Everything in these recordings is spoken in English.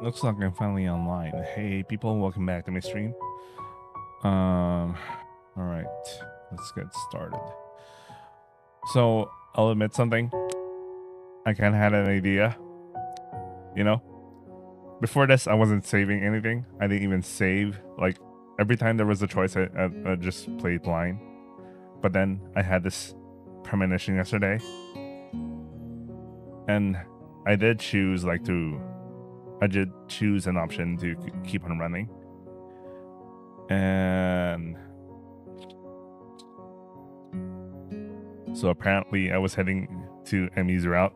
looks like I'm finally online. Hey people, welcome back to my stream. All right, let's get started. So I'll admit something. I kind of had an idea. You know, before this, I wasn't saving anything. I didn't even save. Like every time there was a choice, I just played blind. But then I had this premonition yesterday, and I did choose I did choose an option to keep on running. And so apparently I was heading to Emmy's route.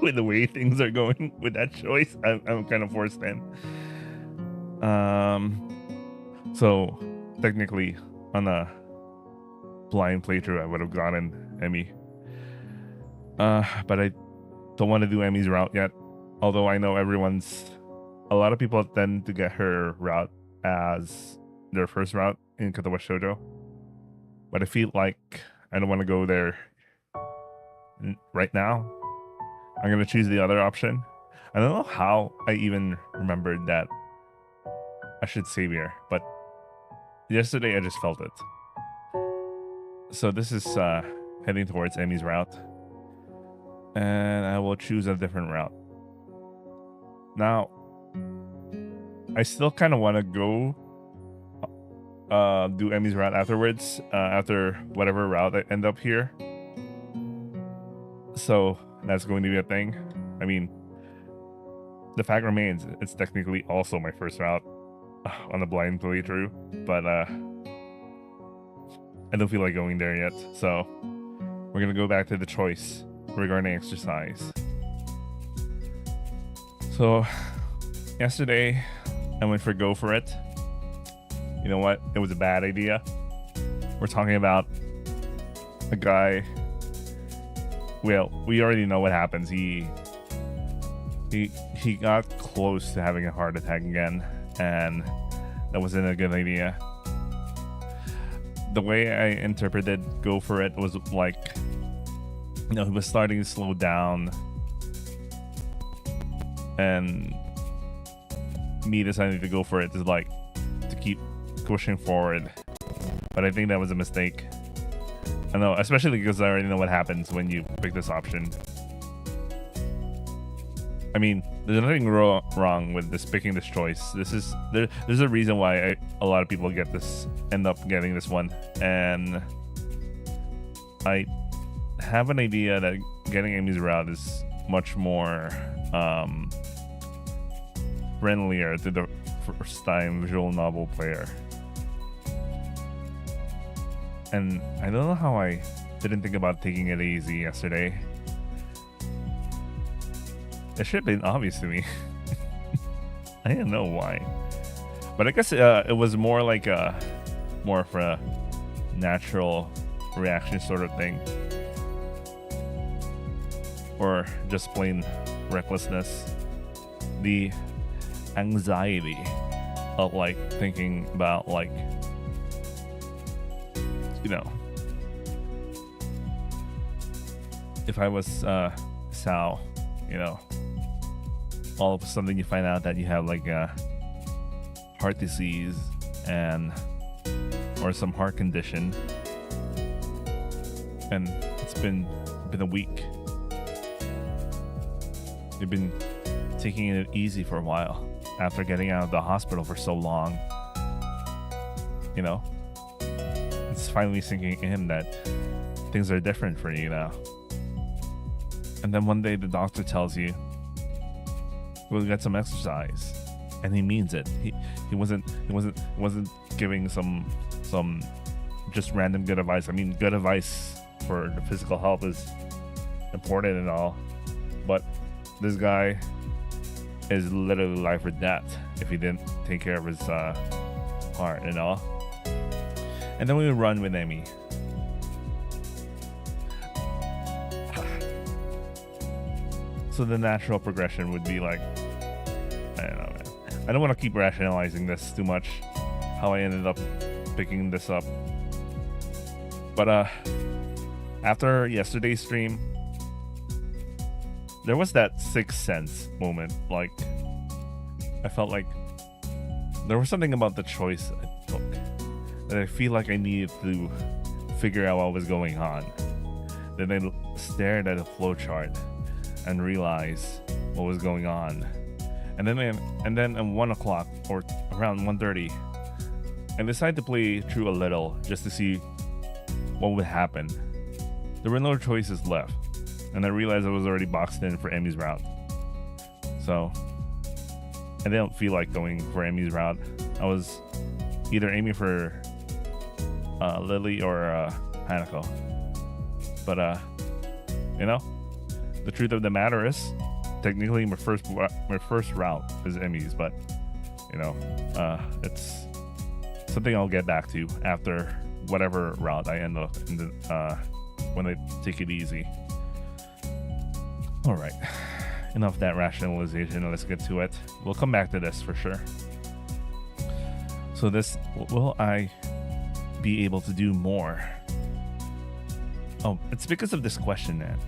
With the way things are going with that choice, I'm kind of forced in. So technically on a blind playthrough I would have gotten Emmy. But I don't want to do Emmy's route yet. Although I know a lot of people tend to get her route as their first route in Katawa Shoujo. But I feel like I don't want to go there right now. I'm going to choose the other option. I don't know how I even remembered that I should save here, but yesterday I just felt it. So this is heading towards Emmy's route. And I will choose a different route. Now, I still kind of want to go do Emmy's route afterwards, after whatever route I end up here. So that's going to be a thing. I mean, the fact remains, it's technically also my first route on the blind playthrough, but I don't feel like going there yet. So we're gonna go back to the choice regarding exercise. So yesterday I went for go for it. You know what? It was a bad idea. We're talking about a guy. Well, we already know what happens. He got close to having a heart attack again, and that wasn't a good idea. The way I interpreted go for it was like, he was starting to slow down, and me deciding to go for it is like to keep pushing forward. But I think that was a mistake. I know, especially because I already know what happens when you pick this option. I mean, there's nothing wrong with picking this choice. There's a reason why a lot of people end up getting this one, and I have an idea that getting Amy's route is much more friendlier to the first-time visual novel player. And I don't know how I didn't think about taking it easy yesterday. It should have been obvious to me. I didn't know why. But I guess it was more like more of a natural reaction sort of thing. Or just plain recklessness. The anxiety of thinking about if I was Sal, all of a sudden you find out that you have a heart disease or some heart condition, and it's been a week. You've been taking it easy for a while after getting out of the hospital for so long. It's finally sinking in that things are different for you now. And then one day the doctor tells you, we'll get some exercise, and he means it. He wasn't giving some just random good advice. I mean, good advice for the physical health is important and all, but this guy is literally life or death if he didn't take care of his heart and all. And then we run with Emmy. So the natural progression would be I don't know, man. I don't want to keep rationalizing this too much, how I ended up picking this up. But after yesterday's stream, there was that sixth sense moment. I felt like there was something about the choice I took that I feel like I needed to figure out what was going on. Then I stared at a flowchart and realized what was going on. And then at 1 o'clock or around 1:30, I decided to play through a little just to see what would happen. There were no choices left, and I realized I was already boxed in for Emmy's route. So I didn't feel like going for Emmy's route. I was either aiming for Lily or Hanako. But you know, the truth of the matter is, technically my first route is Emmy's, but you know, it's something I'll get back to after whatever route I end up in the when I take it easy. All right, enough of that rationalization. Let's get to it. We'll come back to this for sure. So this, will I be able to do more? Oh, it's because of this question, man.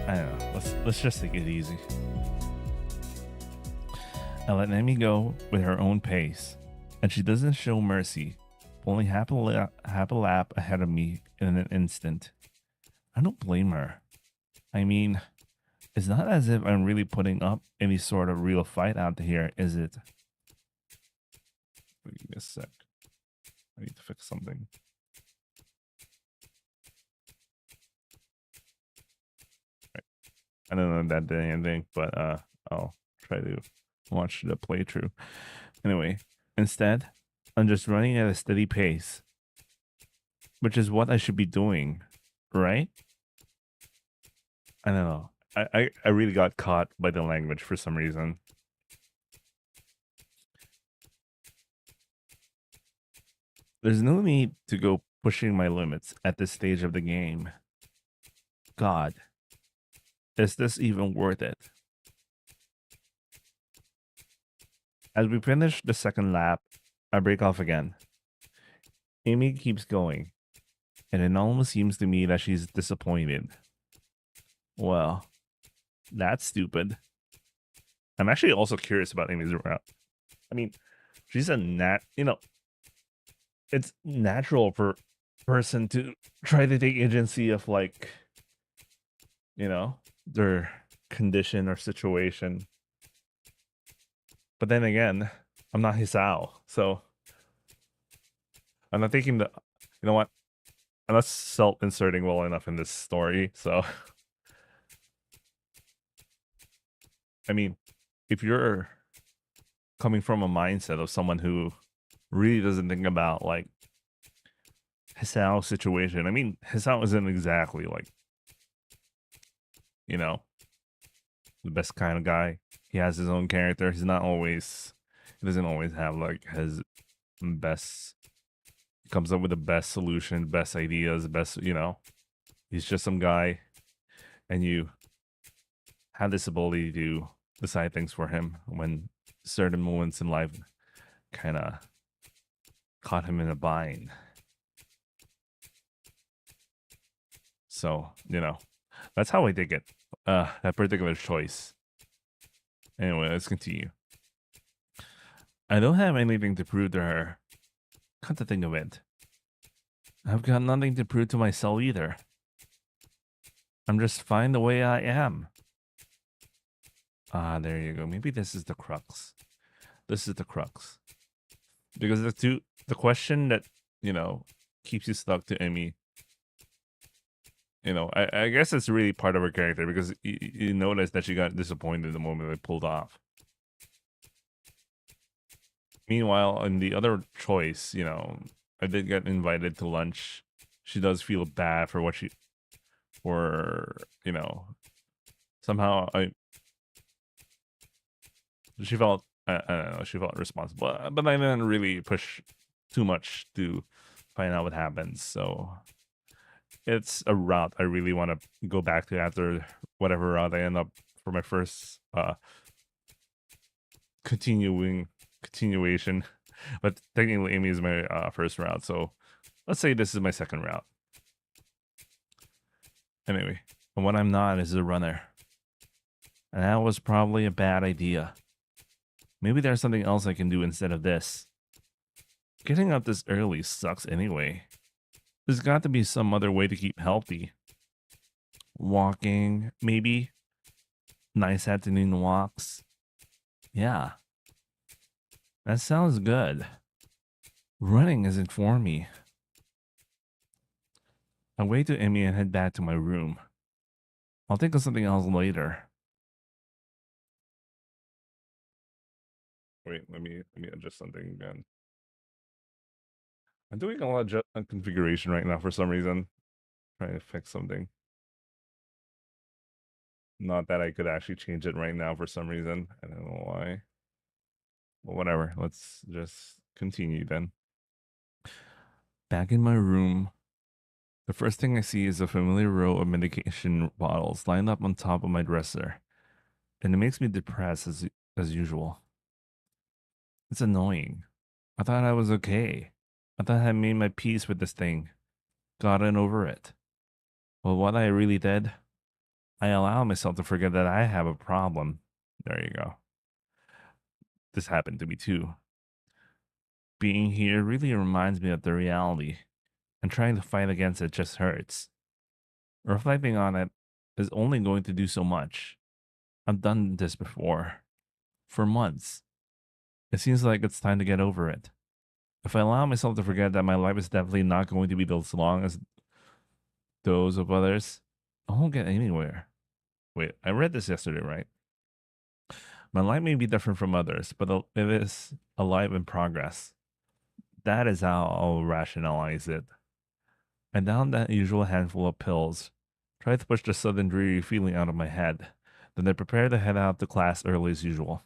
I don't know. Let's just take it easy. I let Amy go with her own pace, and she doesn't show mercy, only half a lap ahead of me in an instant. I don't blame her. I mean, it's not as if I'm really putting up any sort of real fight out here, is it? Give me a sec. I need to fix something. Right. I don't know if that did anything, but I'll try to watch the playthrough. Anyway, instead, I'm just running at a steady pace, which is what I should be doing, right? I don't know. I really got caught by the language for some reason. There's no need to go pushing my limits at this stage of the game. God, is this even worth it? As we finish the second lap, I break off again. Amy keeps going, and it almost seems to me that she's disappointed. Well, that's stupid. I'm actually also curious about Amy's route. I mean, she's a it's natural for a person to try to take agency of, like, their condition or situation. But then again, I'm not Hisao, so I'm not thinking that, you know what? I'm not self-inserting well enough in this story, so I mean, if you're coming from a mindset of someone who really doesn't think about, like, Hisao's situation, I mean, Hisao isn't exactly, like, the best kind of guy. He has his own character. He doesn't always have, like, his best, he comes up with the best solution, best ideas, best, he's just some guy, and you have this ability to decide things for him when certain moments in life kind of caught him in a bind. So, that's how I take it. That particular choice. Anyway, let's continue. I don't have anything to prove to her. Come to think of it, I've got nothing to prove to myself either. I'm just fine the way I am. Ah, there you go. Maybe this is the crux. This is the crux. Because the question that, keeps you stuck to Emmy, I guess it's really part of her character, because you notice that she got disappointed the moment they pulled off. Meanwhile, in the other choice, I did get invited to lunch. She does feel bad for somehow she felt, I don't know, she felt responsible, but I didn't really push too much to find out what happens. So it's a route I really want to go back to after whatever route I end up for my first continuation. But technically Amy is my first route, so let's say this is my second route. Anyway, And what I'm not is a runner. And that was probably a bad idea. Maybe there's something else I can do instead of this. Getting up this early sucks anyway. There's got to be some other way to keep healthy. Walking, maybe. Nice afternoon walks. Yeah. That sounds good. Running isn't for me. I wait to Emmy and head back to my room. I'll think of something else later. Wait, let me adjust something again. I'm doing a lot of configuration right now for some reason. Trying to fix something. Not that I could actually change it right now for some reason. I don't know why. Well, whatever. Let's just continue then. Back in my room, the first thing I see is a familiar row of medication bottles lined up on top of my dresser, and it makes me depressed as usual. It's annoying. I thought I was okay. I thought I had made my peace with this thing, gotten over it. Well, what I really did, I allow myself to forget that I have a problem. There you go. This happened to me too. Being here really reminds me of the reality, and trying to fight against it just hurts. Reflecting on it is only going to do so much. I've done this before, for months. It seems like it's time to get over it. If I allow myself to forget that my life is definitely not going to be as long as those of others, I won't get anywhere. Wait, I read this yesterday, right? My life may be different from others, but it is a life in progress. That is how I'll rationalize it. I downed that usual handful of pills, tried to push the sudden dreary feeling out of my head, then I prepared to head out to class early as usual.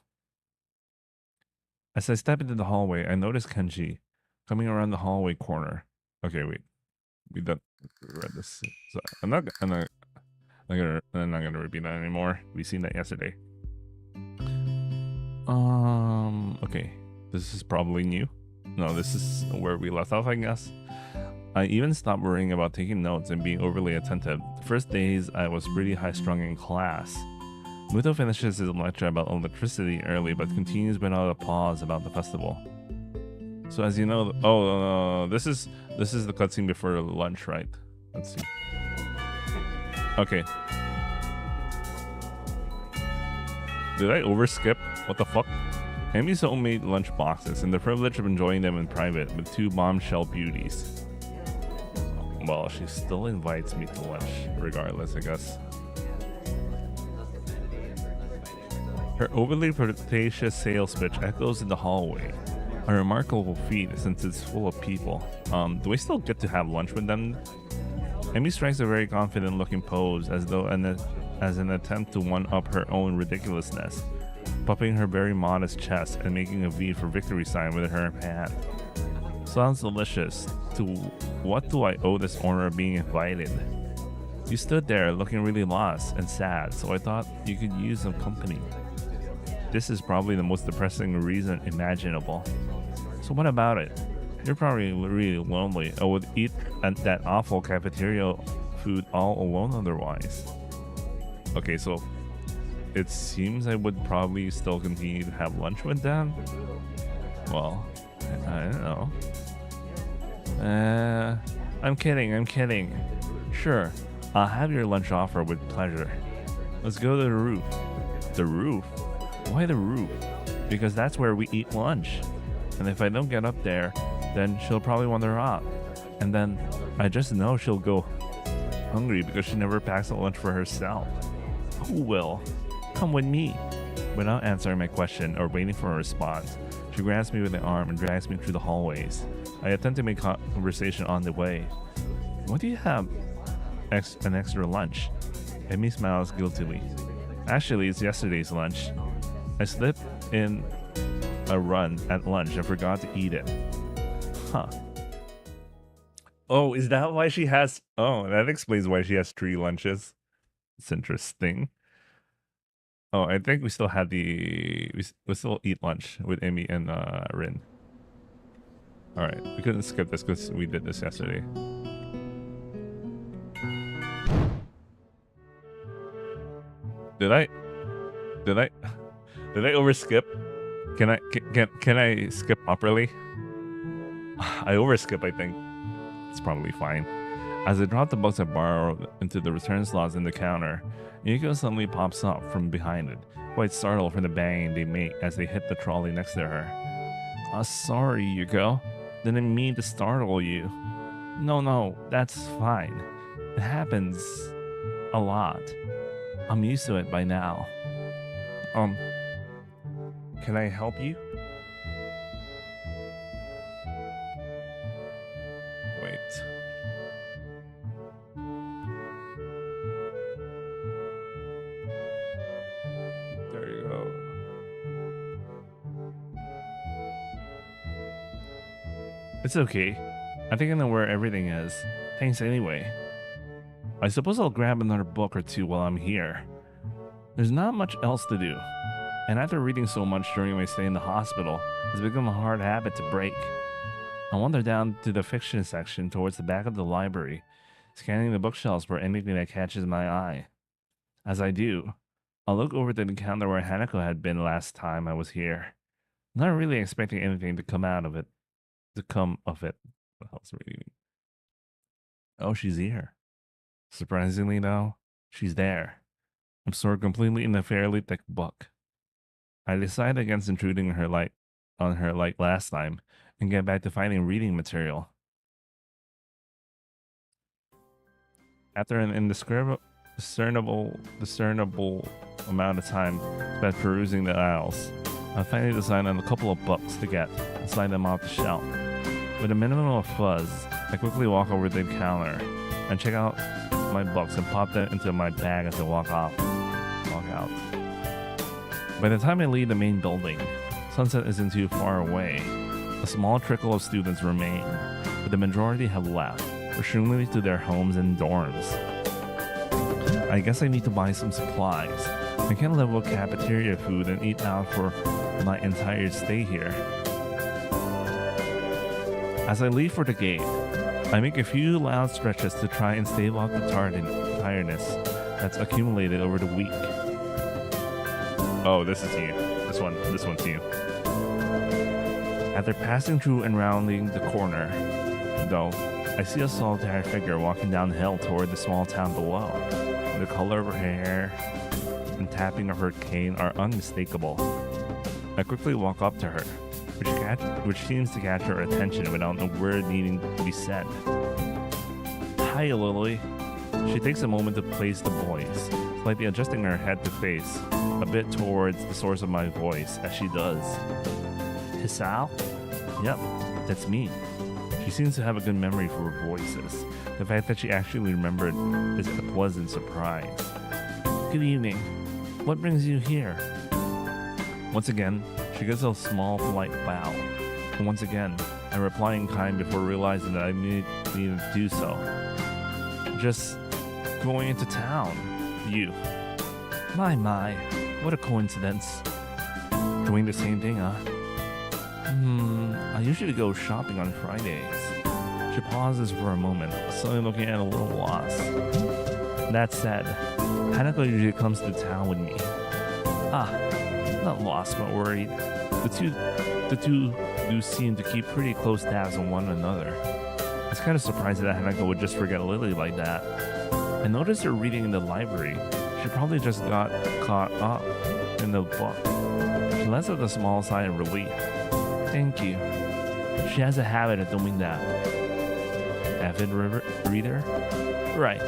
As I step into the hallway, I notice Kenji coming around the hallway corner. Okay, wait. We done read this. So I'm not gonna repeat that anymore. We seen that yesterday. Okay. This is probably new. No, this is where we left off, I guess. I even stopped worrying about taking notes and being overly attentive. The first days, I was pretty high-strung in class. Muto finishes his lecture about electricity early, but continues without a pause about the festival. So as you know, this is the cutscene before lunch, right? Let's see. Okay. Did I overskip? What the fuck? Amy's homemade lunch boxes and the privilege of enjoying them in private with two bombshell beauties. Well, she still invites me to lunch, regardless, I guess. Her overly flirtatious sales pitch echoes in the hallway. A remarkable feat since it's full of people. Do I still get to have lunch with them? Amy strikes a very confident looking pose as though as an attempt to one-up her own ridiculousness, puffing her very modest chest and making a V for victory sign with her hand. Sounds delicious. To what do I owe this honor of being invited? You stood there looking really lost and sad, so I thought you could use some company. This is probably the most depressing reason imaginable. So what about it? You're probably really lonely. I would eat at that awful cafeteria food all alone otherwise. Okay, so it seems I would probably still continue to have lunch with them. Well, I don't know. I'm kidding. Sure, I'll have your lunch offer with pleasure. Let's go to the roof. The roof? Why the roof? Because that's where we eat lunch. And if I don't get up there, then she'll probably wander off. And then I just know she'll go hungry because she never packs a lunch for herself. Who will? Come with me. Without answering my question or waiting for a response, she grabs me with the arm and drags me through the hallways. I attempt to make conversation on the way. What do you have? An extra lunch? Emmy smiles guiltily. Actually, it's yesterday's lunch. I slipped in a run at lunch and forgot to eat it. Huh. Oh, is that why she has... Oh, that explains why she has 3 lunches. It's interesting. Oh, I think we still had we still eat lunch with Amy and Rin. Alright, we couldn't skip this because we did this yesterday. Did I? Did I? Did I overskip? Can I skip properly? I overskip, I think. It's probably fine. As I drop the books I borrowed into the return slots in the counter, Yuko suddenly pops up from behind it, quite startled from the bang they make as they hit the trolley next to her. Sorry, Yuko. Didn't mean to startle you. No, that's fine. It happens a lot. I'm used to it by now. Can I help you? Wait. There you go. It's okay. I think I know where everything is. Thanks anyway. I suppose I'll grab another book or two while I'm here. There's not much else to do, and after reading so much during my stay in the hospital, it's become a hard habit to break. I wander down to the fiction section towards the back of the library, scanning the bookshelves for anything that catches my eye. As I do, I'll look over to the counter where Hanako had been last time I was here, not really expecting anything to come out of it. What the hell's reading? Oh, she's here. Surprisingly, though, she's there, absorbed completely in a fairly thick book. I decide against intruding on her like last time and get back to finding reading material. After an discernible amount of time spent perusing the aisles, I finally decide on a couple of books to get and slide them off the shelf. With a minimum of fuzz, I quickly walk over to the counter and check out my books and pop them into my bag as I walk out. By the time I leave the main building, sunset isn't too far away. A small trickle of students remain, but the majority have left, presumably to their homes and dorms. I guess I need to buy some supplies. I can't live with cafeteria food and eat out for my entire stay here. As I leave for the gate, I make a few loud stretches to try and stave off the tiredness that's accumulated over the week. Oh, this is you. This one's you. After passing through and rounding the corner, though, I see a solitary figure walking down the hill toward the small town below. The color of her hair and tapping of her cane are unmistakable. I quickly walk up to her, which seems to catch her attention without a word needing to be said. Hi, Lily. She takes a moment to place the voice, slightly adjusting her head to face a bit towards the source of my voice as she does. Hisao? Yep, that's me. She seems to have a good memory for voices. The fact that she actually remembered is a pleasant surprise. Good evening. What brings you here? Once again, she gives a small, polite bow. And once again, I reply in kind before realizing that I needed to do so. Just going into town. You. My, what a coincidence. Doing the same thing, huh? I usually go shopping on Fridays. She pauses for a moment, suddenly looking at a little lost. That said, Hanako usually comes to town with me. Not lost, but worried. The two do seem to keep pretty close tabs on one another. I was kind of surprised that Hanako would just forget Lily like that. I noticed her reading in the library. She probably just got caught up in the book. She lets out a small sigh of relief. Thank you. She has a habit of doing that. Avid reader? Right.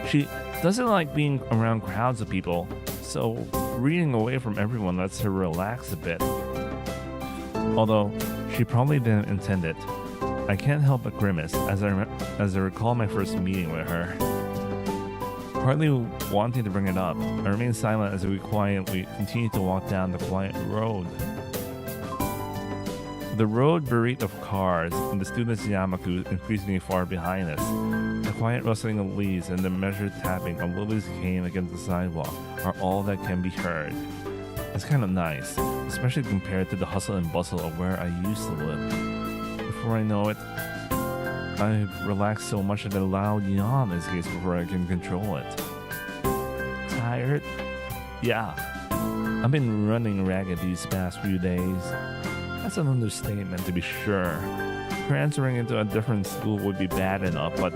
She doesn't like being around crowds of people, so reading away from everyone lets her relax a bit. Although she probably didn't intend it. I can't help but grimace as I recall my first meeting with her. Partly wanting to bring it up, I remain silent as we quietly continue to walk down the quiet road. The road buried of cars and the students' yamaku increasingly far behind us. The quiet rustling of leaves and the measured tapping of Lily's cane against the sidewalk are all that can be heard. It's kind of nice, especially compared to the hustle and bustle of where I used to live. Before I know it, I relax so much that a loud yawn escapes before I can control it. Tired? Yeah, I've been running ragged these past few days. That's an understatement to be sure. Transferring into a different school would be bad enough, but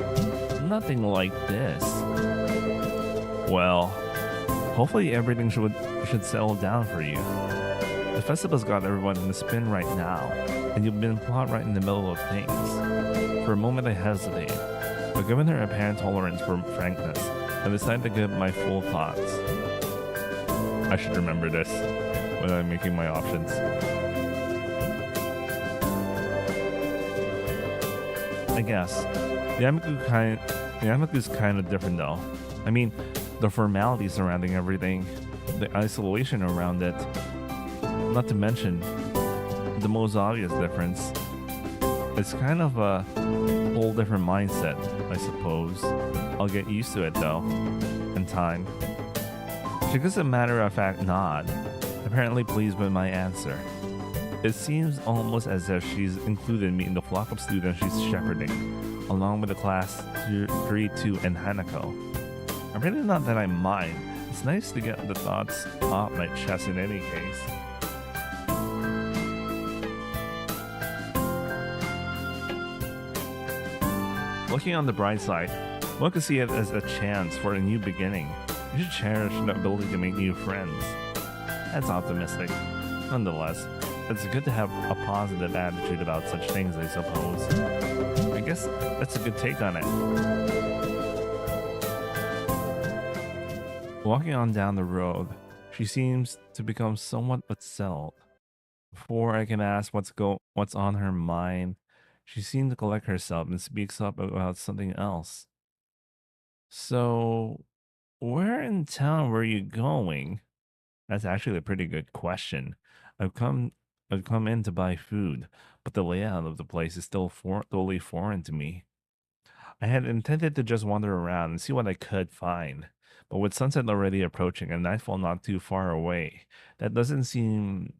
nothing like this. Well, hopefully everything should settle down for you. The festival's got everyone in the spin right now, and you've been caught right in the middle of things. For a moment I hesitated, but given her apparent tolerance for frankness, I decided to give my full thoughts. I should remember this when I'm making my options. I guess. Yamaku's kind of different though. I mean, the formality surrounding everything, the isolation around it, not to mention the most obvious difference. It's kind of a whole different mindset, I suppose. I'll get used to it though, in time. She gives a matter-of-fact nod, apparently pleased with my answer. It seems almost as if she's included me in the flock of students she's shepherding, along with the class 3-2 and Hanako. I'm really not that I mind. It's nice to get the thoughts off my chest in any case. Looking on the bright side, one could see it as a chance for a new beginning. You should cherish the ability to make new friends. That's optimistic. Nonetheless, it's good to have a positive attitude about such things, I suppose. I guess that's a good take on it. Walking on down the road, she seems to become somewhat settled. Before I can ask what's on her mind, she seems to collect herself and speaks up about something else. So, where in town were you going? That's actually a pretty good question. I've come I've come in to buy food, but the layout of the place is still totally foreign to me. I had intended to just wander around and see what I could find, but with sunset already approaching and nightfall not too far away, that doesn't seem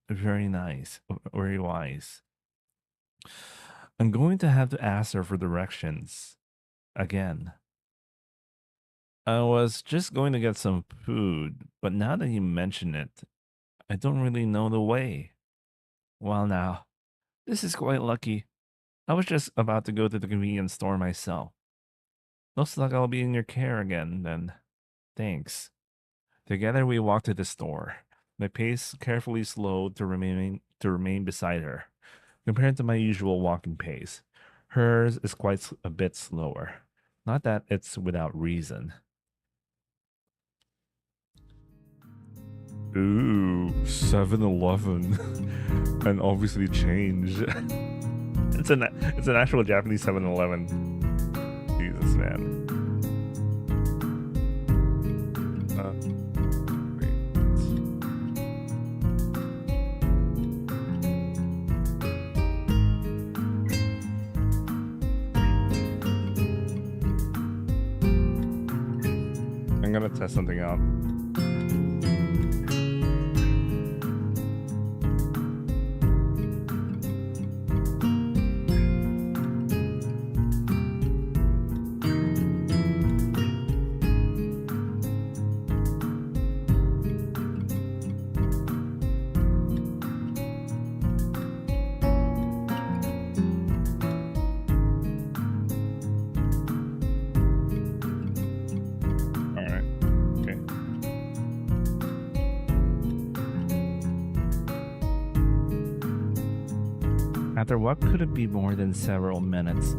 very nice, very wise. I'm going to have to ask her for directions again. I was just going to get some food, but now that you mention it, I don't really know the way. Well, now, this is quite lucky. I was just about to go to the convenience store myself. Looks like I'll be in your care again, then. Thanks. Together we walked to the store. My pace carefully slowed to remain beside her. Compared to my usual walking pace, hers is quite a bit slower. Not that it's without reason. Ooh, 7-Eleven. And obviously change. It's an actual Japanese 7-Eleven. Jesus, man. Wait. I'm gonna test something out. All right. Okay. After what could it be more than several minutes,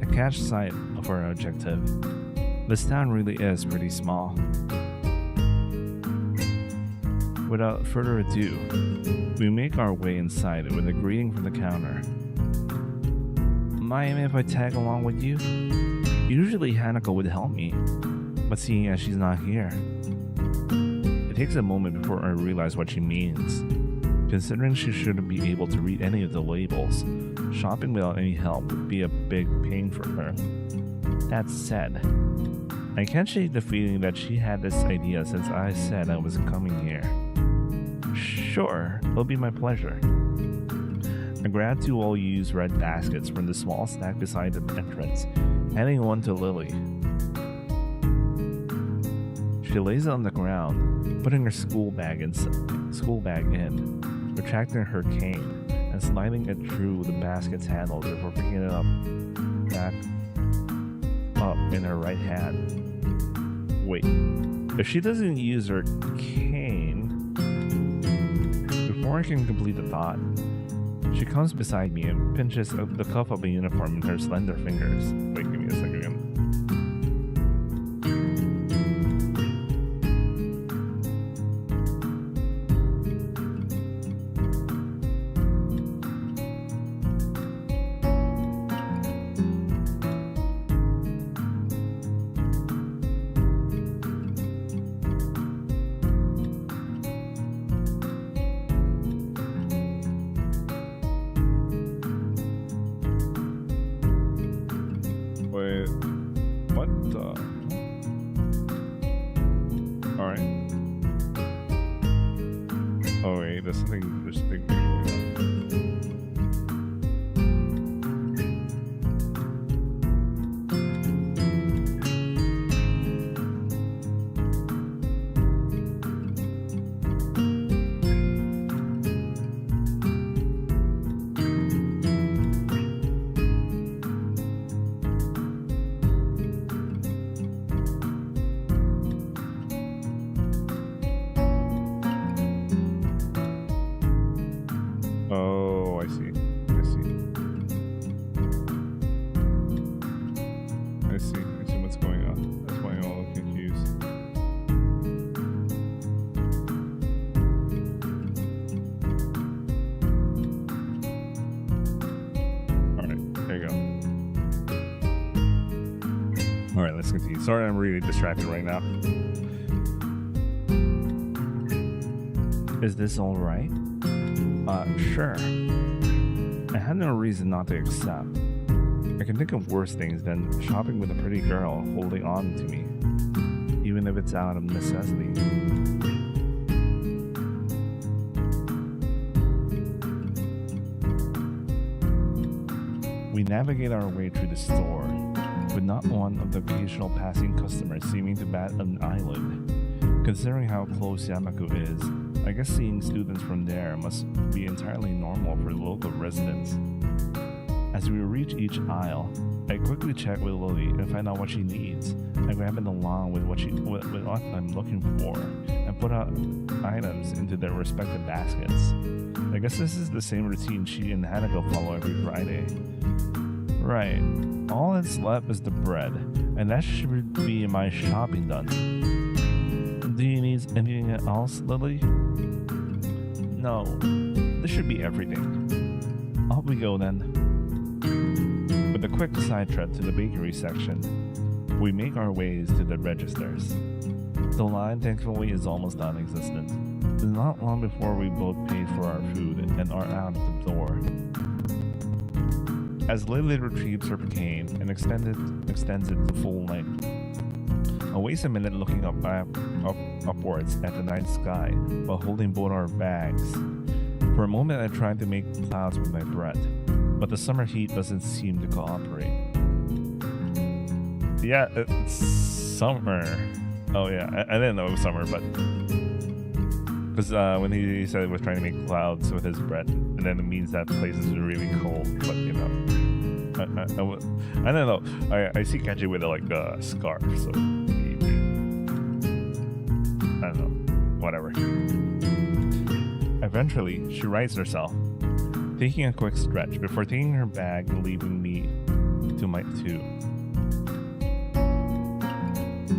I catch sight of our objective. This town really is pretty small. Without further ado, we make our way inside with a greeting from the counter. Mind if I tag along with you? Usually Hanako would help me, but seeing as she's not here, it takes a moment before I realize what she means. Considering she shouldn't be able to read any of the labels, shopping without any help would be a big pain for her. That said, I can't shake the feeling that she had this idea since I said I was coming here. Sure, it'll be my pleasure. I grab 2 all-used red baskets from the small stack beside the entrance, handing one to Lily. She lays it on the ground, putting her school bag in, retracting her cane, and sliding it through the basket's handle before picking it back up in her right hand. Wait, if she doesn't use her cane, before I can complete the thought, she comes beside me and pinches the cuff of a uniform in her slender fingers. Wait, give me a second again. Wait, what the? Alright. Oh wait, there's something going on. Oh, I see. I see what's going on. That's why I'm all confused. Alright, there you go. Alright, let's continue. Sorry, I'm really distracted right now. Is this alright? Sure. I had no reason not to accept. I can think of worse things than shopping with a pretty girl holding on to me, even if it's out of necessity. We navigate our way through the store, with not one of the occasional passing customers seeming to bat an eyelid. Considering how close Yamaku is, I guess seeing students from there must be entirely normal for local residents. As we reach each aisle, I quickly check with Lily and find out what she needs. I grab it along with what I'm looking for and put out items into their respective baskets. I guess this is the same routine she and Hanako follow every Friday. Right, all that's left is the bread, and that should be my shopping done. Do you need anything else, Lily? No, this should be everything. Off we go then. With a quick side trip to the bakery section, we make our ways to the registers. The line, thankfully, is almost non-existent. It's not long before we both pay for our food and are out of the door. As Lily retrieves her cane and extends it to full length, I waste a minute looking upwards at the night sky while holding both our bags. For a moment, I tried to make clouds with my breath, but the summer heat doesn't seem to cooperate. Yeah, it's summer. Oh yeah, I didn't know it was summer, but because when he said he was trying to make clouds with his breath, and then it means that place is really cold. But you know, I don't know. I see Kaji with a scarf, so. I don't know, whatever. Eventually, she rights herself, taking a quick stretch before taking her bag and leaving me to my two.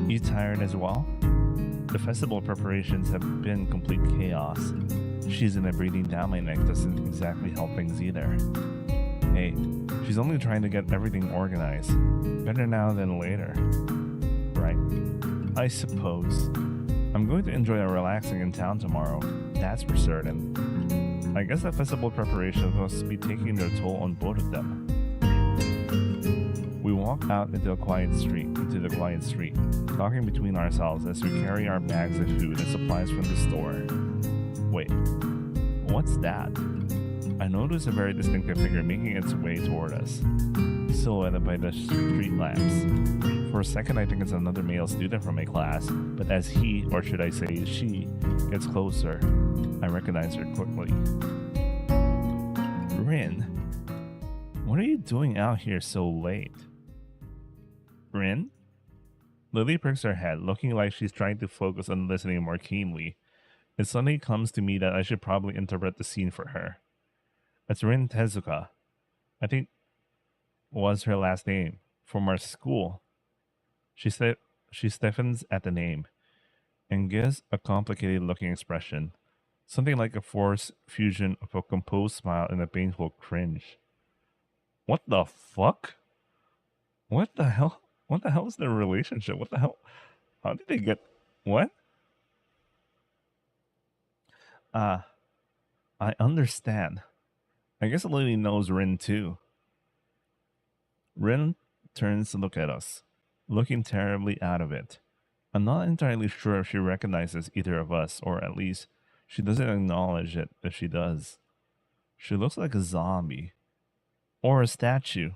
You tired as well? The festival preparations have been complete chaos. She's in a breathing down my neck doesn't exactly help things either. Hey, she's only trying to get everything organized. Better now than later. Right? I suppose. I'm going to enjoy a relaxing in town tomorrow, that's for certain. I guess the festival preparations must be taking their toll on both of them. We walk out into the quiet street, talking between ourselves as we carry our bags of food and supplies from the store. Wait, what's that? I notice a very distinctive figure making its way toward us. silhouetted by the street lamps. For a second, I think it's another male student from my class, but as he, or should I say she, gets closer, I recognize her quickly. Rin, what are you doing out here so late? Rin? Lily perks her head, looking like she's trying to focus on listening more keenly. It suddenly comes to me that I should probably interpret the scene for her. It's Rin Tezuka. I think was her last name, from our school. She stiffens at the name and gives a complicated looking expression, something like a forced fusion of a composed smile and a painful cringe. What the fuck? What the hell? What the hell is their relationship? What the hell? How did they get what? I understand. I guess Lily knows Rin too. Rin turns to look at us, looking terribly out of it. I'm not entirely sure if she recognizes either of us, or at least she doesn't acknowledge it if she does. She looks like a zombie. Or a statue.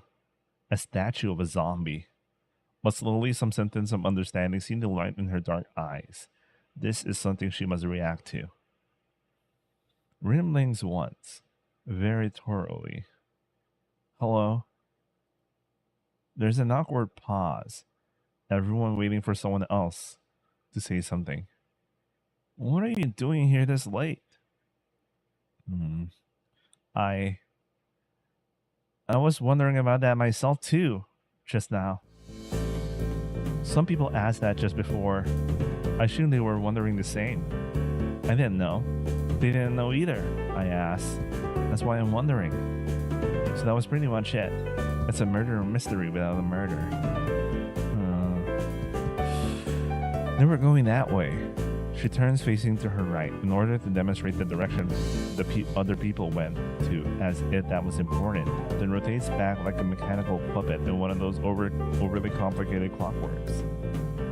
A statue of a zombie. But slowly some symptoms of understanding seem to light in her dark eyes. This is something she must react to. Rin blinks once, very thoroughly. Hello? There's an awkward pause. Everyone waiting for someone else to say something. What are you doing here this late? I was wondering about that myself too, just now. Some people asked that just before. I assumed they were wondering the same. I didn't know. They didn't know either, I asked. That's why I'm wondering. So that was pretty much it. It's a murder mystery without a murder. They were going that way. She turns facing to her right in order to demonstrate the direction the other people went to, as if that was important, then rotates back like a mechanical puppet in one of those overly complicated clockworks.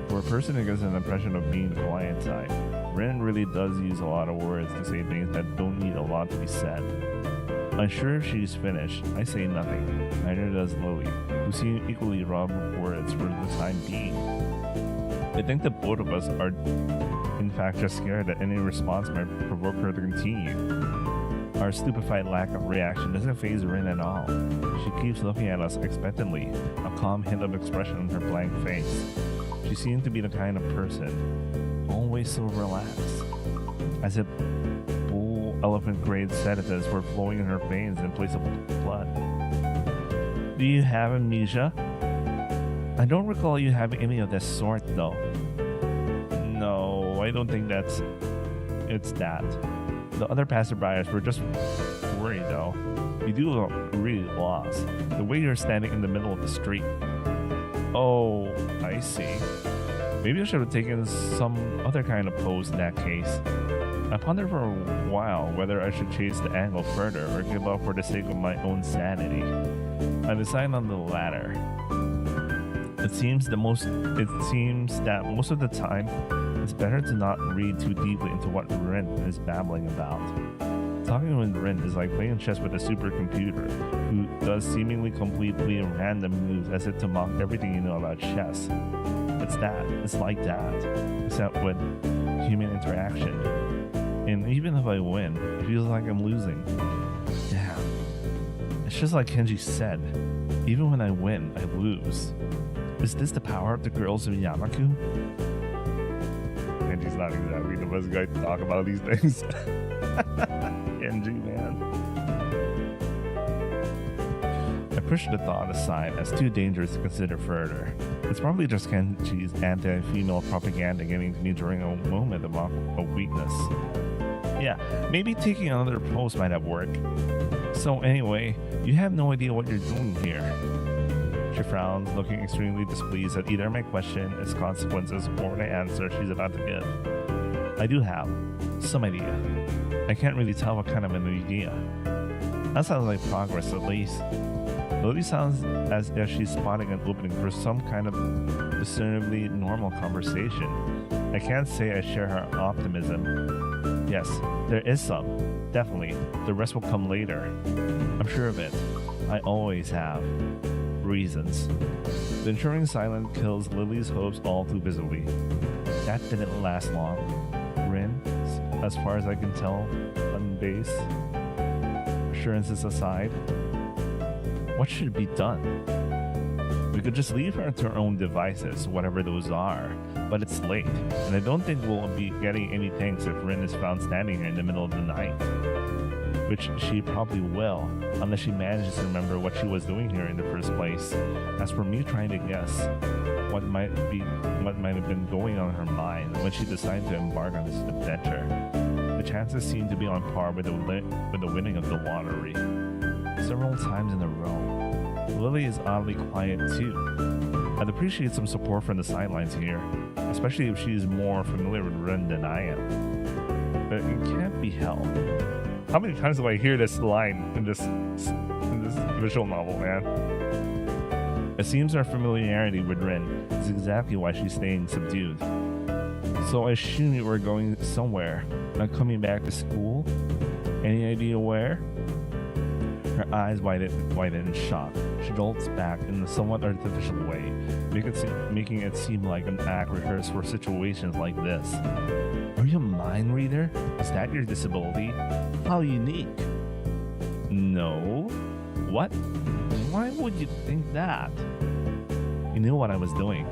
For a person who gives an impression of being the quiet side, Ren really does use a lot of words to say things that don't need a lot to be said. Unsure if she's finished, I say nothing. Neither does Lily, who seems equally robbed of words for the time being. I think that both of us are in fact just scared that any response might provoke her to continue. Our stupefied lack of reaction doesn't faze Rin at all. She keeps looking at us expectantly, a calm hint of expression on her blank face. She seemed to be the kind of person, always so relaxed, as if bull elephant-grade sedatives were flowing in her veins in place of blood. Do you have amnesia? I don't recall you having any of that sort, though. No, I don't think it's that. The other passerbyers were just worried, though. You do look really lost. The way you're standing in the middle of the street. Oh, I see. Maybe I should have taken some other kind of pose in that case. I pondered for a while whether I should chase the angle further or give up for the sake of my own sanity. I decided on the latter. It seems that most of the time, it's better to not read too deeply into what Rin is babbling about. Talking with Rin is like playing chess with a supercomputer who does seemingly completely random moves as if to mock everything you know about chess. It's like that, except with human interaction. And even if I win, it feels like I'm losing. Damn. It's just like Kenji said, even when I win, I lose. Is this the power of the girls of Yamaku? Kenji's not exactly the best guy to talk about these things. Kenji, man. I pushed the thought aside as too dangerous to consider further. It's probably just Kenji's anti-female propaganda getting to me during a moment of weakness. Yeah, maybe taking another pose might have worked. So anyway, you have no idea what you're doing here. She frowns, looking extremely displeased at either my question, its consequences, or the answer she's about to give. I do have some idea. I can't really tell what kind of an idea. That sounds like progress, at least. Lily sounds as if she's spotting an opening for some kind of discernibly normal conversation. I can't say I share her optimism. Yes, there is some. Definitely. The rest will come later. I'm sure of it. I always have. reasons. The ensuring silence kills Lily's hopes all too visibly. That didn't last long. Rin, as far as I can tell, on base, assurances aside, what should be done? We could just leave her to her own devices, whatever those are, but it's late, and I don't think we'll be getting any thanks if Rin is found standing here in the middle of the night. Which she probably will, unless she manages to remember what she was doing here in the first place. As for me trying to guess what might have been going on in her mind when she decided to embark on this adventure, the chances seem to be on par with the winning of the lottery. Several times in a row, Lily is oddly quiet too. I'd appreciate some support from the sidelines here, especially if she's more familiar with Ren than I am. But it can't be helped. How many times do I hear this line in this visual novel, man? It seems our familiarity with Rin is exactly why she's staying subdued. So I assume you were going somewhere, not coming back to school? Any idea where? Her eyes widen in shock. She jolts back in a somewhat artificial way, making it seem like an act rehearsed for situations like this. Are you a mind reader? Is that your disability? How unique. No. What? Why would you think that? You knew what I was doing.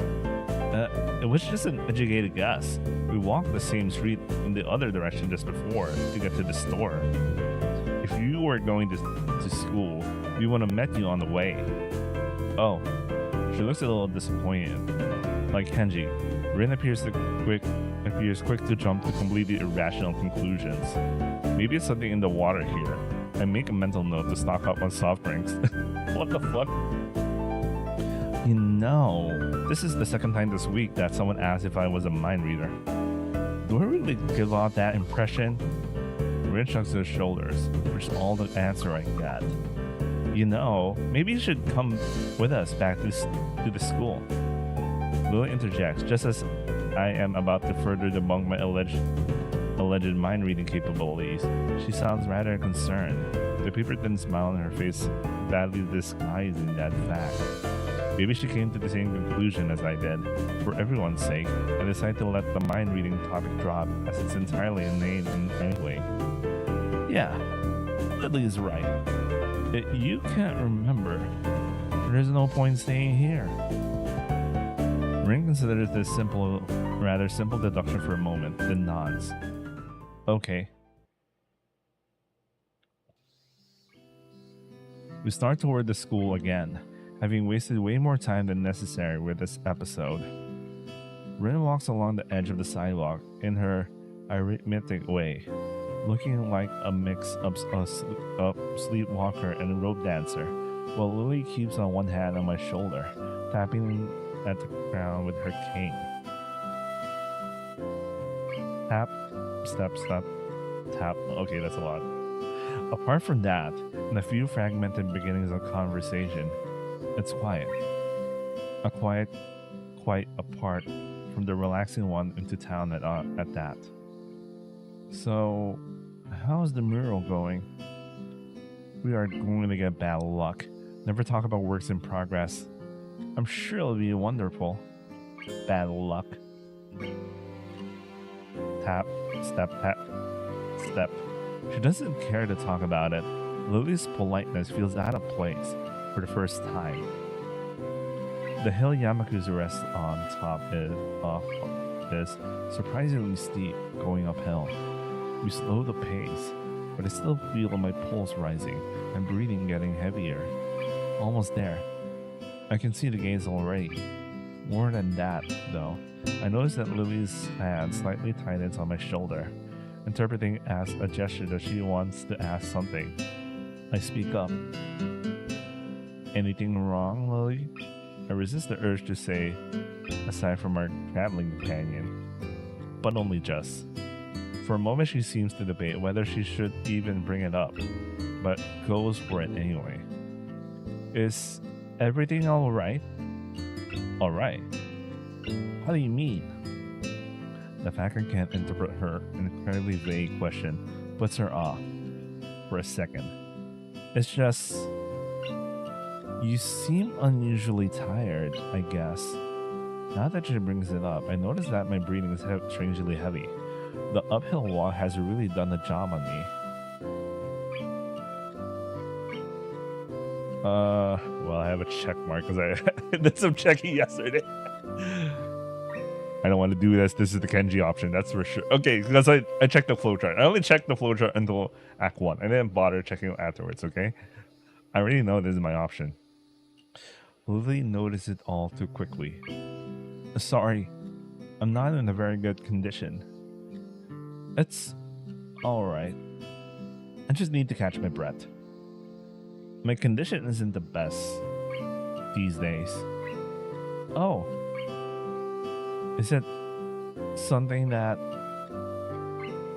It was just an educated guess. We walked the same street in the other direction just before to get to the store. If you were going to school, we would have met you on the way. Oh. She looks a little disappointed. Like Kenji, Rin appears quick to jump to completely irrational conclusions. Maybe it's something in the water here. I make a mental note to stock up on soft drinks. What the fuck? You know, this is the second time this week that someone asked if I was a mind reader. Do I really give off that impression? Rin shrugs his shoulders, which is all the answer I get. You know, maybe you should come with us back to the school. Lily interjects, just as I am about to further debunk my alleged mind-reading capabilities. She sounds rather concerned, the paper-thin smile on her face badly disguising that fact. Maybe she came to the same conclusion as I did. For everyone's sake, I decided to let the mind-reading topic drop, as it's entirely inane in any way. Yeah, Lily is right. You can't remember. There's no point staying here. Rin considers this rather simple deduction for a moment, then nods. Okay. We start toward the school again, having wasted way more time than necessary with this episode. Rin walks along the edge of the sidewalk in her arithmetic way, looking like a mix of sleepwalker and a rope dancer, while Lily keeps on one hand on my shoulder, tapping at the ground with her cane. Tap, step, step, tap. Okay, that's a lot. Apart from that, and a few fragmented beginnings of conversation, it's quiet. A quiet quite apart from the relaxing one into town at that. So, how's the mural going? We are going to get bad luck. Never talk about works in progress. I'm sure it'll be wonderful. Bad luck. Tap, step, tap, step. She doesn't care to talk about it. Lily's politeness feels out of place for the first time. The hill Yamaku's rests on top is surprisingly steep going uphill. We slow the pace, but I still feel my pulse rising and breathing getting heavier. Almost there. I can see the gains already. More than that, though, I notice that Lily's hand slightly tightens on my shoulder, interpreting as a gesture that she wants to ask something. I speak up. Anything wrong, Lily? I resist the urge to say, aside from our traveling companion, but only just. For a moment she seems to debate whether she should even bring it up, but goes for it anyway. Is everything alright? Alright. How do you mean? The fact I can't interpret her incredibly vague question puts her off for a second. It's just... You seem unusually tired, I guess. Now that she brings it up, I notice that my breathing is strangely heavy. The uphill walk has really done the job on me. Well, I have a check mark because I did some checking yesterday. I don't want to do this. This is the Kenji option, that's for sure. Okay, because I checked the flowchart. I only checked the flowchart until Act 1. I didn't bother checking it afterwards, okay? I already know this is my option. Lily noticed it all too quickly. Sorry, I'm not in a very good condition. It's alright. I just need to catch my breath. My condition isn't the best these days. Oh. Is it something that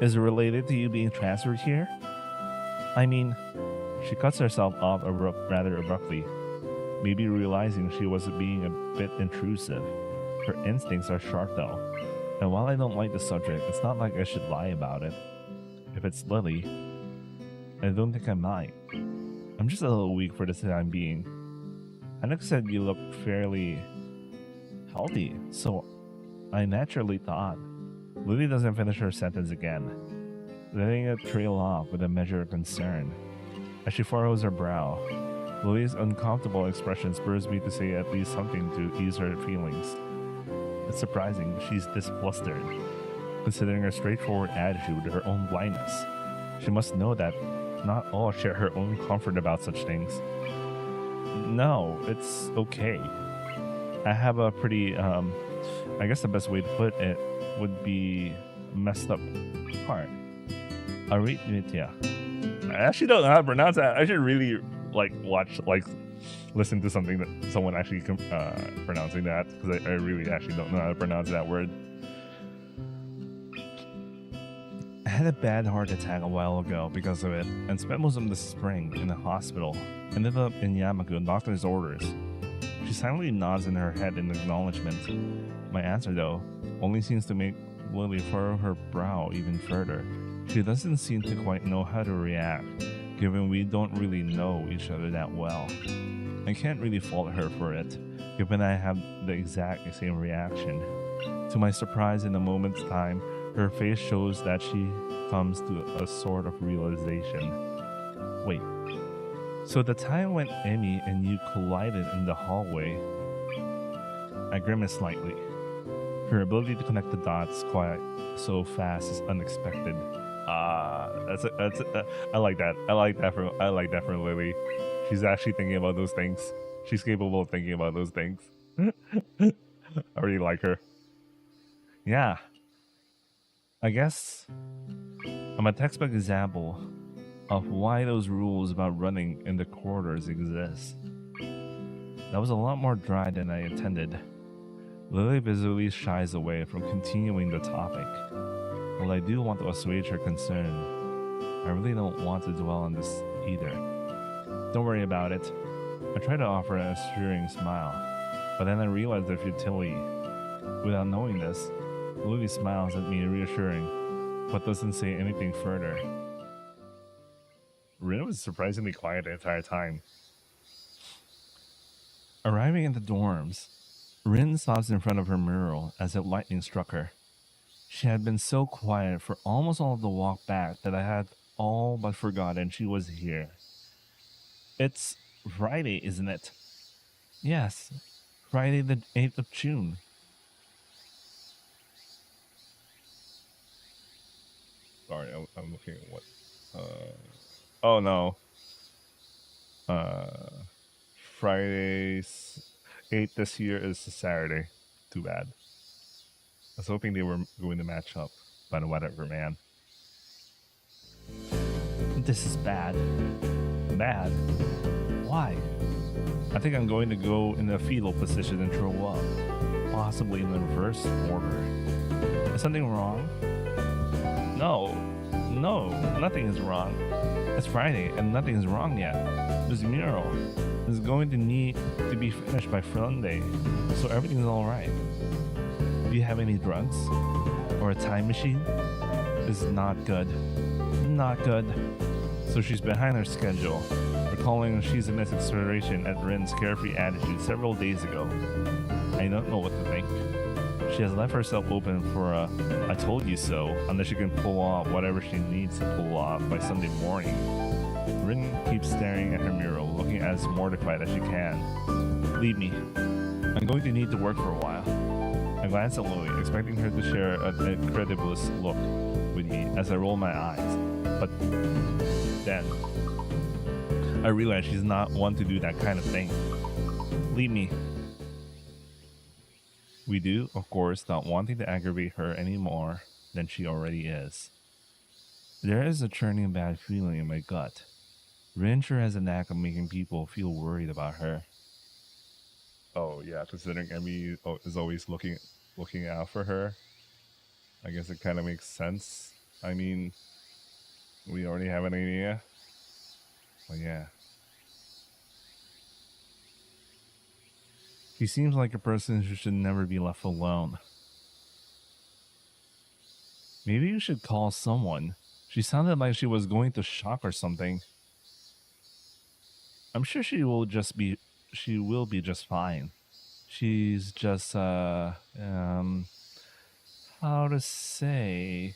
is related to you being transferred here? I mean, she cuts herself off rather abruptly, maybe realizing she was being a bit intrusive. Her instincts are sharp though, and while I don't like the subject, it's not like I should lie about it. If it's Lily, I don't think I might. I'm just a little weak for the time being. Alex said you look fairly healthy, so I naturally thought. Lily doesn't finish her sentence again, letting it trail off with a measure of concern. As she furrows her brow, Lily's uncomfortable expression spurs me to say at least something to ease her feelings. It's surprising she's this flustered, considering her straightforward attitude to her own blindness. She must know that not all share her own comfort about such things. No, it's okay. I have a pretty, I guess the best way to put it would be messed up heart. Arrhythmia. I actually don't know how to pronounce that. I should really listen to something that someone actually pronouncing that, because I really actually don't know how to pronounce that word. I had a bad heart attack a while ago because of it, and spent most of the spring in the hospital. Ended up in Yamaku on doctor's orders. She silently nods in her head in acknowledgement. My answer, though, only seems to make Lily furrow her brow even further. She doesn't seem to quite know how to react, given we don't really know each other that well. I can't really fault her for it, given I have the exact same reaction. To my surprise, in a moment's time, her face shows that she comes to a sort of realization. Wait, so the time when Emmy and you collided in the hallway? I grimace slightly. Her ability to connect the dots quite so fast is unexpected. I like that. I like that from Lily. She's actually thinking about those things. She's capable of thinking about those things. I really like her. Yeah. I guess I'm a textbook example of why those rules about running in the corridors exist. That was a lot more dry than I intended. Lily visibly shies away from continuing the topic. While I do want to assuage her concern, I really don't want to dwell on this either. Don't worry about it. I try to offer an assuring smile, but then I realize the futility. Without knowing this, Lily smiles at me reassuring, but doesn't say anything further. Rin was surprisingly quiet the entire time. Arriving at the dorms, Rin stops in front of her mural as if lightning struck her. She had been so quiet for almost all of the walk back that I had all but forgotten she was here. It's Friday, isn't it? Yes, Friday the 8th of June. Sorry, I'm looking at what. Oh no. Friday's 8th this year is a Saturday. Too bad. I was hoping they were going to match up, but whatever, man. This is bad. Bad? Why? I think I'm going to go in a fetal position and throw up. Possibly in the reverse order. Is something wrong? No, nothing is wrong. It's Friday and nothing is wrong yet. This mural is going to need to be finished by Sunday, so everything's alright. Do you have any drugs? Or a time machine? This is not good. Not good. So she's behind her schedule, or calling Shizumi's expiration at Rin's carefree attitude several days ago. I don't know what to think. She has left herself open for a "I told you so" unless she can pull off whatever she needs to pull off by Sunday morning. Rin keeps staring at her mirror, looking as mortified as she can. Leave me. I'm going to need to work for a while. I glance at Lily, expecting her to share an incredulous look with me as I roll my eyes. But then, I realize she's not one to do that kind of thing. Leave me. We do, of course, not wanting to aggravate her any more than she already is. There is a churning bad feeling in my gut. Rin sure has a knack of making people feel worried about her. Oh yeah, considering Emmy is always looking out for her, I guess it kind of makes sense. I mean, we already have an idea. Well, yeah. She seems like a person who should never be left alone. Maybe you should call someone. She sounded like she was going to shock or something. I'm sure she will be just fine. She's just how to say.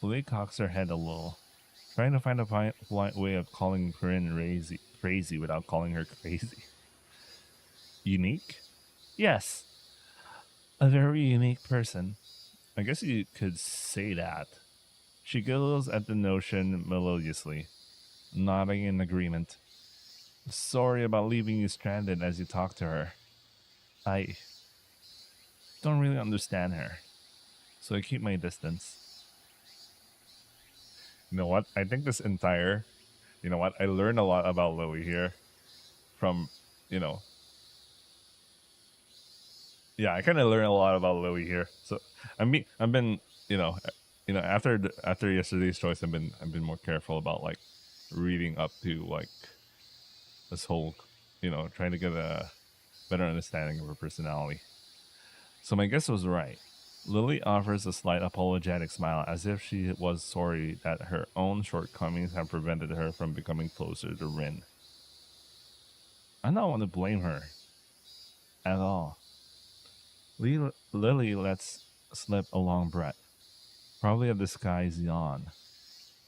Lily cocks her head a little, trying to find a polite way of calling Corinne crazy without calling her crazy. Unique? Yes. A very unique person. I guess you could say that. She giggles at the notion melodiously, nodding in agreement. Sorry about leaving you stranded as you talk to her. I don't really understand her, so I keep my distance. You know what? I think this entire, you know what? I learned a lot about Lily here from, you know, yeah, I kind of learned a lot about Lily here. So I've been, after yesterday's choice, I've been more careful about like reading up to like this whole, trying to get a better understanding of her personality. So my guess was right. Lily offers a slight apologetic smile as if she was sorry that her own shortcomings have prevented her from becoming closer to Rin. I don't want to blame her at all. Lily lets slip a long breath, probably a disguised yawn.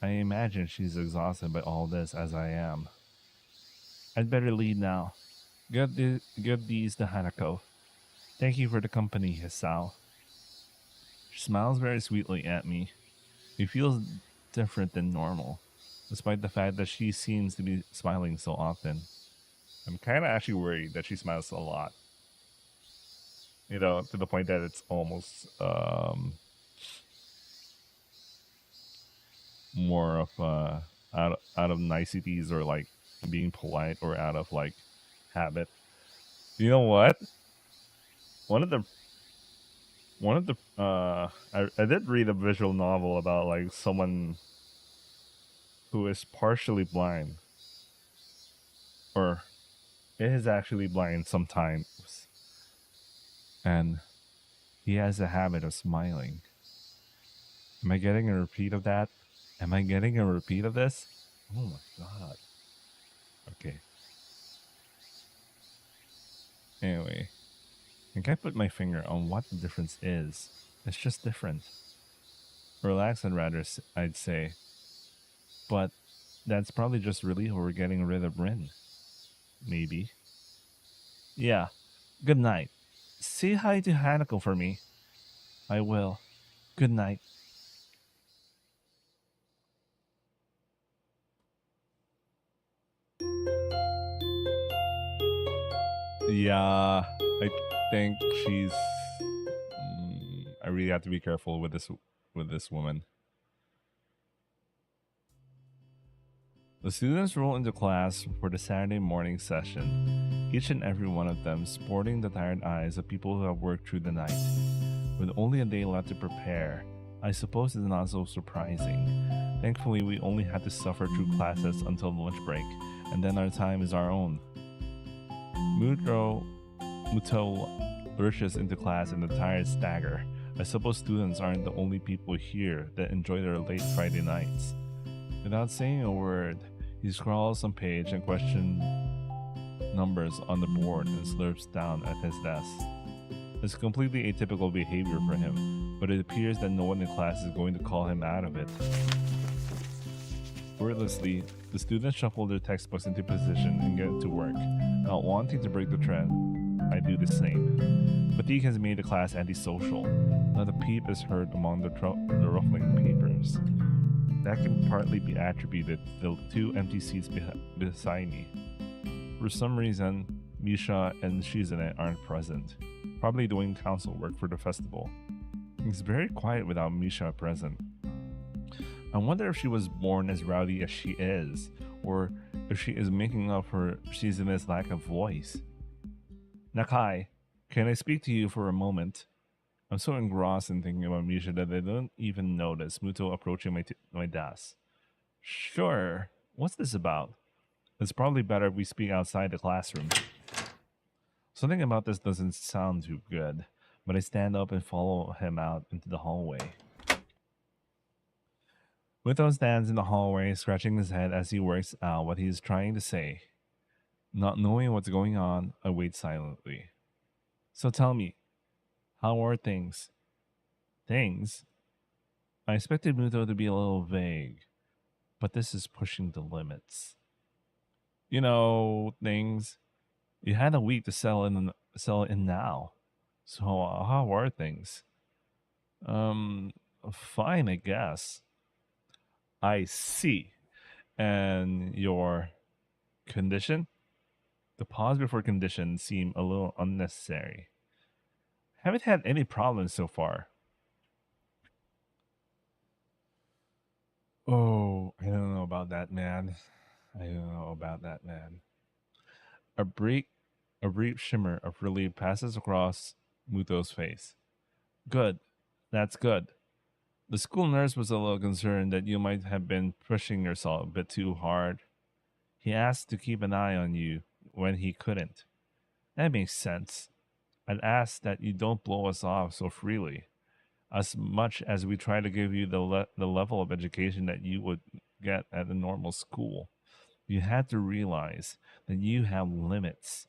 I imagine she's exhausted by all this as I am. I'd better leave now. Give these to Hanako. Thank you for the company, Hisao. She smiles very sweetly at me. It feels different than normal, despite the fact that she seems to be smiling so often. I'm kind of actually worried that she smiles a lot. To the point that it's almost more of out of niceties or like being polite or out of like habit. You know what? One of the I did read a visual novel about like someone who is partially blind or is actually blind sometimes, and he has a habit of smiling. Am I getting a repeat of that? Am I getting a repeat of this? Oh my god. Okay. Anyway, I can't put my finger on what the difference is. It's just different. Relaxed, I'd say. But that's probably just relief over getting rid of Rin. Maybe. Yeah. Good night. Say hi to Hanako for me. I will. Good night. Yeah, I think she's. I really have to be careful with this woman. The students roll into class for the Saturday morning session, each and every one of them sporting the tired eyes of people who have worked through the night. With only a day left to prepare, I suppose it's not so surprising. Thankfully, we only had to suffer through classes until lunch break, and then our time is our own. Muto lurches into class in a tired stagger. I suppose students aren't the only people here that enjoy their late Friday nights. Without saying a word, He scrawls some page and question numbers on the board and slurps down at his desk. It's completely atypical behavior for him, but it appears that no one in class is going to call him out of it. Wordlessly, the students shuffle their textbooks into position and get to work. Not wanting to break the trend, I do the same. Fatigue has made the class antisocial. Not a peep is heard among the ruffling papers. That can partly be attributed to the two empty seats beside me. For some reason, Misha and Shizune aren't present, probably doing council work for the festival. It's very quiet without Misha present. I wonder if she was born as rowdy as she is, or if she is making up for Shizune's lack of voice. Nakai, can I speak to you for a moment? I'm so engrossed in thinking about Misha that I don't even notice Muto approaching my desk. Sure, what's this about? It's probably better if we speak outside the classroom. Something about this doesn't sound too good, but I stand up and follow him out into the hallway. Muto stands in the hallway, scratching his head as he works out what he is trying to say. Not knowing what's going on, I wait silently. So tell me, how are things? Things? I expected Muto to be a little vague, but this is pushing the limits. You know, things. You had a week to sell in now. So how are things? Um, fine, I guess. I see. And your condition? The pause before condition seemed a little unnecessary. Haven't had any problems so far. Oh, I don't know about that, man. I don't know about that, man. A brief, a brief shimmer of relief passes across Muto's face. Good. That's good. The school nurse was a little concerned that you might have been pushing yourself a bit too hard. He asked to keep an eye on you when he couldn't. That makes sense. I'd ask that you don't blow us off so freely. As much as we try to give you the level of education that you would get at a normal school, you had to realize that you have limits.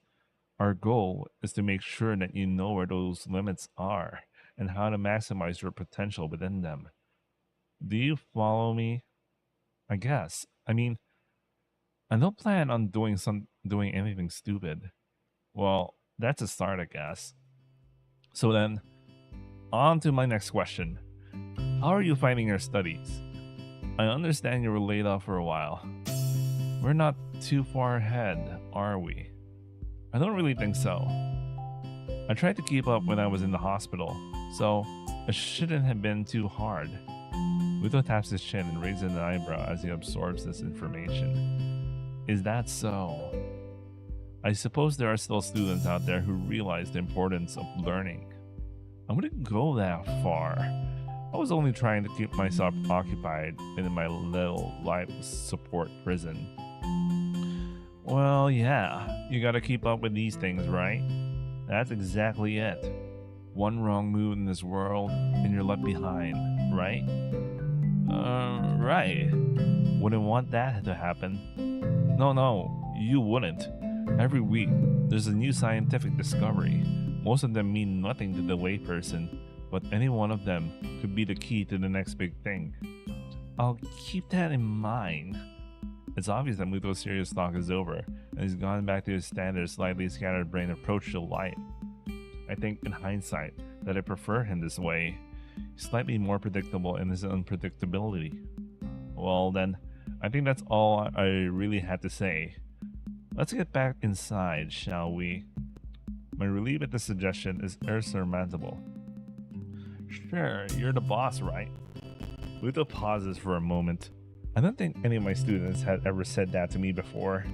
Our goal is to make sure that you know where those limits are and how to maximize your potential within them. Do you follow me? I guess. I mean, I don't plan on doing anything stupid. Well, that's a start, I guess. So then, on to my next question. How are you finding your studies? I understand you were laid off for a while. We're not too far ahead, are we? I don't really think so. I tried to keep up when I was in the hospital, so it shouldn't have been too hard. Muto taps his chin and raises an eyebrow as he absorbs this information. Is that so? I suppose there are still students out there who realize the importance of learning. I wouldn't go that far. I was only trying to keep myself occupied in my little life support prison. Well, yeah, you gotta keep up with these things, right? That's exactly it. One wrong move in this world and you're left behind, right? Right. Wouldn't want that to happen. No, you wouldn't. Every week, there's a new scientific discovery. Most of them mean nothing to the layperson, but any one of them could be the key to the next big thing. I'll keep that in mind. It's obvious that Muto's serious talk is over, and he's gone back to his standard, slightly scattered brain approach to life. I think, in hindsight, that I prefer him this way. He's slightly more predictable in his unpredictability. Well, then, I think that's all I really had to say. Let's get back inside, shall we? My relief at the suggestion is insurmountable. Sure, you're the boss, right? Muto pauses for a moment. I don't think any of my students had ever said that to me before.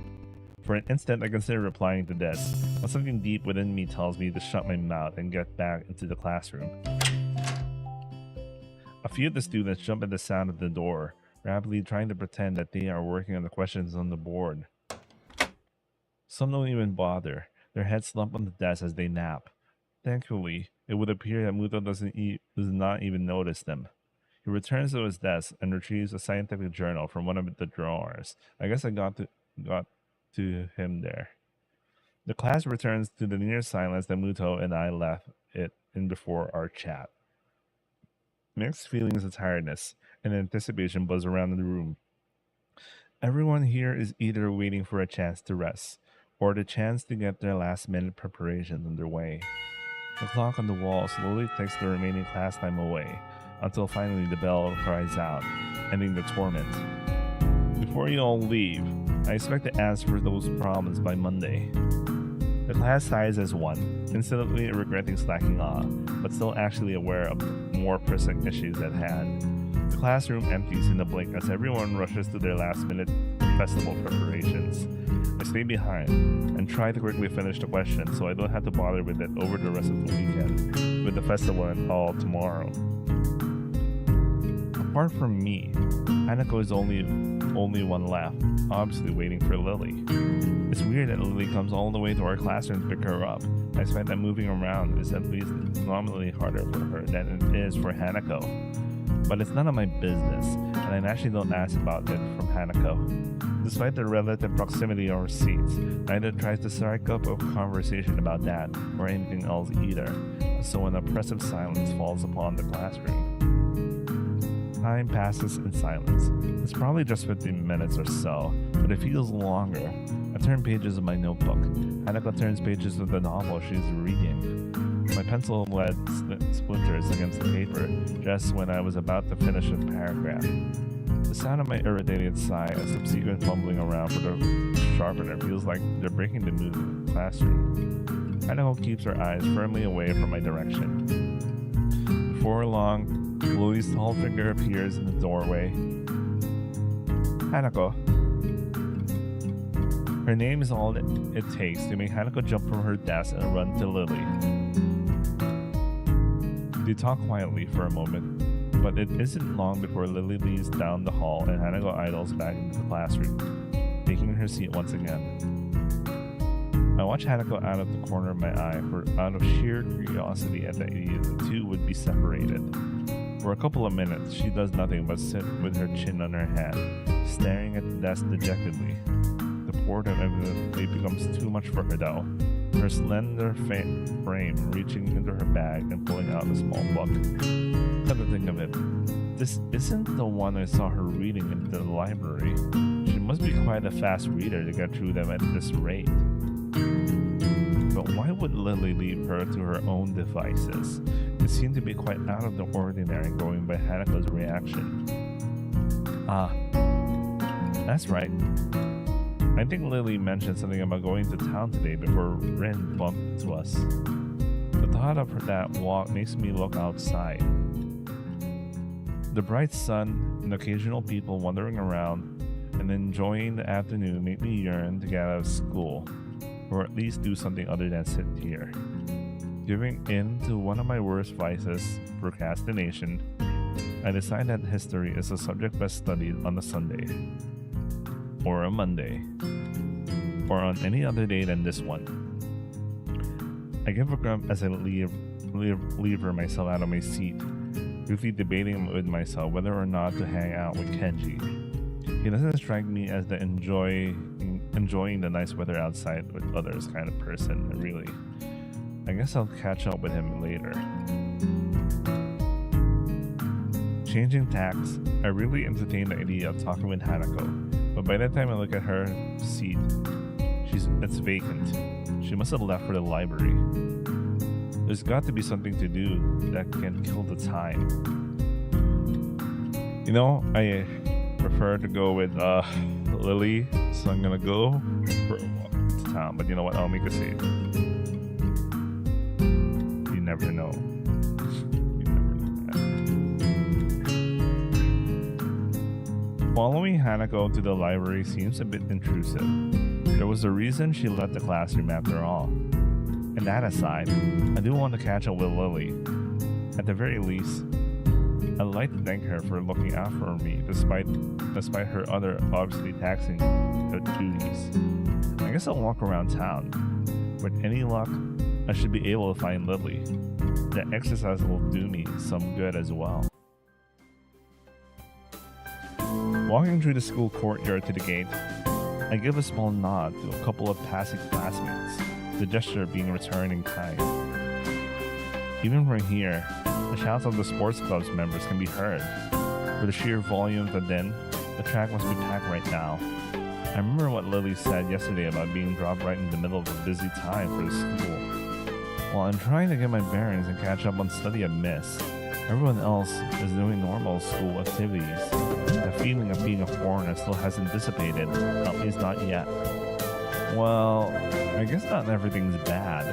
For an instant, I considered replying to this, but something deep within me tells me to shut my mouth and get back into the classroom. A few of the students jump at the sound of the door, rapidly trying to pretend that they are working on the questions on the board. Some don't even bother. Their heads slump on the desk as they nap. Thankfully, it would appear that Muto does not even notice them. He returns to his desk and retrieves a scientific journal from one of the drawers. I guess I got to him there. The class returns to the near silence that Muto and I left it in before our chat. Mixed feelings of tiredness and anticipation buzz around the room. Everyone here is either waiting for a chance to rest or the chance to get their last minute preparations underway. The clock on the wall slowly ticks the remaining class time away until finally the bell cries out, ending the torment. Before you all leave, I expect to answer those problems by Monday. The class sighs as one, instantly regretting slacking off, but still actually aware of more pressing issues at hand. The classroom empties in a blink as everyone rushes to their last-minute festival preparations. I stay behind and try to quickly finish the question so I don't have to bother with it over the rest of the weekend, with the festival and all tomorrow. Apart from me, Hanako is only one left, obviously waiting for Lily. It's weird that Lily comes all the way to our classroom to pick her up. I expect that moving around is at least nominally harder for her than it is for Hanako. But it's none of my business, and I naturally don't ask about it from Hanako. Despite the relative proximity of our seats, neither tries to strike up a conversation about that or anything else either, so an oppressive silence falls upon the classroom. Time passes in silence. It's probably just 15 minutes or so, but it feels longer. I turn pages of my notebook. Hanako turns pages of the novel she's reading. My pencil lead splinters against the paper just when I was about to finish a paragraph. The sound of my irritated sigh and subsequent fumbling around for the sharpener feels like they're breaking the mood of the classroom. Hanako keeps her eyes firmly away from my direction. Before long, Lily's tall figure appears in the doorway. Hanako. Her name is all it takes to make Hanako jump from her desk and run to Lily. They talk quietly for a moment, but it isn't long before Lily leads down the hall and Hanako idles back into the classroom, taking her seat once again. I watch Hanako out of the corner of my eye out of sheer curiosity at the idea the two would be separated. For a couple of minutes, she does nothing but sit with her chin on her hand, staring at the desk dejectedly. The boredom evidently becomes too much for her though, her slender frame reaching into her bag and pulling out a small book. Come to think of it, this isn't the one I saw her reading in the library. She must be quite a fast reader to get through them at this rate. But why would Lily leave her to her own devices? It seemed to be quite out of the ordinary going by Hanako's reaction. Ah, that's right. I think Lily mentioned something about going to town today before Rin bumped into us. The thought of that walk makes me look outside. The bright sun and occasional people wandering around and enjoying the afternoon make me yearn to get out of school, or at least do something other than sit here. Giving in to one of my worst vices, procrastination, I decide that history is a subject best studied on a Sunday, or a Monday, or on any other day than this one. I give a grump as I lever myself out of my seat, briefly debating with myself whether or not to hang out with Kenji. He doesn't strike me as the enjoying the nice weather outside with others kind of person, really. I guess I'll catch up with him later. Changing tacks, I really entertain the idea of talking with Hanako, but by the time I look at her seat, it's vacant. She must have left for the library. There's got to be something to do that can kill the time. You know, I prefer to go with Lily, so I'm gonna go for a walk to town, but you know what, I'll make a save. You never know. You never know. Following Hanako to the library seems a bit intrusive. There was a reason she left the classroom after all. And that aside, I do want to catch up with Lily. At the very least, I'd like to thank her for looking out for me despite her other obviously taxing duties. I guess I'll walk around town. With any luck, I should be able to find Lily. The exercise will do me some good as well. Walking through the school courtyard to the gate, I give a small nod to a couple of passing classmates, the gesture being returned in kind. Even from here, the shouts of the sports club's members can be heard. For the sheer volume of the din, the track must be packed right now. I remember what Lily said yesterday about being dropped right in the middle of a busy time for the school. While I'm trying to get my bearings and catch up on study I missed, everyone else is doing normal school activities. The feeling of being a foreigner still hasn't dissipated, at least not yet. Well, I guess not everything's bad.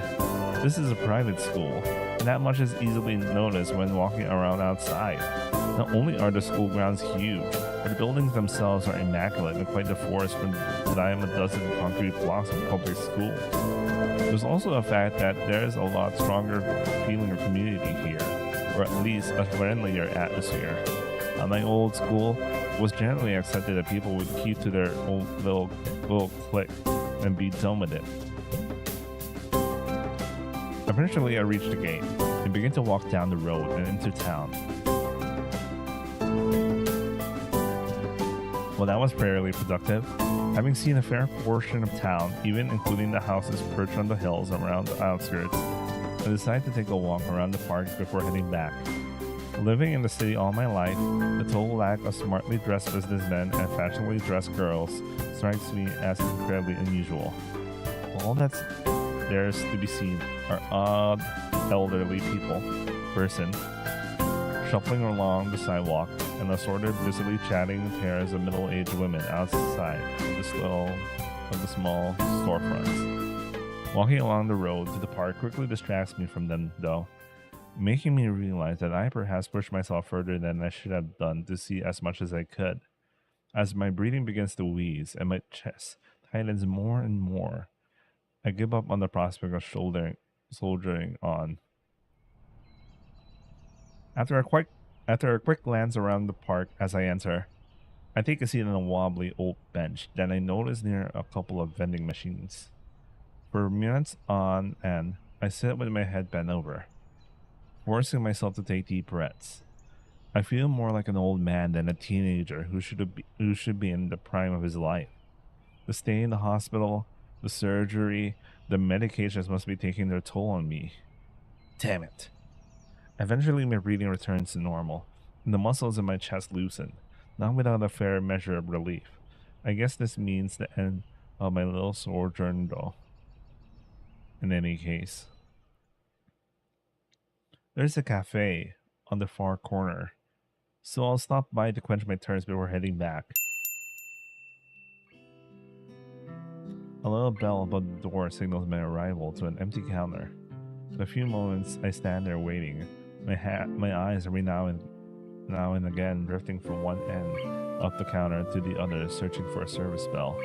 This is a private school, and that much is easily noticed when walking around outside. Not only are the school grounds huge, but the buildings themselves are immaculate and quite the forest from the diameter dozen concrete blocks of public schools. There's also the fact that there is a lot stronger feeling of community here, or at least a friendlier atmosphere. Unlike old school, it was generally accepted that people would keep to their own little clique and be done with it. Eventually, I reached the gate and began to walk down the road and into town. Well, that was fairly productive. Having seen a fair portion of town, even including the houses perched on the hills around the outskirts, I decided to take a walk around the park before heading back. Living in the city all my life, the total lack of smartly dressed businessmen and fashionably dressed girls strikes me as incredibly unusual. All that's there's to be seen are odd, elderly person shuffling along the sidewalk and assorted busily chatting pairs of middle-aged women outside of the small storefronts. Walking along the road to the park quickly distracts me from them, though, making me realize that I perhaps pushed myself further than I should have done to see as much as I could. As my breathing begins to wheeze and my chest tightens more and more, I give up on the prospect of soldiering on. After a quick glance around the park as I enter, I take a seat on a wobbly old bench that I notice near a couple of vending machines. For minutes on end, I sit with my head bent over, forcing myself to take deep breaths. I feel more like an old man than a teenager who should be in the prime of his life. The stay in the hospital, the surgery, the medications must be taking their toll on me. Damn it. Eventually, my breathing returns to normal, and the muscles in my chest loosen, not without a fair measure of relief. I guess this means the end of my little sojourn, though. In any case, there's a cafe on the far corner, so I'll stop by to quench my thirst before heading back. A little bell above the door signals my arrival to an empty counter. For a few moments, I stand there waiting, my eyes every now and again drifting from one end of the counter to the other, searching for a service bell.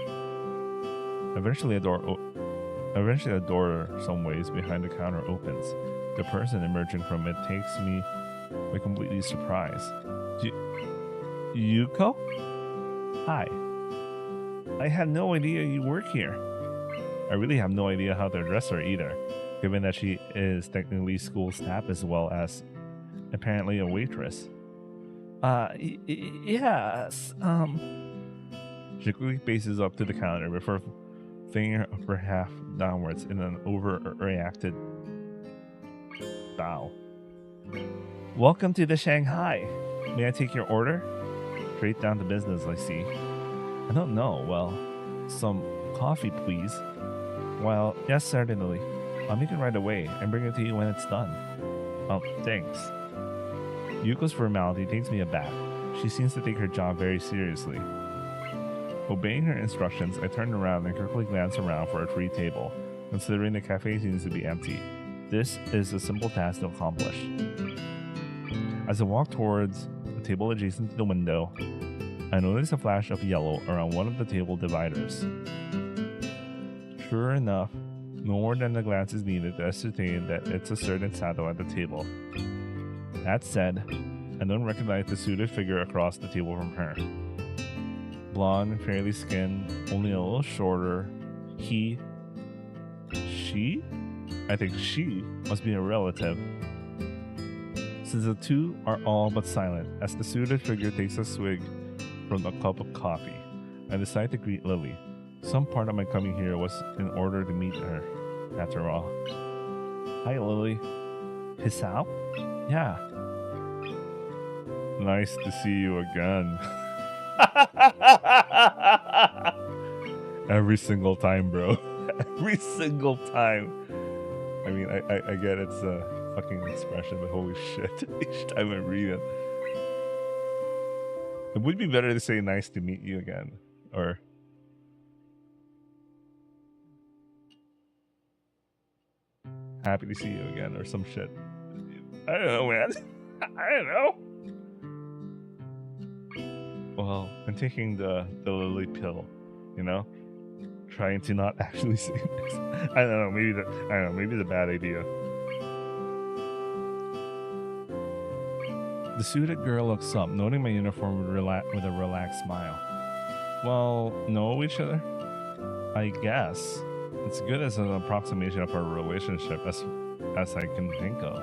Eventually, a door some ways behind the counter opens. The person emerging from it takes me by completely surprise. Yuko? Hi. I had no idea you work here. I really have no idea how to address her either, given that she is technically school staff as well as apparently a waitress. Yes, She quickly paces up to the counter before flinging her upper half downwards in an overreacted bow. Welcome to the Shanghai. May I take your order? Straight down to business, I see. I don't know. Well, some coffee, please. Well, yes, certainly. I'll make it right away and bring it to you when it's done. Oh, thanks. Yuko's formality takes me aback. She seems to take her job very seriously. Obeying her instructions, I turn around and quickly glance around for a free table, considering the cafe seems to be empty. This is a simple task to accomplish. As I walk towards the table adjacent to the window, I notice a flash of yellow around one of the table dividers. Sure enough, no more than a glance is needed to ascertain that it's a certain Sato at the table. That said, I don't recognize the suited figure across the table from her. Blonde, fairly skinned, only a little shorter. She? I think she must be a relative, since the two are all but silent as the suited figure takes a swig from a cup of coffee. I decide to greet Lily. Some part of my coming here was in order to meet her, after all. Hi, Lily. Hisao? Yeah. Nice to see you again. Every single time, bro. Every single time. I mean, I get it's a fucking expression, but holy shit. Each time I read it. It would be better to say nice to meet you again. Or happy to see you again, or some shit. I don't know, man. I don't know. Well, I'm taking the Lily pill, you know? Trying to not actually say this. I don't know, maybe it's a bad idea. The suited girl looks up, noting my uniform with a relaxed smile. Well, know each other? I guess. It's good as an approximation of our relationship as I can think of.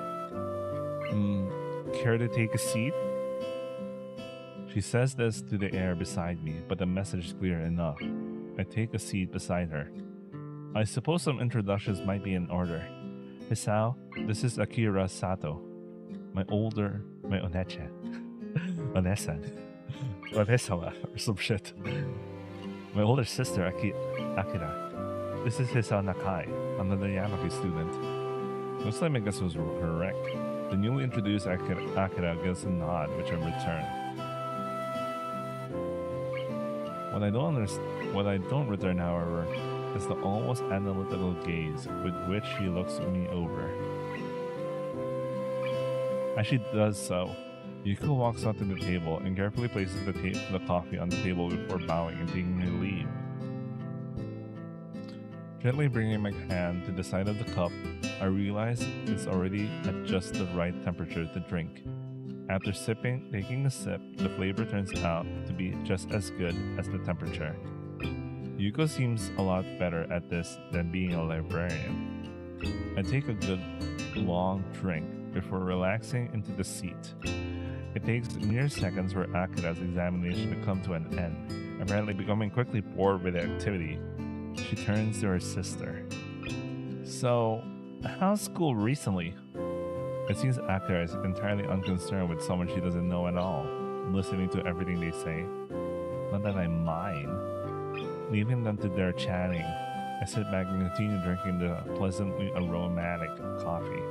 Care to take a seat? She says this to the air beside me, but the message is clear enough. I take a seat beside her. I suppose some introductions might be in order. Hisao, this is Akira Sato. My onecha. Onesan. Onesawa, or some shit. My older sister, Akira. This is Hisao Nakai, another Yamaki student. Looks like my guess was correct. The newly introduced Akira gives a nod, which I return. What I don't return, however, is the almost analytical gaze with which she looks me over. As she does so, Yuko walks up to the table and carefully places the coffee on the table before bowing and taking her leave. Gently bringing my hand to the side of the cup, I realize it's already at just the right temperature to drink. After taking a sip, the flavor turns out to be just as good as the temperature. Yuko seems a lot better at this than being a librarian. I take a good, long drink before relaxing into the seat. It takes mere seconds for Akira's examination to come to an end. Apparently becoming quickly bored with the activity, she turns to her sister. So, how's school recently? It seems Akira is entirely unconcerned with someone she doesn't know at all, listening to everything they say. Not that I mind. Leaving them to their chatting, I sit back and continue drinking the pleasantly aromatic coffee.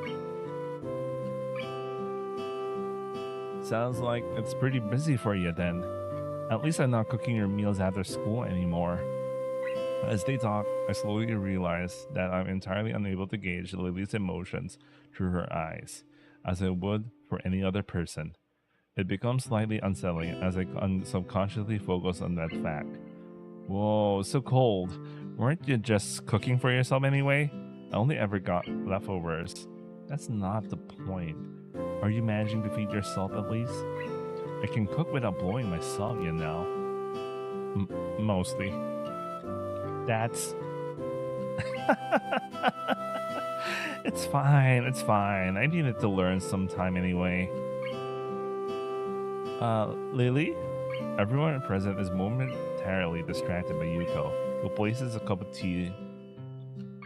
Sounds like it's pretty busy for you then. At least I'm not cooking your meals after school anymore. As they talk, I slowly realize that I'm entirely unable to gauge Lily's emotions through her eyes, as I would for any other person. It becomes slightly unsettling as I subconsciously focus on that fact. Whoa, so cold. Weren't you just cooking for yourself anyway? I only ever got leftovers. That's not the point. Are you managing to feed yourself at least? I can cook without blowing myself, you know. Mostly. That's... It's fine. I needed to learn sometime anyway. Lily? Everyone present is momentarily distracted by Yuko, who places a cup of tea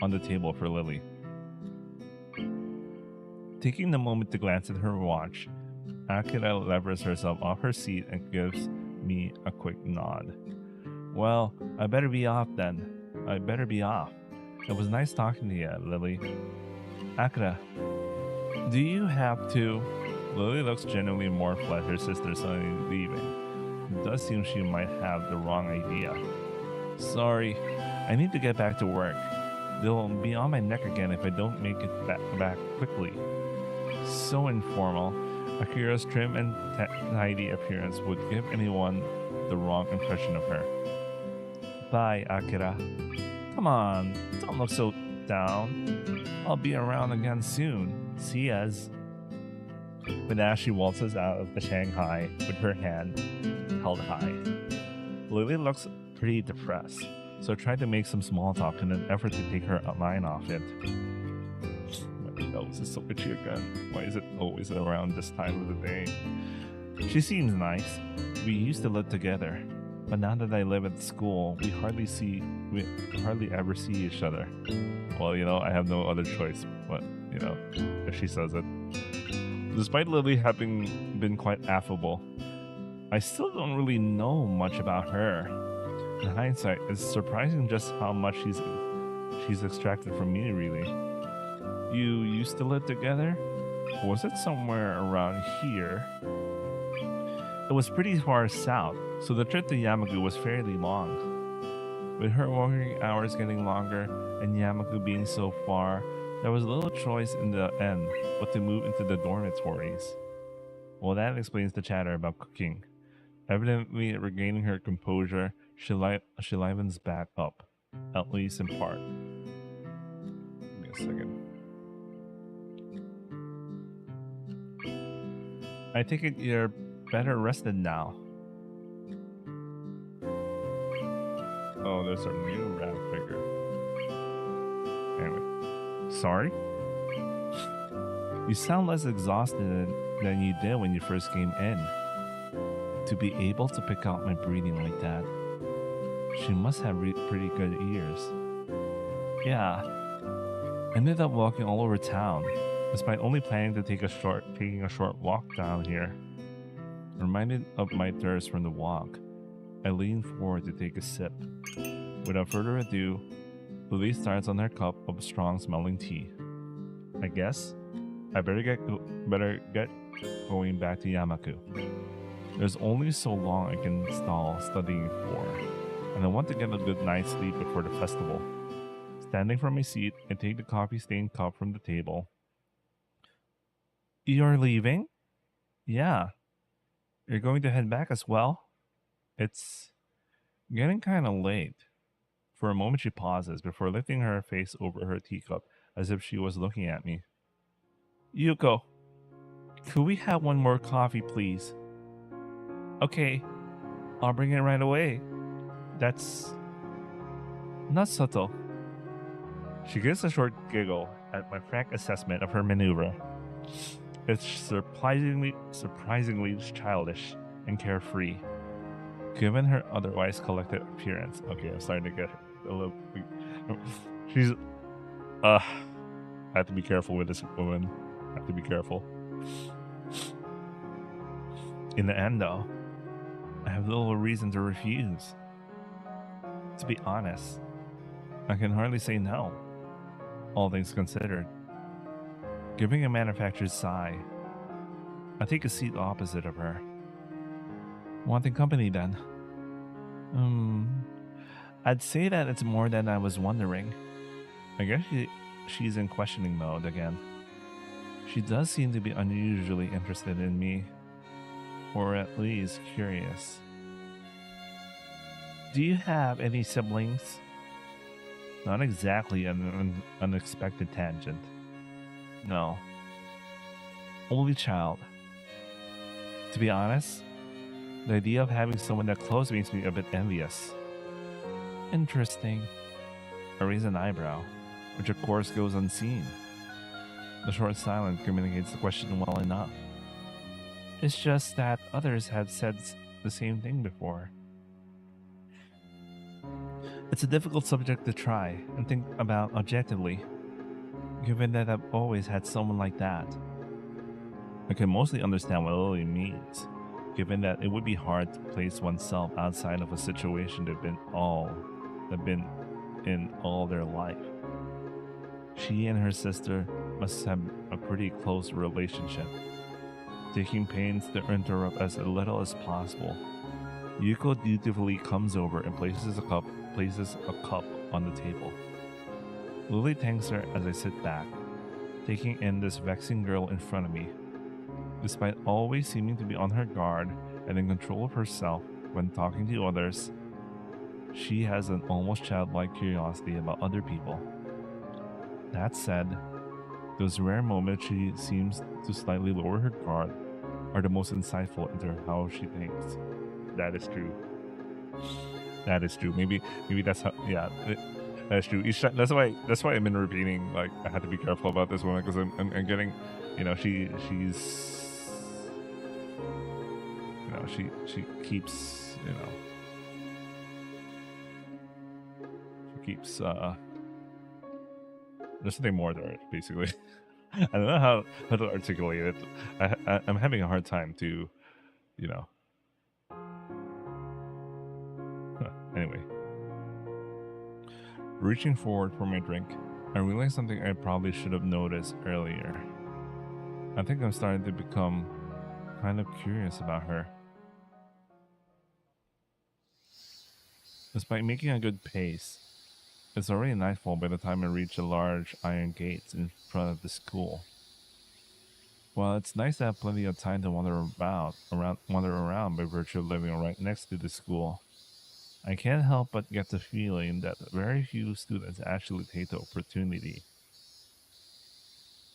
on the table for Lily. Taking the moment to glance at her watch, Akira levers herself off her seat and gives me a quick nod. Well, I better be off then. It was nice talking to you, Lily. Akira, do you have to... Lily looks genuinely mournful at her sister suddenly leaving. It does seem she might have the wrong idea. Sorry, I need to get back to work. They'll be on my neck again if I don't make it back quickly. So informal, Akira's trim and tidy appearance would give anyone the wrong impression of her. Bye, Akira. Come on, don't look so down. I'll be around again soon. See yas. But as she waltzes out of the Shanghai with her hand held high. Lily looks pretty depressed, so I tried to make some small talk in an effort to take her mind off it. My nose is so itchy again. Why is it always around this time of the day? She seems nice. We used to live together, but now that I live at school, we hardly ever see each other. Well, I have no other choice, but if she says it. Despite Lily having been quite affable, I still don't really know much about her. In hindsight, it's surprising just how much she's extracted from me, really. You used to live together? Was it somewhere around here? It was pretty far south, so the trip to Yamagu was fairly long. With her working hours getting longer and Yamagu being so far, there was little choice in the end but to move into the dormitories. Well, that explains the chatter about cooking. Evidently regaining her composure, she livens back up, at least in part. Give me a second. I take it you're better rested now. Oh, there's a new rap figure. Anyway, sorry? You sound less exhausted than you did when you first came in. To be able to pick out my breathing like that, she must have pretty good ears. Yeah, I ended up walking all over town, despite only planning to taking a short walk down here. Reminded of my thirst from the walk, I leaned forward to take a sip. Without further ado, Lily starts on her cup of strong-smelling tea. I guess I better get going back to Yamaku. There's only so long I can stall studying for, and I want to get a good night's sleep before the festival. Standing from my seat, I take the coffee-stained cup from the table. You're leaving? Yeah. You're going to head back as well? It's getting kind of late. For a moment she pauses before lifting her face over her teacup as if she was looking at me. Yuko, could we have one more coffee, please? Okay, I'll bring it right away. That's not subtle. She gives a short giggle at my frank assessment of her maneuver. It's surprisingly childish and carefree, given her otherwise collected appearance. Okay, I'm starting to get a little. She's. I have to be careful with this woman. I have to be careful. In the end, though, I have little reason to refuse. To be honest, I can hardly say no, all things considered. Giving a manufactured sigh, I take a seat opposite of her. Wanting company then? I'd say that it's more than I was wondering. I guess she's in questioning mode again. She does seem to be unusually interested in me, or at least curious. Do you have any siblings? Not exactly an unexpected tangent. No. Only child. To be honest, the idea of having someone that close makes me a bit envious. Interesting. I raise an eyebrow, which of course goes unseen. The short silence communicates the question well enough. It's just that others have said the same thing before. It's a difficult subject to try and think about objectively, given that I've always had someone like that. I can mostly understand what Lily means, given that it would be hard to place oneself outside of a situation they've been in all their life. She and her sister must have a pretty close relationship, taking pains to interrupt as little as possible. Yuko dutifully comes over and places a cup on the table. Lily thanks her as I sit back, taking in this vexing girl in front of me. Despite always seeming to be on her guard and in control of herself when talking to others, she has an almost childlike curiosity about other people. That said, those rare moments she seems to slightly lower her guard are the most insightful into how she thinks. That is true. That is true. Maybe that's how. Yeah, that's true. That's why I've been repeating. Like, I had to be careful about this one because I'm getting, she's she keeps, she keeps there's something more there, basically. I don't know how to articulate it. I'm having a hard time to, you know. Anyway, reaching forward for my drink, I realized something I probably should have noticed earlier. I think I'm starting to become kind of curious about her. Despite making a good pace, it's already nightfall by the time I reach the large iron gates in front of the school. While it's nice to have plenty of time to wander around by virtue of living right next to the school, I can't help but get the feeling that very few students actually take the opportunity.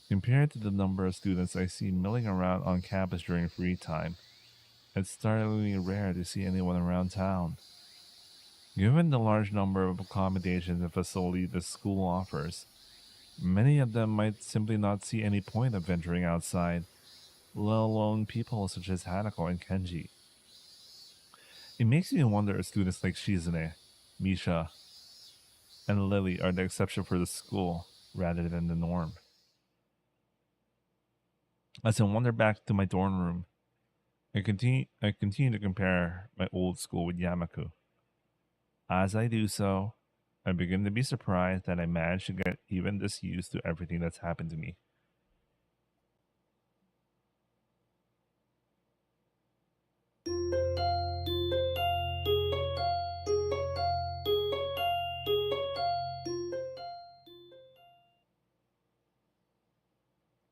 Compared to the number of students I see milling around on campus during free time, it's startlingly rare to see anyone around town. Given the large number of accommodations and facilities the school offers, many of them might simply not see any point of venturing outside, let alone people such as Hanako and Kenji. It makes me wonder if students like Shizune, Misha, and Lily are the exception for the school rather than the norm. As I wander back to my dorm room, I continue to compare my old school with Yamaku. As I do so, I begin to be surprised that I managed to get even this used to everything that's happened to me.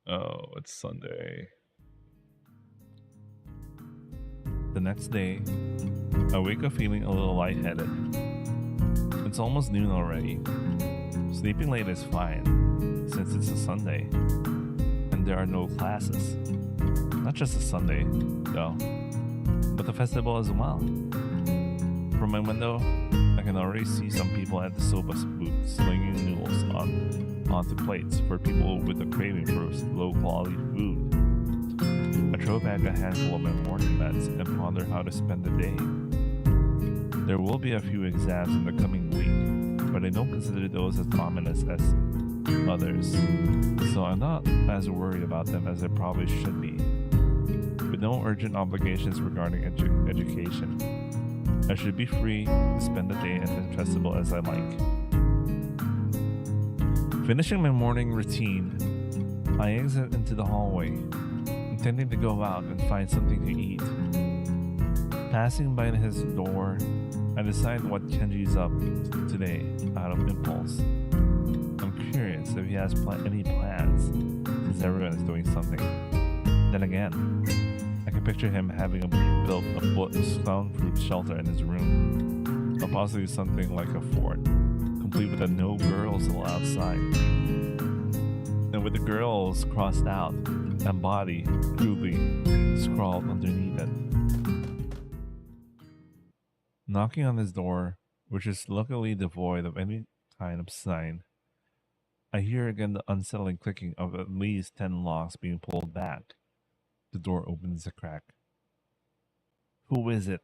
Oh, it's Sunday. The next day, I wake up feeling a little lightheaded. It's almost noon already. Sleeping late is fine, since it's a Sunday, and there are no classes. Not just a Sunday, though, but the festival as well. From my window, I can already see some people at the soba booth slinging noodles onto plates for people with a craving for low-quality food. I throw back a handful of my morning meds and ponder how to spend the day. There will be a few exams in the coming week, but I don't consider those as ominous as others, so I'm not as worried about them as I probably should be. With no urgent obligations regarding education, I should be free to spend the day at the festival as I like. Finishing my morning routine, I exit into the hallway, intending to go out and find something to eat. Passing by his door, I decide what Kenji's up to today out of impulse. I'm curious if he has any plans, since everyone is doing something. Then again, I can picture him having built a soundproof shelter in his room, or possibly something like a fort, complete with a no girls allowed sign, and with the girls crossed out and body crudely scrawled underneath it. Knocking on his door, which is luckily devoid of any kind of sign, I hear again the unsettling clicking of at least 10 locks being pulled back. The door opens a crack. Who is it?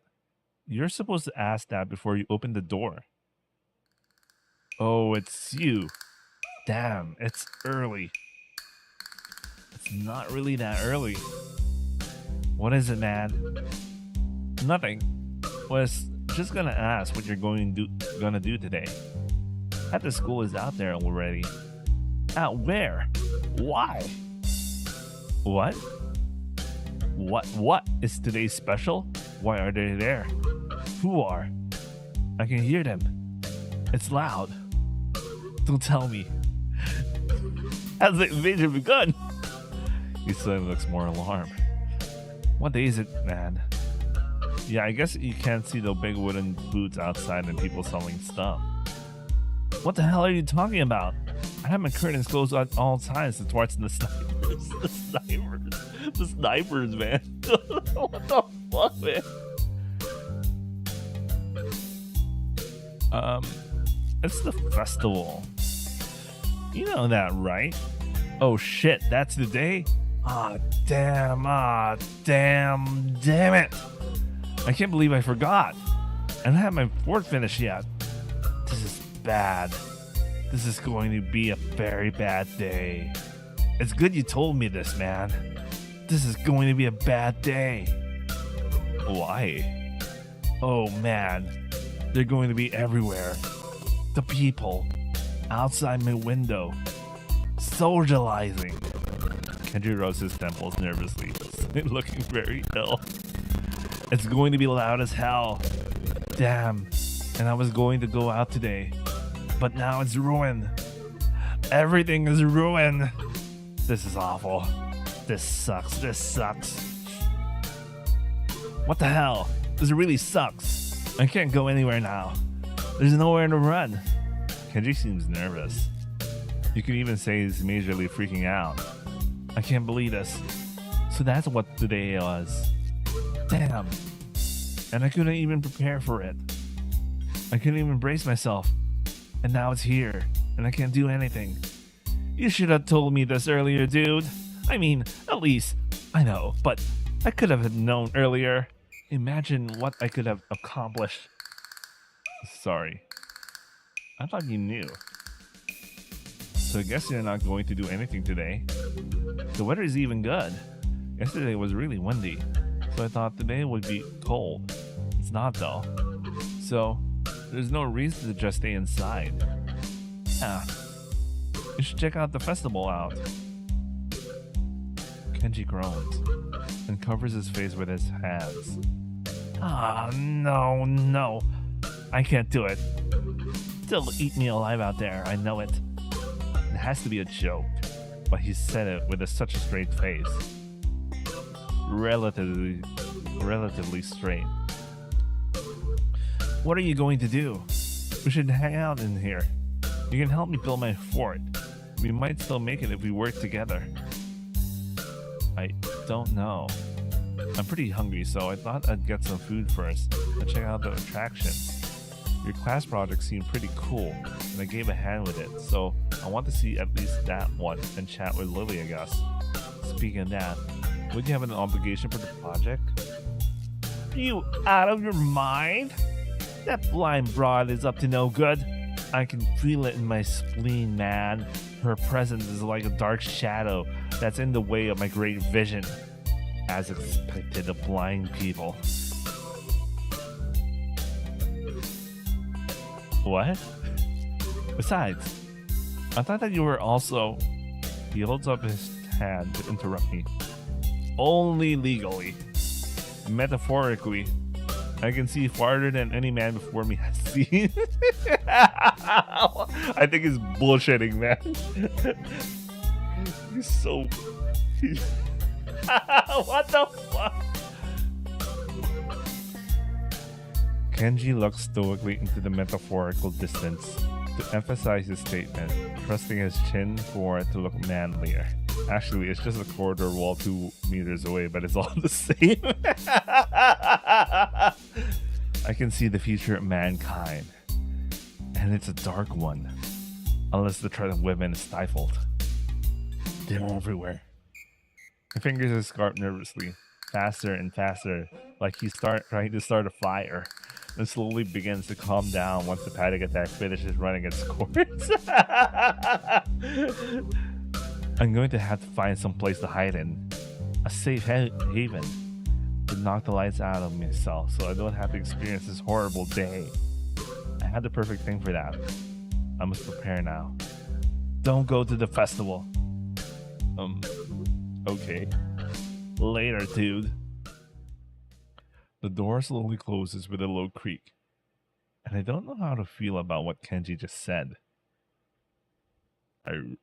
You're supposed to ask that before you open the door. Oh, it's you. Damn, it's early. It's not really that early. What is it, man? Nothing. Was just gonna ask what you're gonna do today. Half the school is out there already. Out where? Why? What? What is today's special? Why are they there? Who are? I can hear them. It's loud. Don't tell me. Has the invasion begun? He suddenly looks more alarmed. What day is it, man? Yeah, I guess you can't see the big wooden booths outside and people selling stuff. What the hell are you talking about? I have my curtains closed at all times to watch the snipers. The snipers, man. What the fuck, man? It's the festival. You know that, right? Oh shit, that's the day? Damn it. I can't believe I forgot. I don't have my fort finished yet. This is bad. This is going to be a very bad day. It's good you told me this, man. This is going to be a bad day. Why? Oh, man. They're going to be everywhere. The people. Outside my window. Socializing. Kenji rubs his temples nervously, looking very ill. It's going to be loud as hell. Damn. And I was going to go out today. But now it's ruined. Everything is ruined. This is awful. This sucks. This sucks. What the hell? This really sucks. I can't go anywhere now. There's nowhere to run. Kenji seems nervous. You could even say he's majorly freaking out. I can't believe this. So that's what today was. Damn. And I couldn't even prepare for it. I couldn't even brace myself. And now it's here. And I can't do anything. You should have told me this earlier, dude. I mean, at least, I know, but I could have known earlier. Imagine what I could have accomplished. Sorry. I thought you knew. So I guess you're not going to do anything today. The weather is even good. Yesterday was really windy, so I thought today would be cold. It's not though. So there's no reason to just stay inside. Yeah. You should check out the festival out. Kenji groans and covers his face with his hands. Ah, no. I can't do it. They'll eat me alive out there, I know it. It has to be a joke, but he said it with such a straight face. Relatively straight. What are you going to do? We should hang out in here. You can help me build my fort. We might still make it if we work together. I don't know. I'm pretty hungry, so I thought I'd get some food first and check out the attraction. Your class project seemed pretty cool, and I gave a hand with it, so I want to see at least that one and chat with Lily, I guess. Speaking of that, would you have an obligation for the project? Are you out of your mind? That blind broad is up to no good. I can feel it in my spleen, man. Her presence is like a dark shadow that's in the way of my great vision. As expected of blind people. What? Besides, I thought that you were also... He holds up his hand to interrupt me. Only legally. Metaphorically. I can see farther than any man before me has seen. I think he's bullshitting, man. He's so... What the fuck? Kenji looks stoically into the metaphorical distance to emphasize his statement, thrusting his chin forward to look manlier. Actually, it's just a corridor wall 2 meters away, but it's all the same. I can see the future of mankind, and it's a dark one, unless the threat of women is stifled. They're everywhere. He fingers his scarf nervously, faster and faster, like he's trying to start a fire, and slowly begins to calm down once the panic attack finishes running its course. I'm going to have to find some place to hide in, a safe haven, to knock the lights out of myself so I don't have to experience this horrible day. I had the perfect thing for that. I must prepare now. Don't go to the festival. Okay. Later, dude. The door slowly closes with a low creak, and I don't know how to feel about what Kenji just said. I'd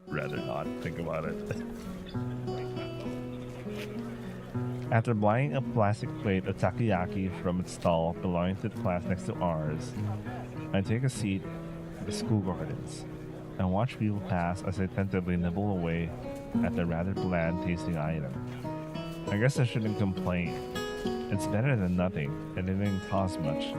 rather not think about it. After buying a plastic plate of takoyaki from its stall belonging to the class next to ours, I take a seat at the school gardens and watch people pass as I tentatively nibble away at the rather bland tasting item. I guess I shouldn't complain. It's better than nothing, and it didn't cost much.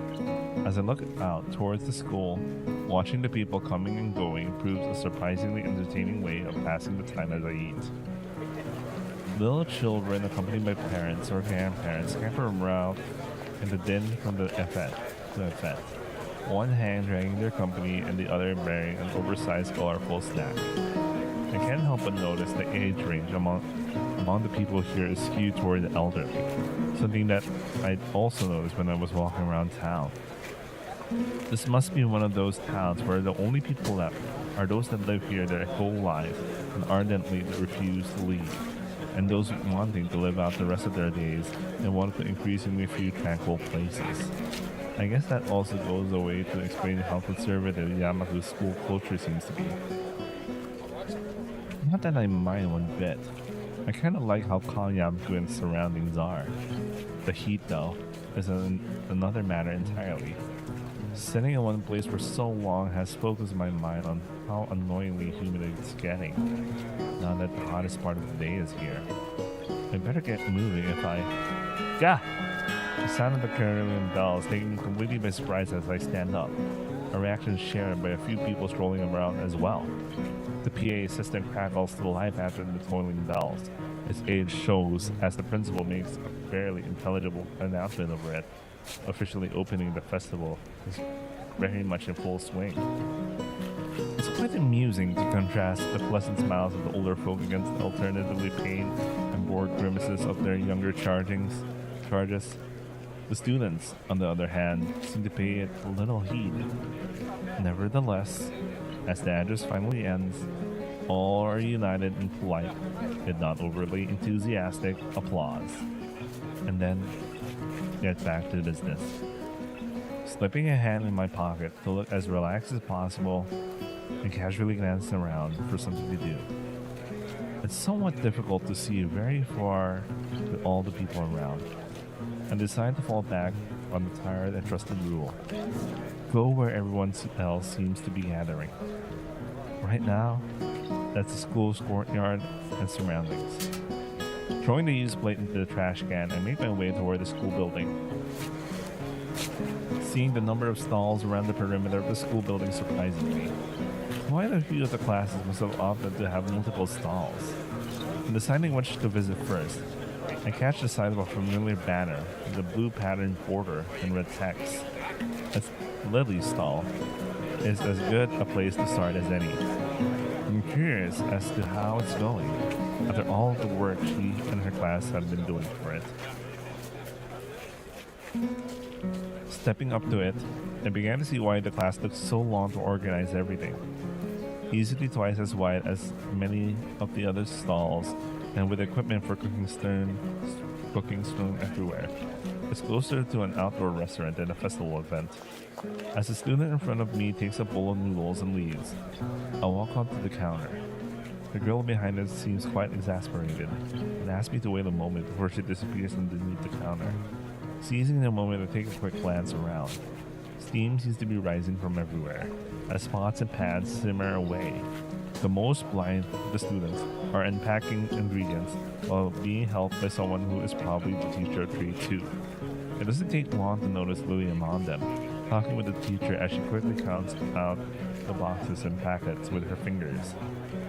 As I look out towards the school, watching the people coming and going proves a surprisingly entertaining way of passing the time as I eat. Little children accompanied by parents or grandparents scamper around and the din from the effect. One hand dragging their company and the other bearing an oversized colorful snack. I can't help but notice the age range among the people here is skewed toward the elderly, something that I'd also noticed when I was walking around town. This must be one of those towns where the only people left are those that live here their whole lives and ardently refuse to leave, and those wanting to live out the rest of their days in one of the increasingly few tranquil places. I guess that also goes away to explain how conservative Yamaku's school culture seems to be. Not that I mind one bit. I kind of like how calm Yamaku and its surroundings are. The heat, though, is another matter entirely. Sitting in one place for so long has focused my mind on how annoyingly humid it's getting, now that the hottest part of the day is here. I better get moving if I... Gah! The sound of the carillon bells taking me completely by surprise as I stand up, a reaction shared by a few people strolling around as well. The PA assistant crackles to life after the tolling bells. Its age shows as the principal makes a barely intelligible announcement over it. Officially opening the festival is very much in full swing. It's quite amusing to contrast the pleasant smiles of the older folk against the alternatively pained and bored grimaces of their younger charges. The students, on the other hand, seem to pay it little heed. Nevertheless, as the address finally ends, all are united in polite, yet not overly enthusiastic, applause. And then, get back to business. Slipping a hand in my pocket to look as relaxed as possible and casually glance around for something to do. It's somewhat difficult to see very far with all the people around, and decide to fall back on the tired and trusted rule. Go where everyone else seems to be gathering. Right now, that's the school's courtyard and surroundings. Throwing the used plate into the trash can, I make my way toward the school building. Seeing the number of stalls around the perimeter of the school building surprises me. Quite a few of the classes must have opted to have multiple stalls. In deciding which to visit first, I catch the sight of a familiar banner with a blue patterned border and red text. As Lily's stall is as good a place to start as any. I'm curious as to how it's going after all the work she and her class have been doing for it. Stepping up to it, I began to see why the class took so long to organize everything. Easily twice as wide as many of the other stalls, and with equipment for cooking strewn everywhere. It's closer to an outdoor restaurant than a festival event. As the student in front of me takes a bowl of noodles and leaves, I walk up to the counter. The girl behind us seems quite exasperated and asks me to wait a moment before she disappears underneath the counter. Seizing the moment, I take a quick glance around. Steam seems to be rising from everywhere, as pots and pans simmer away. The most blind of the students are unpacking ingredients while being helped by someone who is probably the teacher of trade too. It doesn't take long to notice Lily among them, talking with the teacher as she quickly counts out the boxes and packets with her fingers.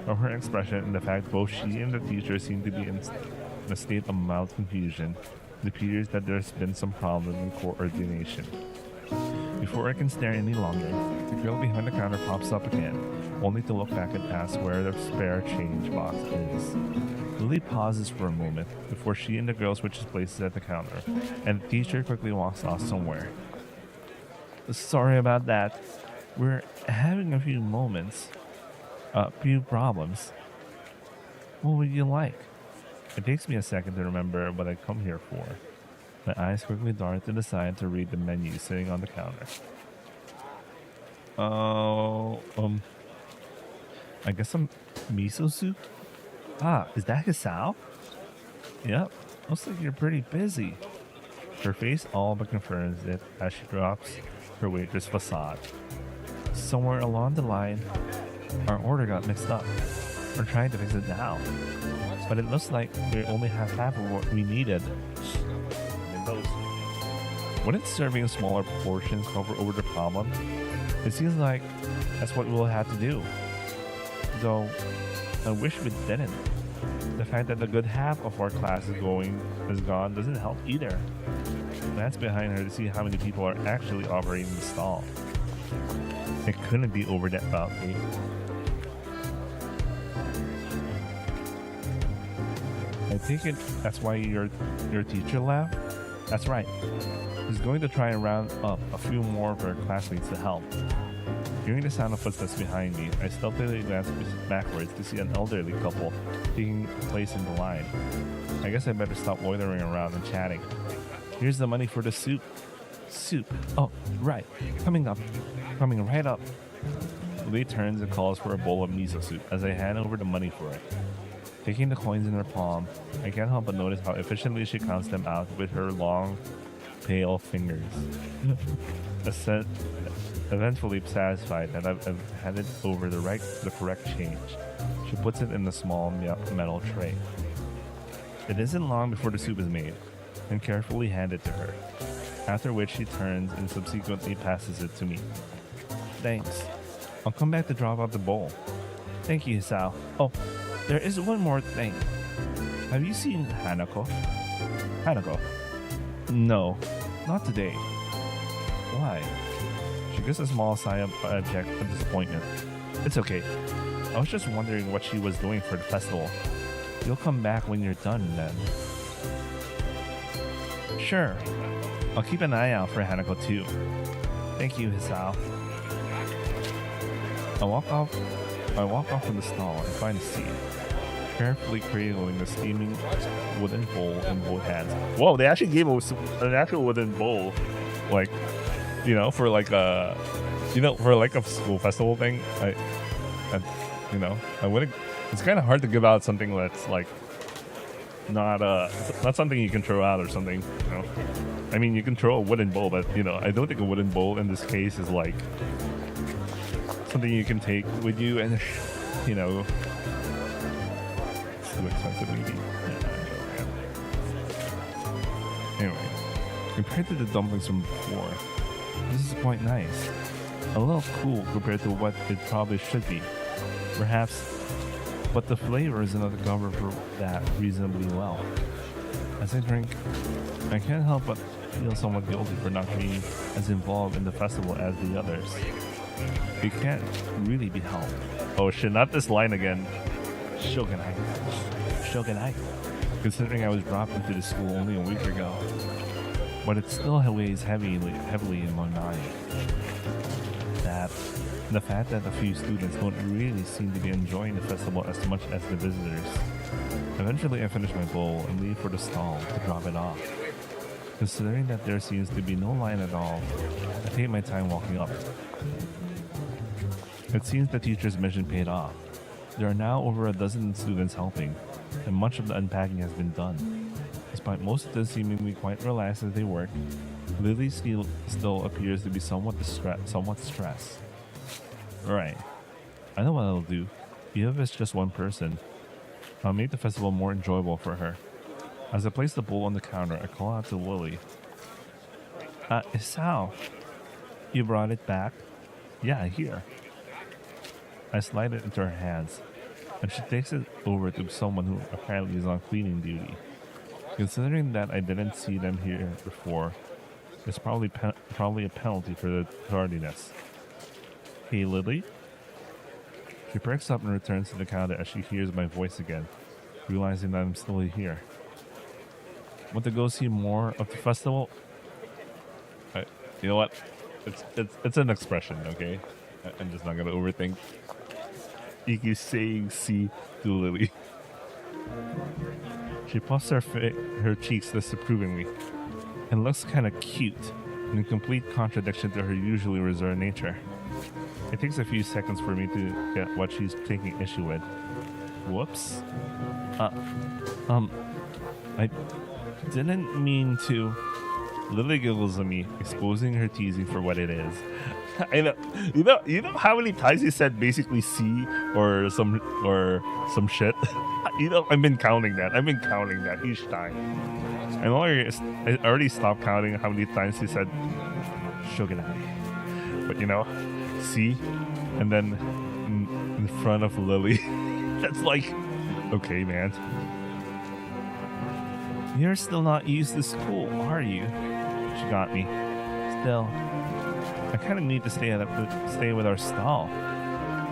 From her expression and the fact both she and the teacher seem to be in a state of mild confusion, it appears that there's been some problem in coordination. Before I can stare any longer, the girl behind the counter pops up again, only to look back and ask where the spare change box is. Lily pauses for a moment before she and the girl switches places at the counter, and the teacher quickly walks off somewhere. Sorry about that. We're having a few problems. What would you like? It takes me a second to remember what I come here for. My eyes quickly dart to the side to read the menu sitting on the counter. I guess some miso soup? Ah, is that Hisao? Yep, looks like you're pretty busy. Her face all but confirms it as she drops her waitress facade. Somewhere along the line, our order got mixed up. We're trying to fix it now, but it looks like we only have half of what we needed. Wouldn't serving smaller portions cover over the problem? It seems like that's what we'll have to do. Though, I wish we didn't. The fact that a good half of our class is gone doesn't help either. glance behind her to see how many people are actually operating the stall. It couldn't be over that loudly. I take it that's why your teacher left? That's right. She's going to try and round up a few more of her classmates to help. Hearing the sound of footsteps behind me, I stealthily glance backwards to see an elderly couple taking place in the line. I guess I better stop loitering around and chatting. Here's the money for the soup. Soup. Oh, right. Coming right up. Lee turns and calls for a bowl of miso soup as I hand over the money for it. Taking the coins in her palm, I can't help but notice how efficiently she counts them out with her long, pale fingers. Eventually satisfied that I've handed over the correct change, she puts it in the small metal tray. It isn't long before the soup is made, and carefully hand it to her, after which she turns and subsequently passes it to me. Thanks. I'll come back to drop out the bowl. Thank you, Hisao. Oh, there is one more thing. Have you seen Hanako? Hanako? No, not today. Why? She gives a small sigh of disappointment. It's okay. I was just wondering what she was doing for the festival. You'll come back when you're done, then. Sure. I'll keep an eye out for Hanako, too. Thank you, Hisao. I walk off from the stall and find a seat, carefully cradling the steaming wooden bowl in both hands. Whoa, they actually gave us an actual wooden bowl, like, for like a, for like a school festival thing. I wouldn't. It's kind of hard to give out something that's like not something you can throw out or something. I mean, you can throw a wooden bowl, but I don't think a wooden bowl in this case is like something you can take with you, and it's too expensive maybe. Anyway, compared to the dumplings from before, this is quite nice. A little cool compared to what it probably should be, perhaps, but the flavor is another cover for that reasonably well. As I drink, I can't help but feel somewhat guilty for not being as involved in the festival as the others. It can't really be helped. Oh shit, not this line again. Shogunai. Considering I was dropped into the school only a week ago. But it still weighs heavily in my mind. The fact that a few students don't really seem to be enjoying the festival as much as the visitors. Eventually I finish my bowl and leave for the stall to drop it off. Considering that there seems to be no line at all, I take my time walking up. It seems the teacher's mission paid off. There are now over a dozen students helping, and much of the unpacking has been done. Despite most of them seemingly quite relaxed as they work, Lily still appears to be somewhat stressed. Right. I know what I'll do. Even if it's just one person, I'll make the festival more enjoyable for her. As I place the bowl on the counter, I call out to Lily. Isao, you brought it back? Yeah, here. I slide it into her hands, and she takes it over to someone who apparently is on cleaning duty. Considering that I didn't see them here before, it's probably a penalty for the tardiness. Hey, Lily? She perks up and returns to the counter as she hears my voice again, realizing that I'm still here. Want to go see more of the festival? You know what? It's an expression, okay? I'm just not gonna overthink. Iki saying "see" to Lily. She puffs her cheeks disapprovingly and looks kind of cute, in complete contradiction to her usually reserved nature. It takes a few seconds for me to get what she's taking issue with. Whoops. I didn't mean to. Lily giggles at me, exposing her teasing for what it is. I know, you know how many times he said basically "see" or some shit. I've been counting that each time. I already stopped counting how many times he said "shogunai," but "see," and then in front of Lily. That's like, okay, man. You're still not used to school, are you? She got me. Still, I kind of need to stay with our stall.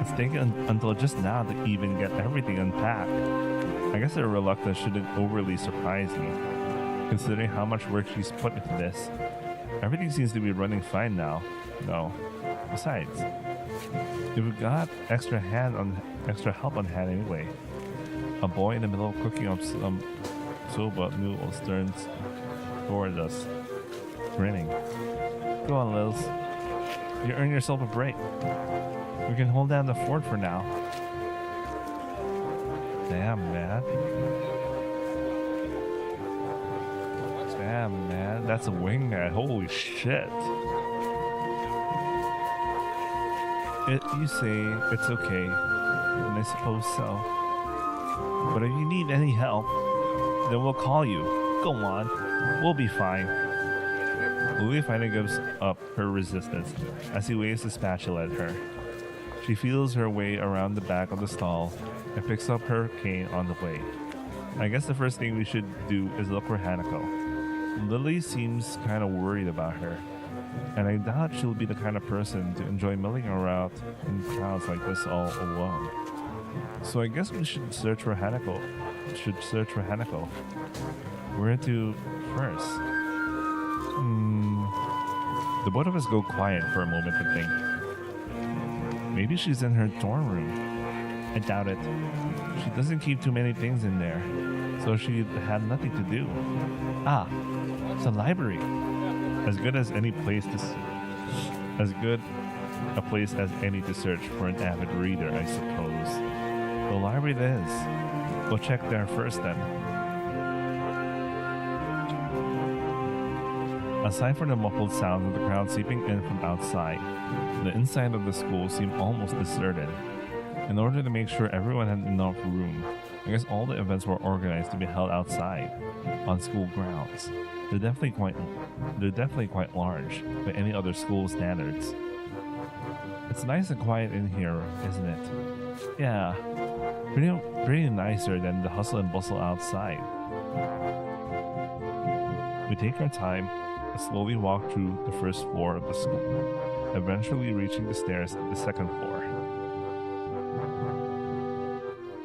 It's taken until just now to even get everything unpacked. I guess her reluctance shouldn't overly surprise me, considering how much work she's put into this. Everything seems to be running fine now, though. Besides, we've got extra help on hand anyway. A boy in the middle of cooking up some soba noodles turns toward us, grinning. Go on, Lils. You earn yourself a break. We can hold down the fort for now. Damn, man. Damn, man. That's a wing guy. Holy shit. You say it's okay, and I suppose so. But if you need any help, then we'll call you. Go on. We'll be fine. Louie finally gives up her resistance as he waves the spatula at her. She feels her way around the back of the stall and picks up her cane on the way. I guess the first thing we should do is look for Hanako. Lily seems kind of worried about her, and I doubt she'll be the kind of person to enjoy milling around in crowds like this all alone. So I guess we should search for Hanako. Where to first? The both of us go quiet for a moment to think. Maybe she's in her dorm room. I doubt it. She doesn't keep too many things in there, so she had nothing to do. Ah, it's a library. As good as any place to as good a place as any to search for an avid reader, I suppose. The library it is. Go check there first then. Aside from the muffled sound of the crowd seeping in from outside, the inside of the school seemed almost deserted. In order to make sure everyone had enough room, I guess all the events were organized to be held outside, on school grounds. They're definitely quite large by any other school standards. It's nice and quiet in here, isn't it? Yeah, pretty nicer than the hustle and bustle outside. We take our time and slowly walk through the first floor of the school, eventually reaching the stairs at the second floor.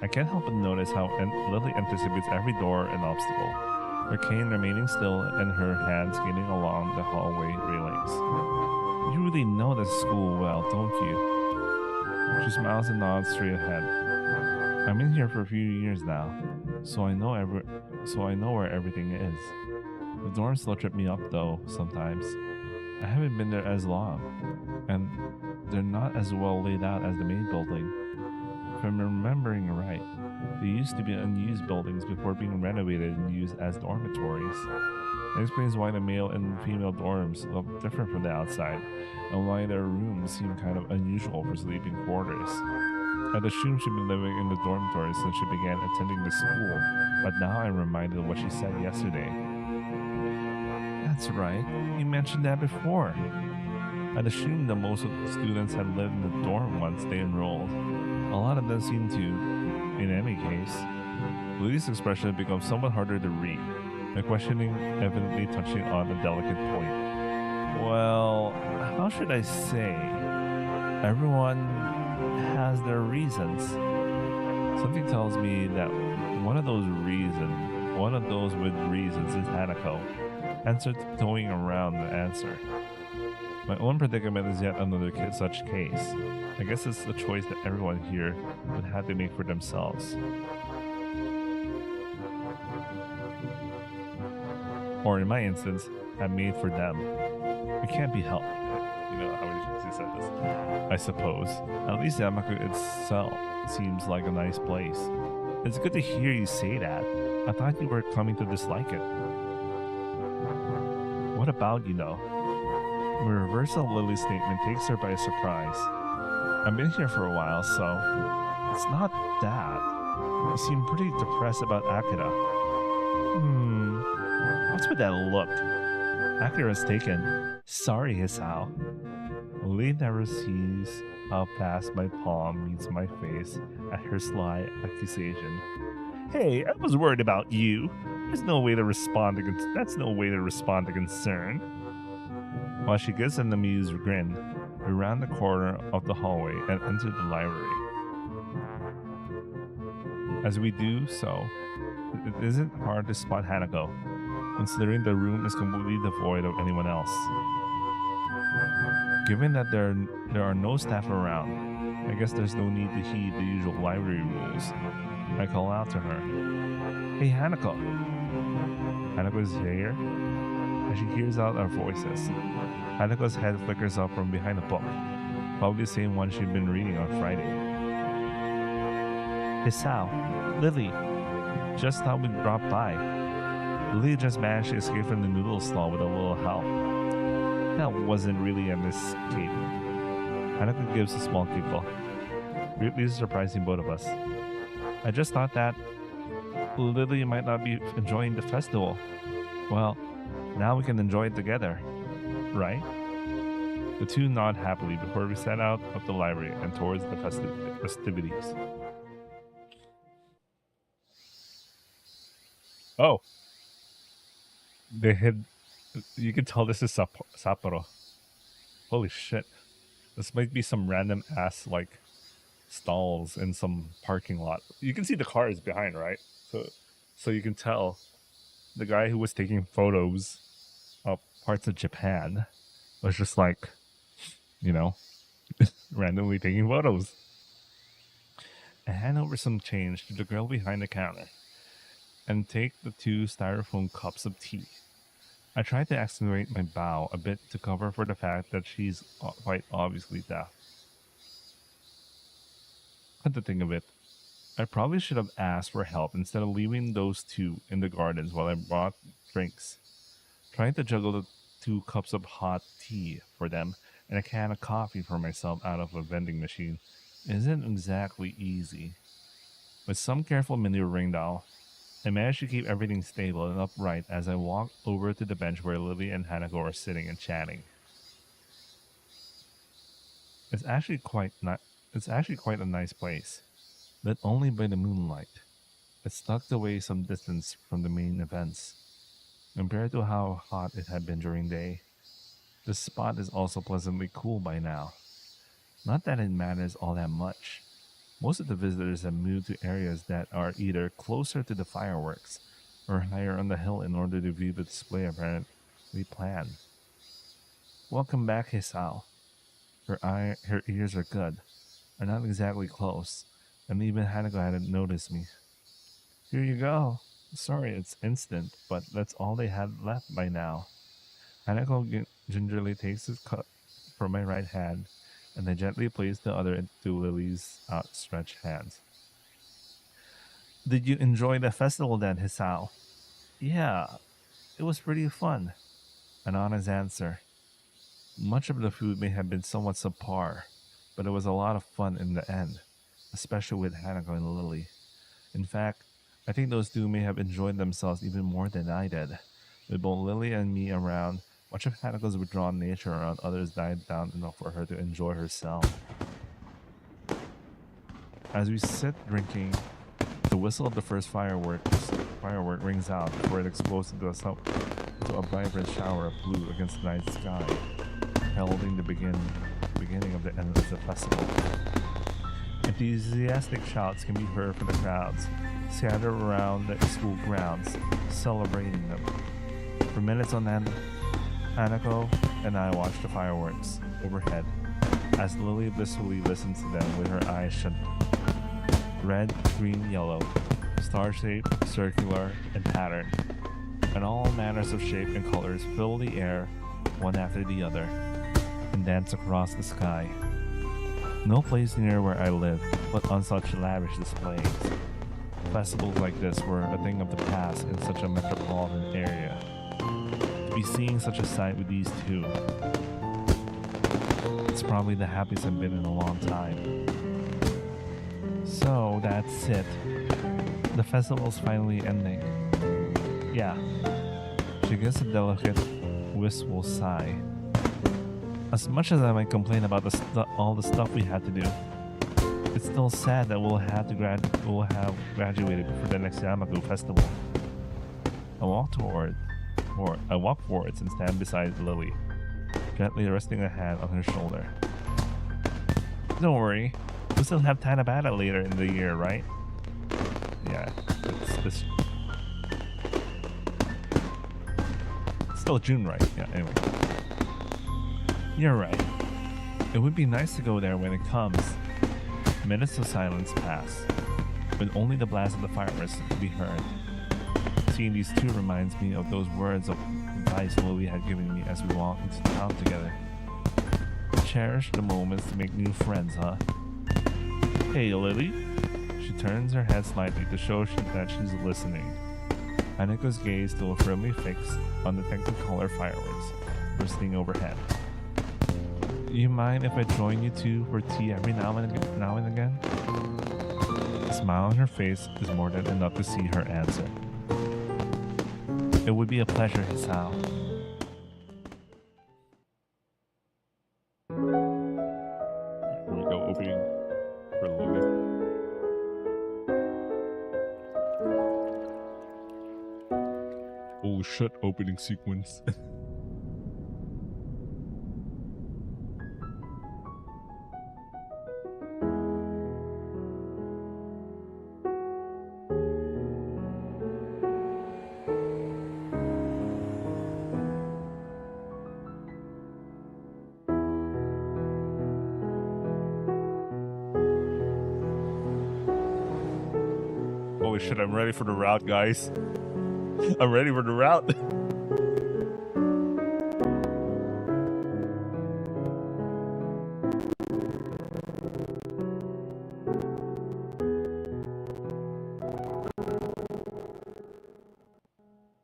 I can't help but notice how Lily anticipates every door and obstacle, her cane remaining still and her hand skating along the hallway railings. You really know this school well, don't you? She smiles and nods straight ahead. I'm in here for a few years now, so I know where everything is. The dorms still trip me up though sometimes. I haven't been there as long, and they're not as well laid out as the main building. If I'm remembering right, they used to be unused buildings before being renovated and used as dormitories. That explains why the male and female dorms look different from the outside, and why their rooms seem kind of unusual for sleeping quarters. I'd assumed she'd been living in the dormitories since she began attending the school, but now I'm reminded of what she said yesterday. That's right, you mentioned that before. I'd assumed that most of the students had lived in the dorm once they enrolled. A lot of them seem to, in any case. Lily's expression becomes somewhat harder to read, my questioning evidently touching on a delicate point. Well, how should I say? Everyone has their reasons. Something tells me that one of those with reasons is Hanako, answered towing around the answer. My own predicament is yet another such case. I guess it's a choice that everyone here would have to make for themselves. Or in my instance, have made for them. It can't be helped. You know how we said this. I suppose. At least Yamaku itself seems like a nice place. It's good to hear you say that. I thought you were coming to dislike it. What about you know? The reversal of Lily's statement takes her by surprise. I've been here for a while, so it's not that. You seem pretty depressed about Akira. What's with that look? Akira's taken. Sorry, Hisao. Lily never sees how fast my palm meets my face at her sly accusation. Hey, I was worried about you. That's no way to respond to concern. While she gives an amused grin, we round the corner of the hallway and enter the library. As we do so, it isn't hard to spot Hanako, considering the room is completely devoid of anyone else. Given that there are no staff around, I guess there's no need to heed the usual library rules. I call out to her, "Hey Hanako!" Hanako is here, as she hears out our voices. Hanako's head flickers up from behind a book, probably the same one she'd been reading on Friday. "Hey Sal, Lily, just thought we'd drop by. Lily just managed to escape from the noodle stall with a little help." That wasn't really an escape. Hanako gives a small giggle, greatly surprising both of us. "I just thought that Lily might not be enjoying the festival. Well, now we can enjoy it together, right?" The two nod happily before we set out of the library and towards the festivities. Oh, they hid. You can tell this is Sapporo. Holy shit. This might be some random ass like stalls in some parking lot. You can see the cars behind, right? So you can tell the guy who was taking photos of parts of Japan was just like, you know, randomly taking photos. I hand over some change to the girl behind the counter and take the 2 styrofoam cups of tea. I try to accentuate my bow a bit to cover for the fact that she's quite obviously deaf. Come to think of it, I probably should have asked for help instead of leaving those 2 in the gardens while I brought drinks. Trying to juggle the 2 cups of hot tea for them and a can of coffee for myself out of a vending machine isn't exactly easy. With some careful maneuvering though, I managed to keep everything stable and upright as I walked over to the bench where Lily and Hanako are sitting and chatting. It's actually quite a nice place, lit only by the moonlight. It's tucked away some distance from the main events. Compared to how hot it had been during day, the spot is also pleasantly cool by now. Not that it matters all that much. Most of the visitors have moved to areas that are either closer to the fireworks or higher on the hill in order to view the display apparently planned. "Welcome back, Hisao." Her ears are good, are not exactly close, and even Hanako hadn't noticed me. "Here you go. Sorry it's instant, but that's all they had left by now." Hanako gingerly takes his cup from my right hand, and I gently place the other into Lily's outstretched hands. "Did you enjoy the festival then, Hisao?" "Yeah, it was pretty fun." An honest answer. Much of the food may have been somewhat subpar, but it was a lot of fun in the end, especially with Hanako and Lily. In fact, I think those 2 may have enjoyed themselves even more than I did. With both Lily and me around, much of Hanako's withdrawn nature around others died down enough for her to enjoy herself. As we sit drinking, the whistle of the first firework rings out before it explodes into a vibrant shower of blue against the night sky, heralding the beginning of the end of the festival. Enthusiastic shouts can be heard from the crowds scattered around the school grounds, celebrating them. For minutes on end, Hanako and I watch the fireworks overhead as Lily blissfully listens to them with her eyes shut. Red, green, yellow, star-shaped, circular, and patterned, and all manners of shape and colors fill the air one after the other and dance across the sky. No place near where I live but on such lavish displays. Festivals like this were a thing of the past in such a metropolitan area. To be seeing such a sight with these 2, it's probably the happiest I've been in a long time. So that's it. The festival's finally ending. Yeah. She gives a delicate, wistful sigh. As much as I might complain about all the stuff we had to do, it's still sad that we'll have graduated before the next Yamaku festival. I walk forwards and stand beside Lily. gently resting a hand on her shoulder. Don't worry, we'll still have Tanabata later in the year, right? Yeah, it's still June, right? Yeah, anyway. You're right. It would be nice to go there when it comes. Minutes of silence pass, with only the blast of the fireworks to be heard. Seeing these two reminds me of those words of advice Lily had given me as we walked into town together. Cherish the moments to make new friends, huh? Hey, Lily. She turns her head slightly to show that she's listening. Aneko's gaze still firmly fixed on the technicolor fireworks bursting overhead. You mind if I join you two for tea every now and again? A smile on her face is more than enough to see her answer. It would be a pleasure, Hisao. Here we go, opening for Lily. Oh shit, opening sequence. Holy shit, I'm ready for the route, guys. I'm ready for the route.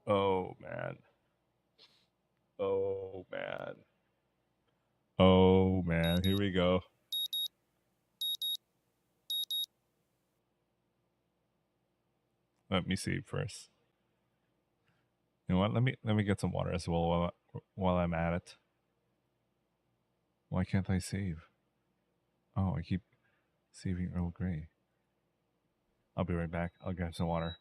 Oh man. Oh man. Oh man, here we go. Let me see first. You know what? Let me get some water as well while I'm at it. Why can't I save? Oh, I keep saving Earl Grey. I'll be right back. I'll grab some water.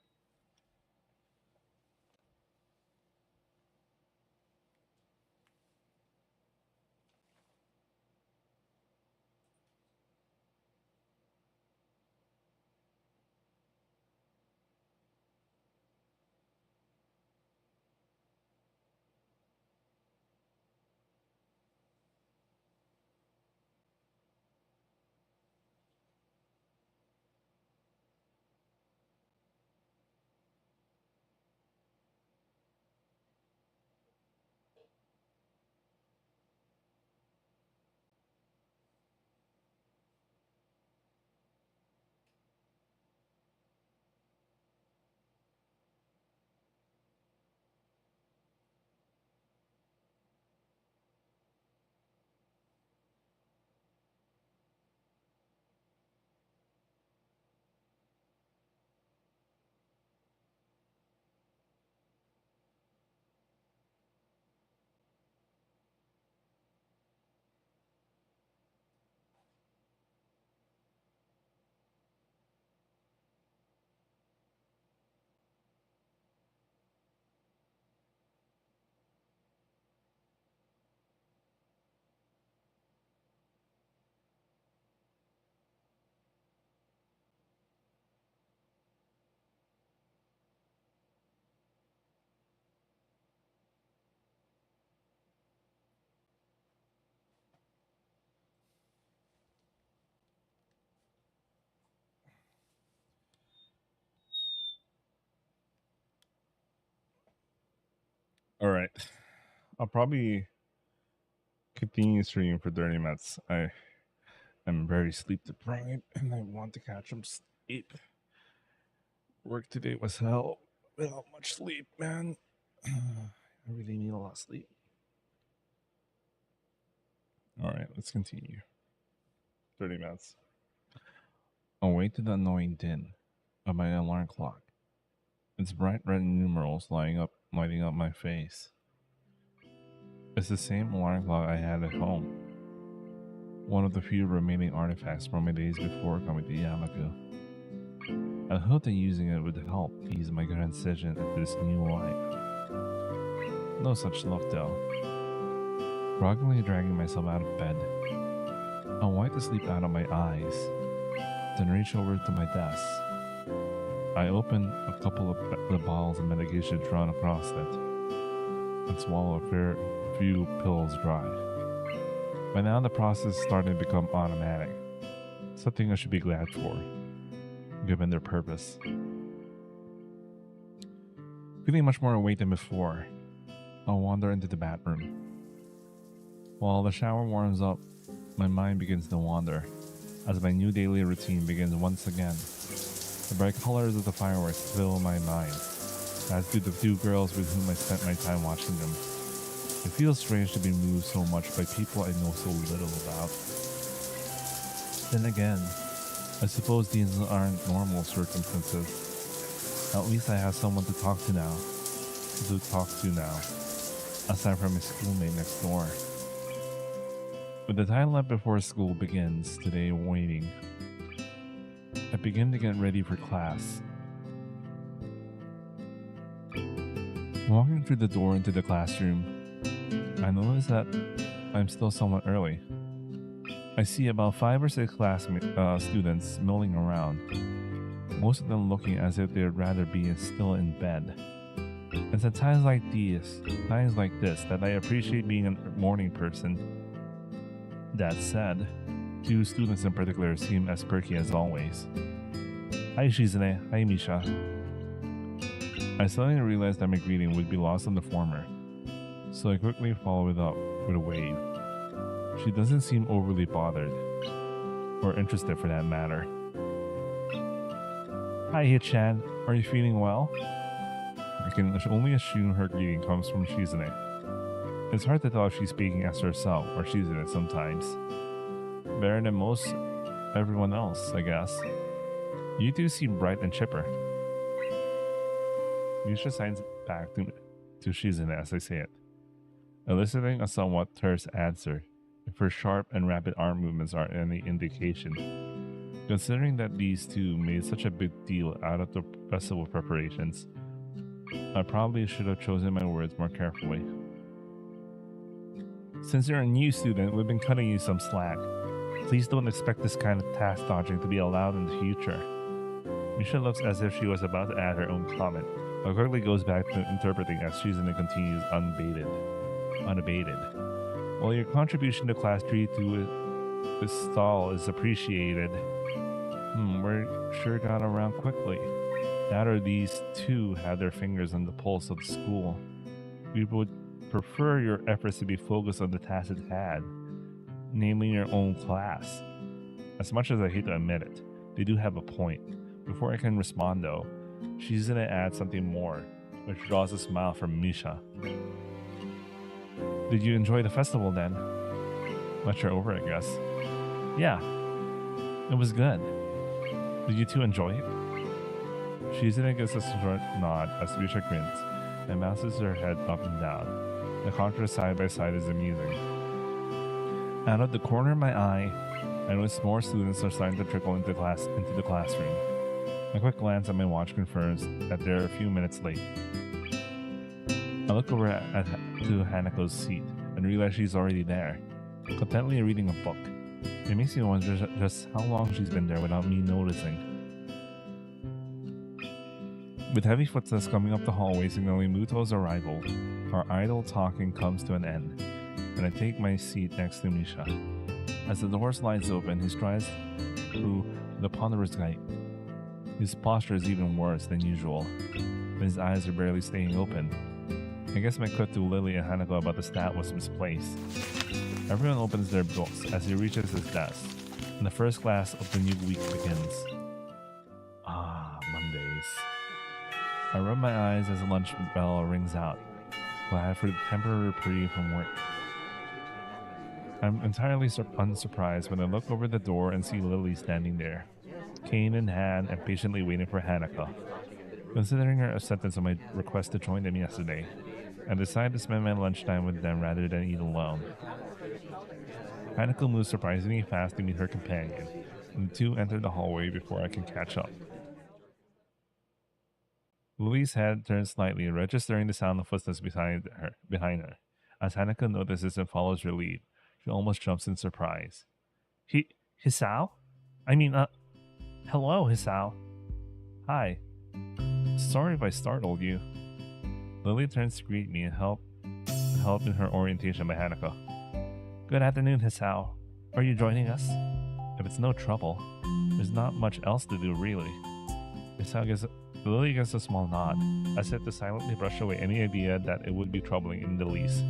All right. I'll probably continue streaming for 30 minutes. I'm very sleep deprived and I want to catch some sleep. Work today was hell without much sleep, man. I really need a lot of sleep. All right, let's continue. 30 minutes. Awake to the annoying din of my alarm clock. Its bright red numerals lighting up my face. It's the same alarm clock I had at home. One of the few remaining artifacts from my days before coming to Yamaku. I hoped that using it would help ease my transition into this new life. No such luck though. Groggily dragging myself out of bed. I wipe the sleep out of my eyes, then reach over to my desk. I open a couple of the bottles of medication drawn across it and swallow a few pills dry. By now, the process is starting to become automatic, something I should be glad for, given their purpose. Feeling much more awake than before, I'll wander into the bathroom. While the shower warms up, my mind begins to wander as my new daily routine begins once again. The bright colors of the fireworks fill my mind, as do the two girls with whom I spent my time watching them. It feels strange to be moved so much by people I know so little about. Then again, I suppose these aren't normal circumstances. At least I have someone to talk to now, aside from my schoolmate next door. With the time left before school begins today waning, I begin to get ready for class. Walking through the door into the classroom, I notice that I'm still somewhat early. I see about 5 or 6 students milling around, most of them looking as if they'd rather be still in bed. It's at times like this, that I appreciate being a morning person. That said, 2 students in particular seem as perky as always. Hi Shizune, hi Misha. I suddenly realized that my greeting would be lost on the former, so I quickly follow it up with a wave. She doesn't seem overly bothered, or interested for that matter. Hi Hichan, are you feeling well? I can only assume her greeting comes from Shizune. It's hard to tell if she's speaking as herself or Shizune sometimes. Better than most everyone else, I guess. You two seem bright and chipper. Misha signs back to Shizune as I say it, eliciting a somewhat terse answer, if her sharp and rapid arm movements are any indication. Considering that these two made such a big deal out of the festival preparations, I probably should have chosen my words more carefully. Since you're a new student, we've been cutting you some slack. Please don't expect this kind of task dodging to be allowed in the future. Misha looks as if she was about to add her own comment, but quickly goes back to interpreting as Shizune continues unabated. While your contribution to class 3 to this stall is appreciated, word sure got around quickly. Now that these two have their fingers on the pulse of the school, we would prefer your efforts to be focused on the task at hand, namely your own class. As much as I hate to admit it, they do have a point. Before I can respond though, she's gonna add something more, which draws a smile from Misha. Did you enjoy the festival then? Much are over, I guess. Yeah, it was good. Did you two enjoy it? Shizune gives a short nod as Misha grins and bounces her head up and down. The contrast side by side is amusing. Out of the corner of my eye, I notice more students are starting to trickle into the classroom. A quick glance at my watch confirms that they're a few minutes late. I look over to Hanako's seat and realize she's already there, contentedly reading a book. It makes me wonder just how long she's been there without me noticing. With heavy footsteps coming up the hallway signaling Muto's arrival, our idle talking comes to an end, and I take my seat next to Misha. As the door slides open, he strides through the ponderous gate. His posture is even worse than usual, and his eyes are barely staying open. I guess my quip to Lily and Hanako about the stat was misplaced. Everyone opens their books as he reaches his desk, and the first class of the new week begins. Mondays. I rub my eyes as the lunch bell rings out, glad for the temporary reprieve from work. I'm entirely unsurprised when I look over the door and see Lily standing there, cane in hand and patiently waiting for Hanako. Considering her acceptance of my request to join them yesterday, I decide to spend my lunchtime with them rather than eat alone. Hanako moves surprisingly fast to meet her companion, and the two enter the hallway before I can catch up. Lily's head turns slightly, registering the sound of footsteps behind her. As Hanako notices and follows her lead, she almost jumps in surprise. Hisao? I mean, hello, Hisao. Hi. Sorry if I startled you. Lily turns to greet me and help in her orientation by Hanako. Good afternoon, Hisao. Are you joining us? If it's no trouble, there's not much else to do, really. Lily gives a small nod, as if to silently brush away any idea that it would be troubling in the least.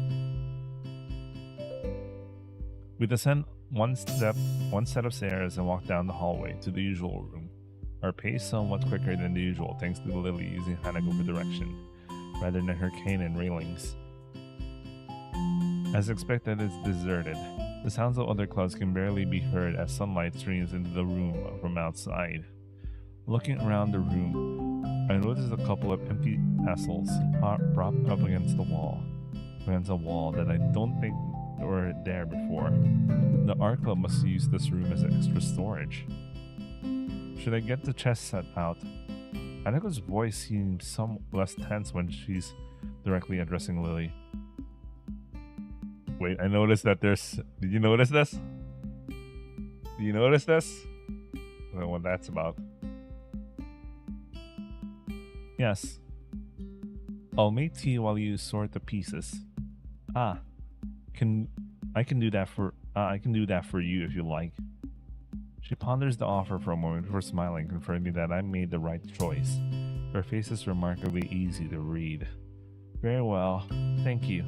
We descend one set of stairs and walk down the hallway to the usual room. Our pace somewhat quicker than the usual thanks to Lily using Hanako for direction, rather than her cane and railings. As expected, it's deserted. The sounds of other clubs can barely be heard as sunlight streams into the room from outside. Looking around the room, I noticed a couple of empty vessels propped up against a wall that I don't think were there before. The art club must use this room as extra storage. Should I get the chest set out? Anako's voice seems some less tense when she's directly addressing Lily. Wait, I noticed that there's... Did you notice this? Do you notice this? I don't know what that's about. Yes. I'll make tea while you sort the pieces. I can do that for you if you like. She ponders the offer for a moment before smiling, confirming that I made the right choice. Her face is remarkably easy to read. Very well, thank you.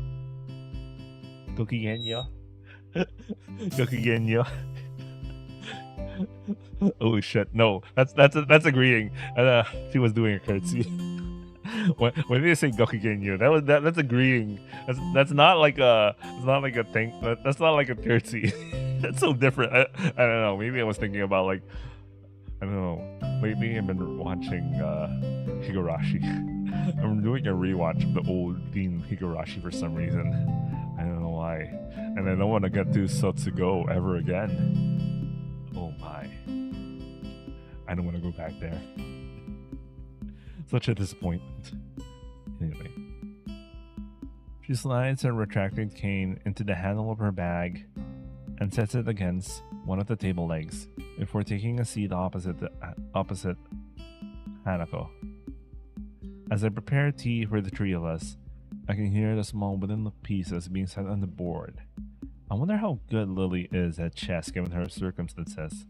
Gokigenyo. Gokigenyo. Holy shit! No, that's agreeing. She was doing a curtsy. when they say Gokigenyo, that's agreeing. That's not like a thing. That's not like a curtsy. That's so different. I don't know. Maybe I was thinking about like, I don't know. Lately I've been watching Higurashi. I'm doing a rewatch of the old theme Higurashi for some reason. I don't know why. And I don't want to get to Sotsugo ever again. Oh my. I don't want to go back there. Such a disappointment. Anyway. She slides her retracted cane into the handle of her bag and sets it against one of the table legs before taking a seat opposite Hanako. As I prepare tea for the three of us, I can hear the small wooden pieces being set on the board. I wonder how good Lily is at chess given her circumstances.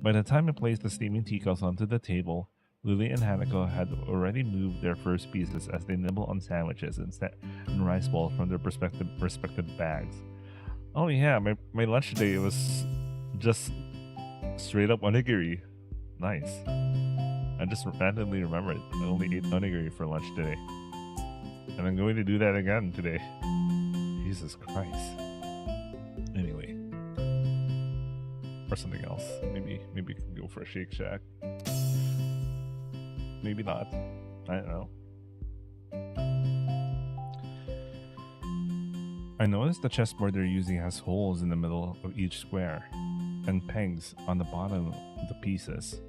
By the time I placed the steaming teacups onto the table, Lily and Hanako had already moved their first pieces as they nibble on sandwiches and rice balls from their respective bags. Oh yeah, my lunch today was just straight up onigiri. Nice. I just randomly remembered I only ate onigiri for lunch today. And I'm going to do that again today. Jesus Christ. Anyway. Or something else. Maybe we can go for a Shake Shack. Maybe not. I don't know. I noticed the chessboard they're using has holes in the middle of each square and pegs on the bottom of the pieces.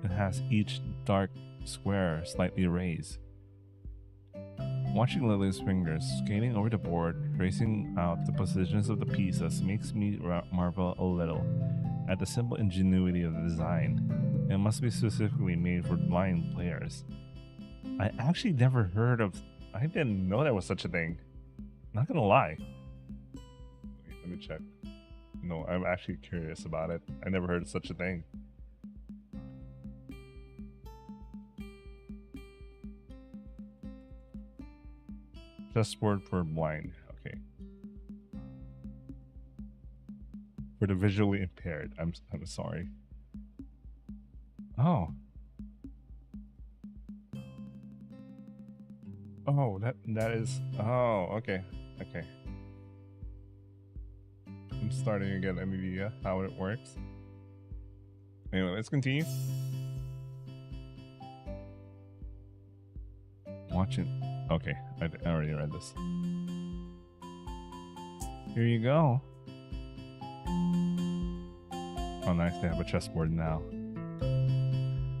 It has each dark square slightly raised. Watching Lily's fingers skating over the board, tracing out the positions of the pieces makes me marvel a little at the simple ingenuity of the design. It must be specifically made for blind players. I actually never heard of... I didn't know there was such a thing. Not gonna lie. Wait, let me check. No, I'm actually curious about it. I never heard of such a thing. Chessboard for blind. Okay. For the visually impaired. I'm sorry. Oh. Oh, that is... Oh, okay. Okay. I'm starting to get an idea how it works. Anyway, let's continue. Watching. Okay, I already read this. Here you go. Oh, nice, they have a chessboard now.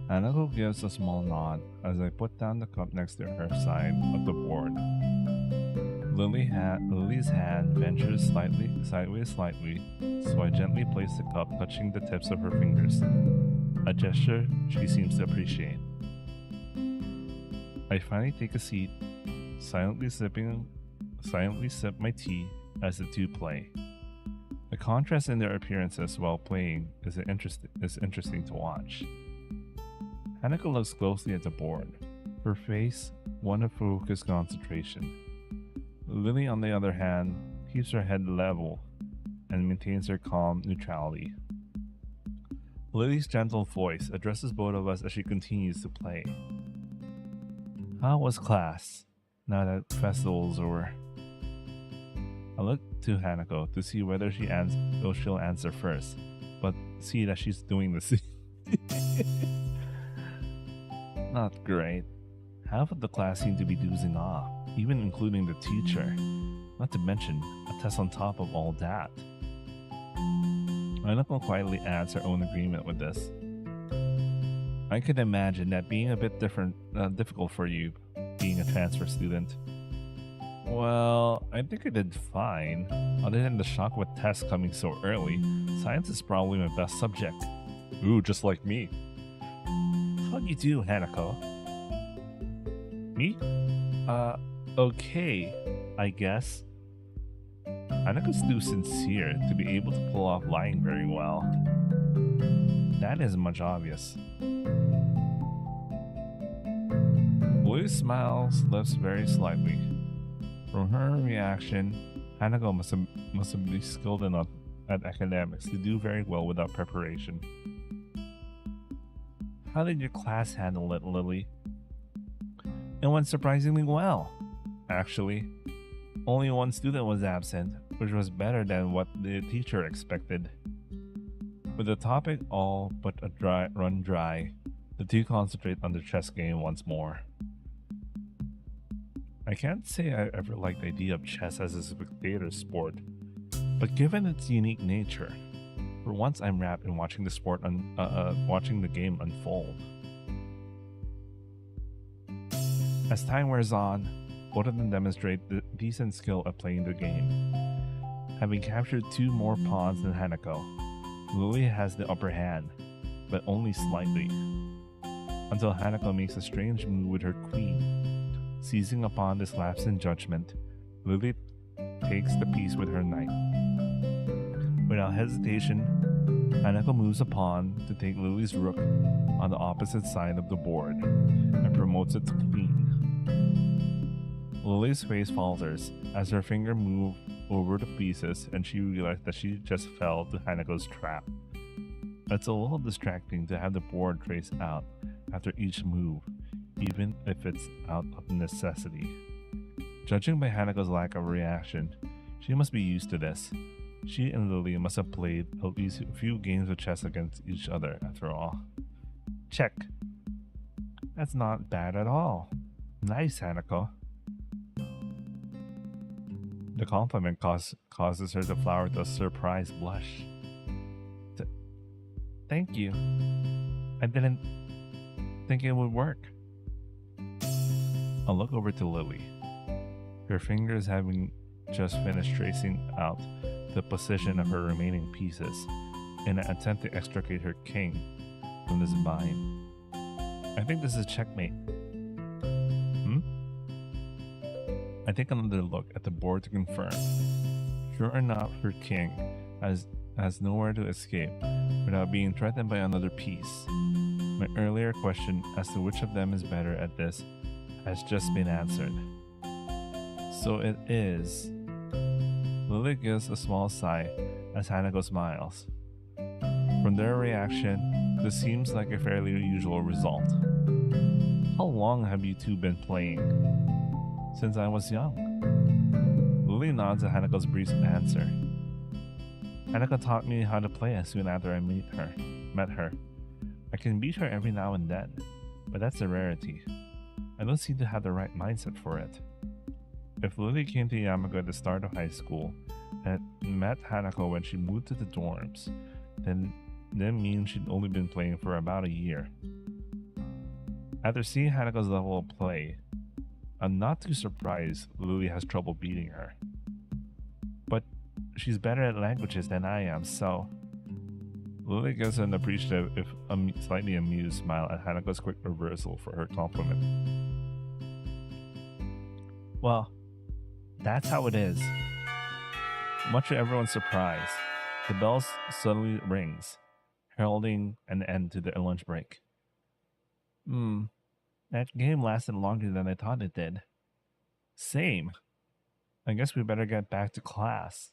Hanako gives a small nod as I put down the cup next to her side of the board. Lily's hand ventures sideways slightly, so I gently place the cup, touching the tips of her fingers. A gesture she seems to appreciate. I finally take a seat, silently sip my tea as the two play. The contrast in their appearances while playing is interesting to watch. Hanako looks closely at the board, her face one of focused concentration. Lily, on the other hand, keeps her head level and maintains her calm neutrality. Lily's gentle voice addresses both of us as she continues to play. How was class, now that festival's over? I look to Hanako to see whether she'll answer first, but see that she's doing the same. Not great. Half of the class seemed to be dozing off, even including the teacher. Not to mention a test on top of all that. Hanako quietly adds her own agreement with this. I can imagine that being a bit difficult for you, being a transfer student. Well, I think I did fine. Other than the shock with tests coming so early, science is probably my best subject. Ooh, just like me. How'd you do, Hanako? Me? Okay, I guess. Hanako's too sincere to be able to pull off lying very well. That isn't much obvious. Blue smiles, lips very slightly. From her reaction, Hanako must be skilled enough at academics to do very well without preparation. How did your class handle it, Lily? It went surprisingly well, actually. Only one student was absent, which was better than what the teacher expected. With the topic all but run dry, the two concentrate on the chess game once more. I can't say I ever liked the idea of chess as a spectator sport, but given its unique nature, for once I'm wrapped in watching the game unfold. As time wears on, both of them demonstrate the decent skill at playing the game. Having captured 2 more pawns than Hanako, Lily has the upper hand, but only slightly, until Hanako makes a strange move with her queen. Seizing upon this lapse in judgment, Lily takes the piece with her knight. Without hesitation, Hanako moves a pawn to take Lily's rook on the opposite side of the board and promotes it to queen. Lily's face falters as her finger moves over the pieces and she realizes that she just fell to Hanako's trap. It's a little distracting to have the board trace out after each move, even if it's out of necessity. Judging by Hanako's lack of reaction, she must be used to this. She and Lily must have played at least a few games of chess against each other after all. Check. That's not bad at all. Nice, Hanako. The compliment causes her to flower to a surprised blush. Thank you. I didn't think it would work. I'll look over to Lily. Her fingers having just finished tracing out the position of her remaining pieces in an attempt to extricate her king from this bind. I think this is checkmate. I take another look at the board to confirm. Sure enough, her king has nowhere to escape without being threatened by another piece. My earlier question as to which of them is better at this has just been answered. So it is. Lily gives a small sigh as Hanako smiles. From their reaction, this seems like a fairly usual result. How long have you two been playing? Since I was young. Lily nods at Hanako's brief answer. Hanako taught me how to play as soon after I met her. I can beat her every now and then, but that's a rarity. I don't seem to have the right mindset for it. If Lily came to Yamaga at the start of high school and met Hanako when she moved to the dorms, then means she'd only been playing for about a year. After seeing Hanako's level of play, I'm not too surprised Lily has trouble beating her. But she's better at languages than I am, so. Lily gives an appreciative, if slightly amused smile at Hanako's quick reversal for her compliment. Well, that's how it is. Much to everyone's surprise, the bell suddenly rings, heralding an end to the lunch break. That game lasted longer than I thought it did. Same. I guess we better get back to class.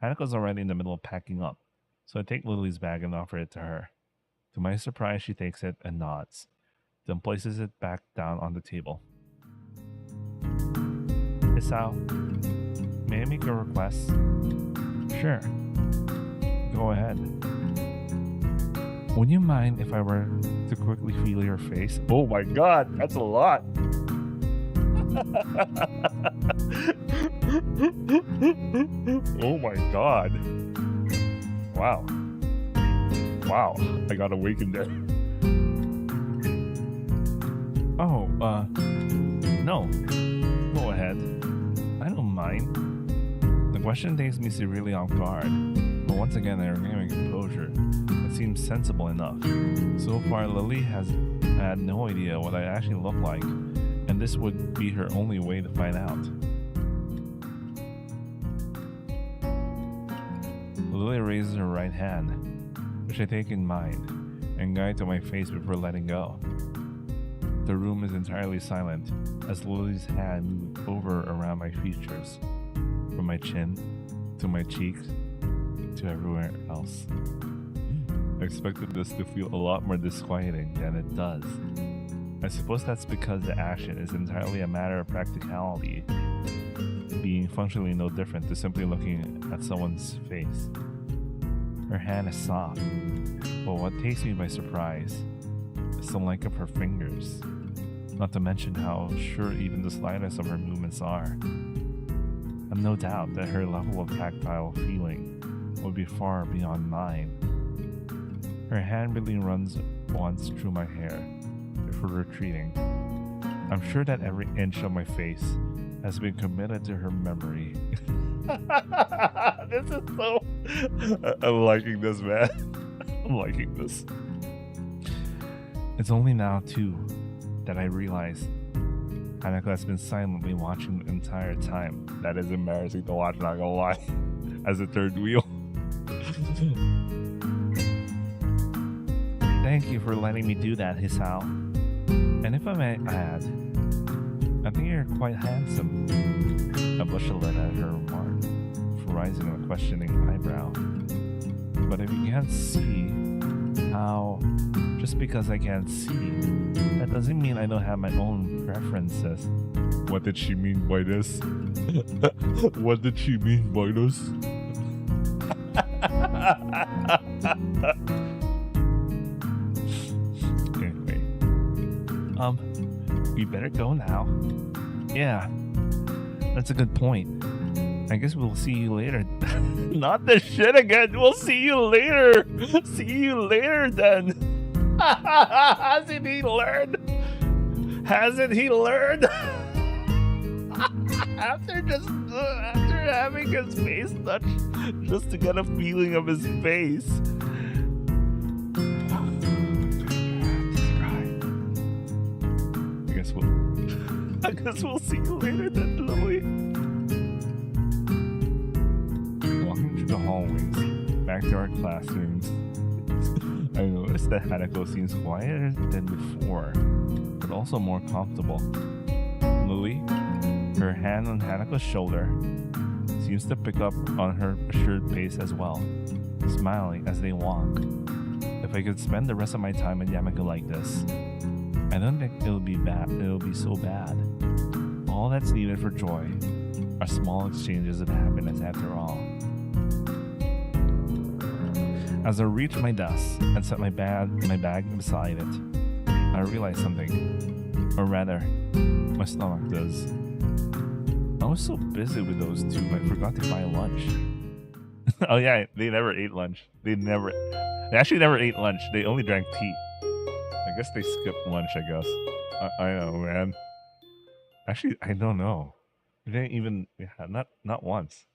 Hanako's already in the middle of packing up, so I take Lily's bag and offer it to her. To my surprise, she takes it and nods, then places it back down on the table. Isao, may I make a request? Sure. Go ahead. Would you mind if I were to quickly feel your face? Oh my god, that's a lot. Oh my god. Wow. Wow, I got awakened there. Oh, no. Go ahead. I don't mind. The question takes me severely off guard, but once again I remain my composure. It seems sensible enough. So far, Lily has had no idea what I actually look like, and this would be her only way to find out. Lily raises her right hand, which I take in mind, and guide to my face before letting go. The room is entirely silent as Lily's hand moves over around my features, from my chin to my cheeks to everywhere else. I expected this to feel a lot more disquieting than it does. I suppose that's because the action is entirely a matter of practicality, being functionally no different to simply looking at someone's face. Her hand is soft, but what takes me by surprise is the length of her fingers, not to mention how sure even the slightest of her movements are. I've no doubt that her level of tactile feeling would be far beyond mine. Her hand really runs once through my hair before retreating. I'm sure that every inch of my face has been committed to her memory. This is so... I'm liking this, man. I'm liking this. It's only now, too, that I realize Hanako has been silently watching the entire time. That is embarrassing to watch, not gonna lie. As a third wheel. Thank you for letting me do that, Hisao. And if I may add, I think you're quite handsome. I blush a little at her remark, for raising a questioning eyebrow. But if you can't see how, just because I can't see, that doesn't mean I don't have my own preferences. What did she mean by this? What did she mean by this? Anyway, we better go now. Yeah, that's a good point. I guess we'll see you later. Not this shit again. We'll see you later. See you later then. Hasn't he learned? Hasn't he learned? after having his face touched, just to get a feeling of his face. I guess we'll see you later then, Lily. Walking through the hallways, back to our classrooms, I noticed that Hanako seems quieter than before, but also more comfortable. Lily, her hand on Hanako's shoulder, seems to pick up on her assured pace as well, smiling as they walk. If I could spend the rest of my time in Yamako like this, I don't think it'll be so bad. All that's needed for joy are small exchanges of happiness after all. As I reach my desk and set my bag beside it, I realize something. Or rather, my stomach does. I was so busy with those two, I forgot to buy lunch. Oh yeah, they never ate lunch. They actually never ate lunch. They only drank tea. I guess they skipped lunch, I guess. I know, man. Actually, I don't know. It didn't even, yeah, not once.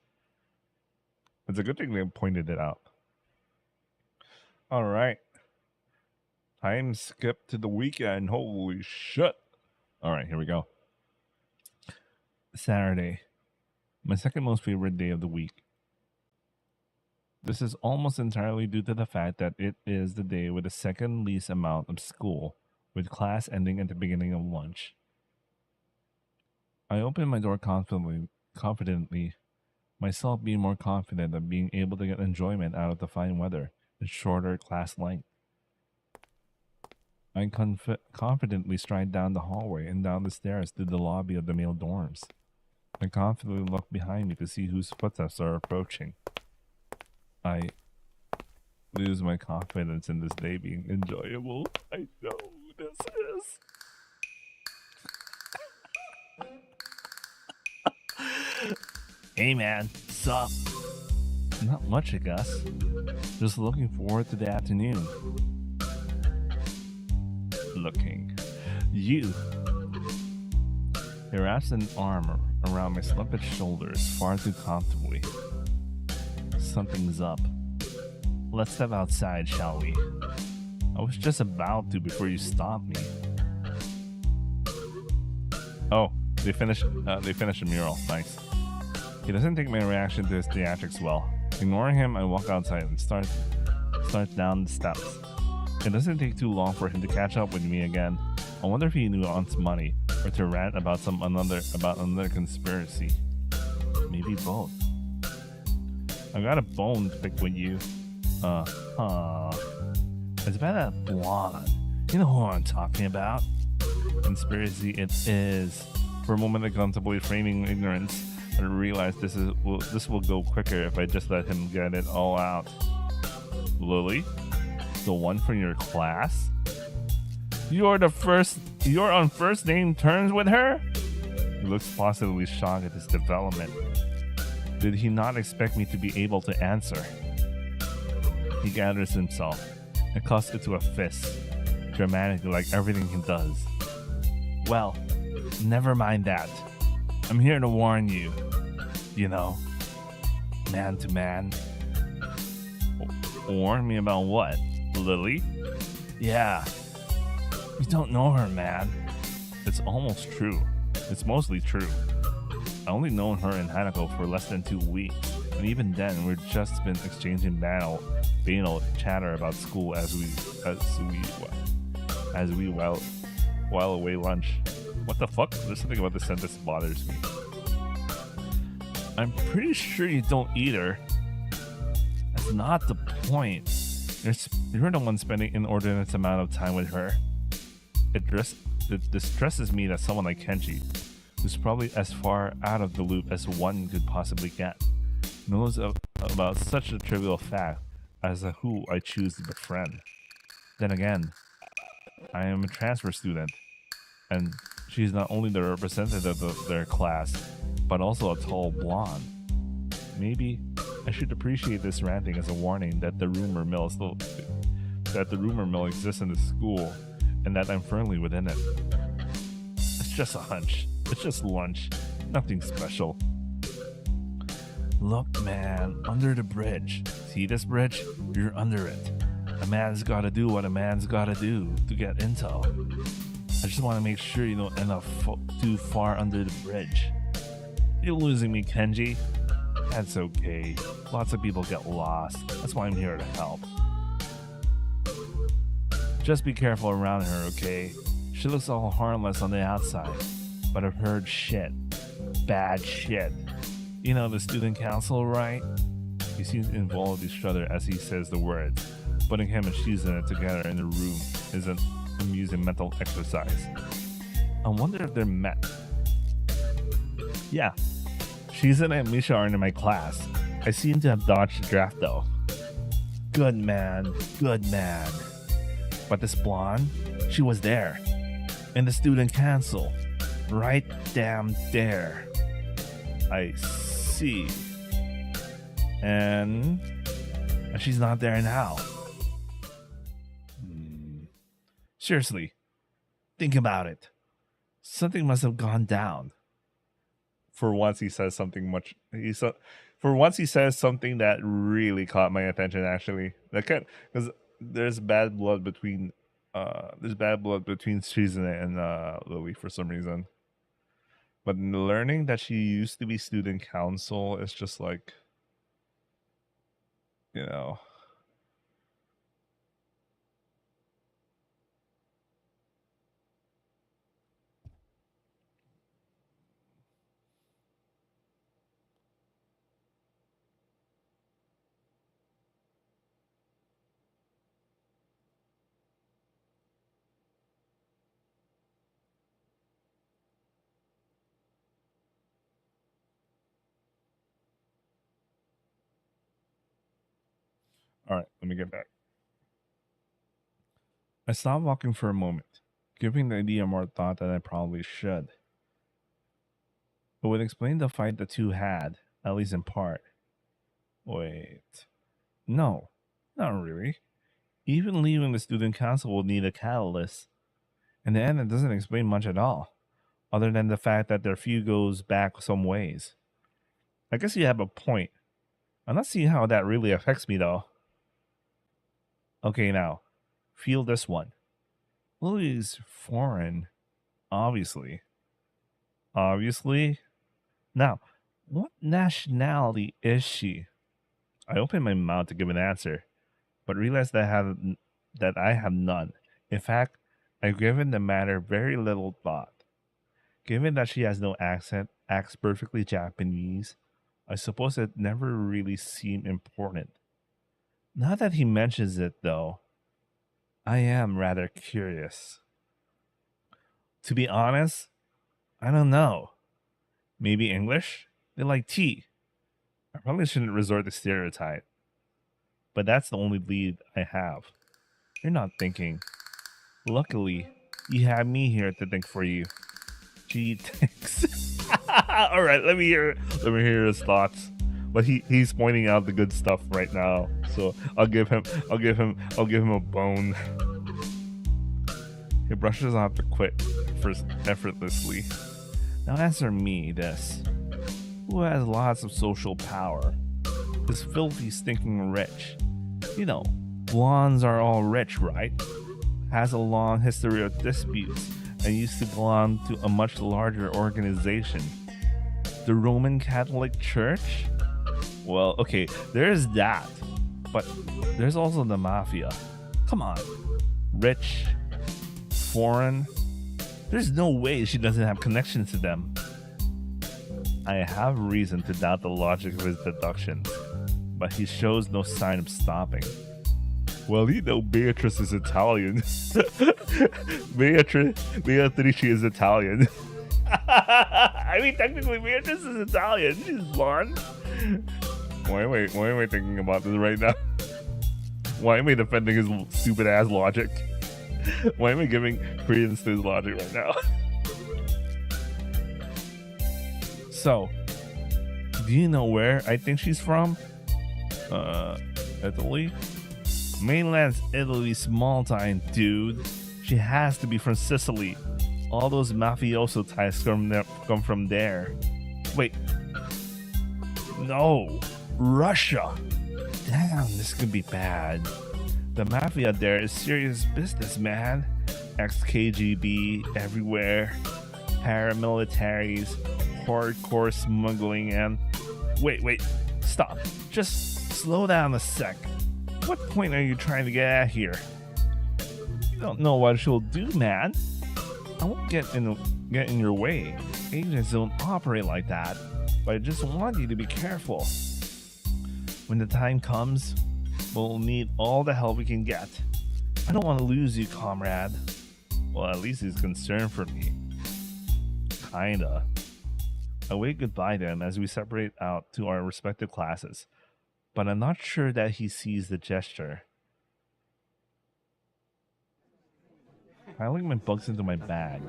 It's a good thing they pointed it out. All right. Time skip to the weekend. Holy shit. All right, here we go. Saturday, my second most favorite day of the week. This is almost entirely due to the fact that it is the day with the second least amount of school, with class ending at the beginning of lunch. I open my door confidently, myself being more confident of being able to get enjoyment out of the fine weather and shorter class length. I confidently stride down the hallway and down the stairs to the lobby of the male dorms. I confidently look behind me to see whose footsteps are approaching. I lose my confidence in this day being enjoyable. I know this is. Hey man, sup? Not much, I guess. Just looking forward to the afternoon. Looking. You. He wraps an arm around my slumped shoulders far too comfortably. Something's up. Let's step outside, shall we? I was just about to before you stopped me. Oh, they finished a mural. Nice. He doesn't take my reaction to his theatrics well. Ignoring him, I walk outside and start down the steps. It doesn't take too long for him to catch up with me again. I wonder if he knew Aunt's money or to rant about another conspiracy. Maybe both. I got a bone to pick with you. It's about that blonde. You know who I'm talking about. Conspiracy it is. For a moment I contemplate framing ignorance, but I realize this will go quicker if I just let him get it all out. Lily? The one from your class? You're on first name terms with her? He looks positively shocked at this development. Did he not expect me to be able to answer? He gathers himself and cuts it to a fist, dramatically like everything he does. Well, never mind that. I'm here to warn you. You know, man to man. Warn me about what? Lily? Yeah. You don't know her, man. It's almost true. It's mostly true. I only known her in Hanako for less than 2 weeks, and even then we've just been exchanging banal chatter about school as we while away lunch. What the fuck? There's something about this sentence that bothers me. I'm pretty sure you don't either. That's not the point. You're the one spending inordinate amount of time with her. It distresses me that someone like Kenji, who's probably as far out of the loop as one could possibly get, knows about such a trivial fact as who I choose to befriend. Then again, I am a transfer student, and she's not only the representative of their class, but also a tall blonde. Maybe I should appreciate this ranting as a warning that the rumor mill exists in the school, and that I'm firmly within it. It's just a hunch. It's just lunch. Nothing special. Look, man, under the bridge. See this bridge? You're under it. A man's gotta do what a man's gotta do to get intel. I just want to make sure you don't end up too far under the bridge. You're losing me, Kenji. That's okay. Lots of people get lost. That's why I'm here to help. Just be careful around her, okay? She looks all harmless on the outside, but I've heard shit. Bad shit. You know the student council, right? He seems involved with each other as he says the words. Putting him and Shizune together in the room is an amusing mental exercise. I wonder if they're met. Yeah, Shizune and Misha are in my class. I seem to have dodged the draft though. Good man, good man. But this blonde, she was there. In the student council. Right damn there. I see. And she's not there now. Seriously, think about it. Something must have gone down. For once, he says something for once he says something that really caught my attention. Actually, that can because there's bad blood between Shizune and Lily for some reason. But learning that she used to be student council is just like, you know. All right, let me get back. I stopped walking for a moment, giving the idea more thought than I probably should. It would explain the fight the two had, at least in part. Wait. No, not really. Even leaving the student council will need a catalyst. In the end, it doesn't explain much at all, other than the fact that their feud goes back some ways. I guess you have a point. I'm not seeing how that really affects me, though. Okay, now, feel this one. Lily's foreign, obviously. Obviously? Now, what nationality is she? I opened my mouth to give an answer, but realized that I have none. In fact, I've given the matter very little thought. Given that she has no accent, acts perfectly Japanese, I suppose it never really seemed important. Now that he mentions it, though, I am rather curious. To be honest, I don't know. Maybe English? They like tea. I probably shouldn't resort to stereotype, but that's the only lead I have. You're not thinking. Luckily, you have me here to think for you. Gee, thanks. All right, let me hear his thoughts. But he's pointing out the good stuff right now, so I'll give him a bone. He brushes off the quit first effortlessly. Now answer me this: who has lots of social power? Is filthy, stinking rich? You know, blondes are all rich, right? Has a long history of disputes and used to belong to a much larger organization. The Roman Catholic Church? Well, okay, there's that. But there's also the mafia. Come on. Rich, foreign. There's no way she doesn't have connections to them. I have reason to doubt the logic of his deductions, but he shows no sign of stopping. Well, you know, Beatrice is Italian. Beatrice is Italian. I mean, technically, Beatrice is Italian. She's blonde. Why am I thinking about this right now? Why am I defending his stupid ass logic? Why am I giving credence to his logic right now? So, do you know where I think she's from? Italy? Mainland's Italy, small time, dude. She has to be from Sicily. All those mafioso ties come from there. Wait. No. Russia. Damn, this could be bad. The mafia there is serious business, man. Ex-KGB everywhere. Paramilitaries. Hardcore smuggling and... Wait. Stop. Just slow down a sec. What point are you trying to get at here? You don't know what she'll do, man. I won't get in your way. Agents don't operate like that. But I just want you to be careful. When the time comes, we'll need all the help we can get. I don't want to lose you, comrade. Well, at least he's concerned for me. Kinda. I wave goodbye to him as we separate out to our respective classes, but I'm not sure that he sees the gesture. Piling my books into my bag,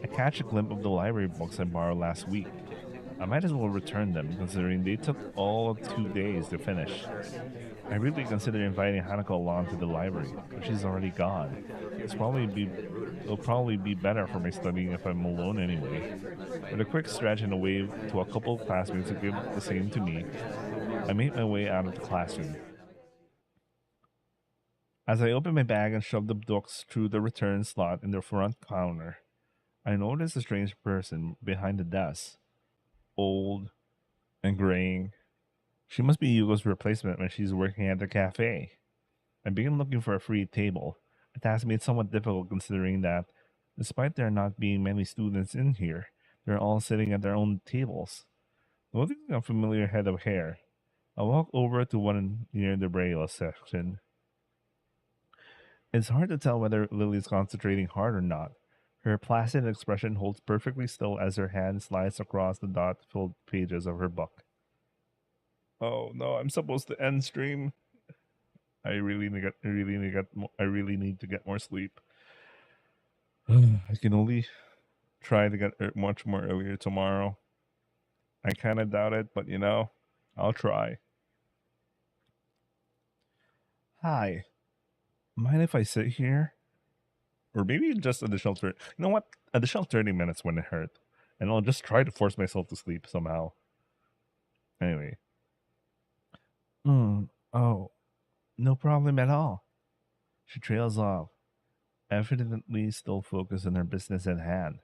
I catch a glimpse of the library books I borrowed last week. I might as well return them, considering they took all of 2 days to finish. I really considered inviting Hanako along to the library, but she's already gone. It'll probably be better for my studying if I'm alone anyway. With a quick stretch and a wave to a couple of classmates who give the same to me, I made my way out of the classroom. As I opened my bag and shoved the books through the return slot in the front counter, I noticed a strange person behind the desk, old and graying. She must be Yugo's replacement when she's working at the cafe. I began looking for a free table, a task made somewhat difficult considering that, despite there not being many students in here, they're all sitting at their own tables. Noticing a familiar head of hair, I walked over to one near the Braille section. It's hard to tell whether Lily's concentrating hard or not. Her placid expression holds perfectly still as her hand slides across the dot filled pages of her book. Oh no, I'm supposed to end stream. I really need to get more sleep. I can only try to get much more earlier tomorrow. I kind of doubt it, but I'll try. Hi, mind if I sit here? Or maybe just additional 30. You know what? Additional 30 minutes wouldn't hurt. And I'll just try to force myself to sleep somehow. Anyway. Oh, no problem at all. She trails off, evidently still focused on her business at hand.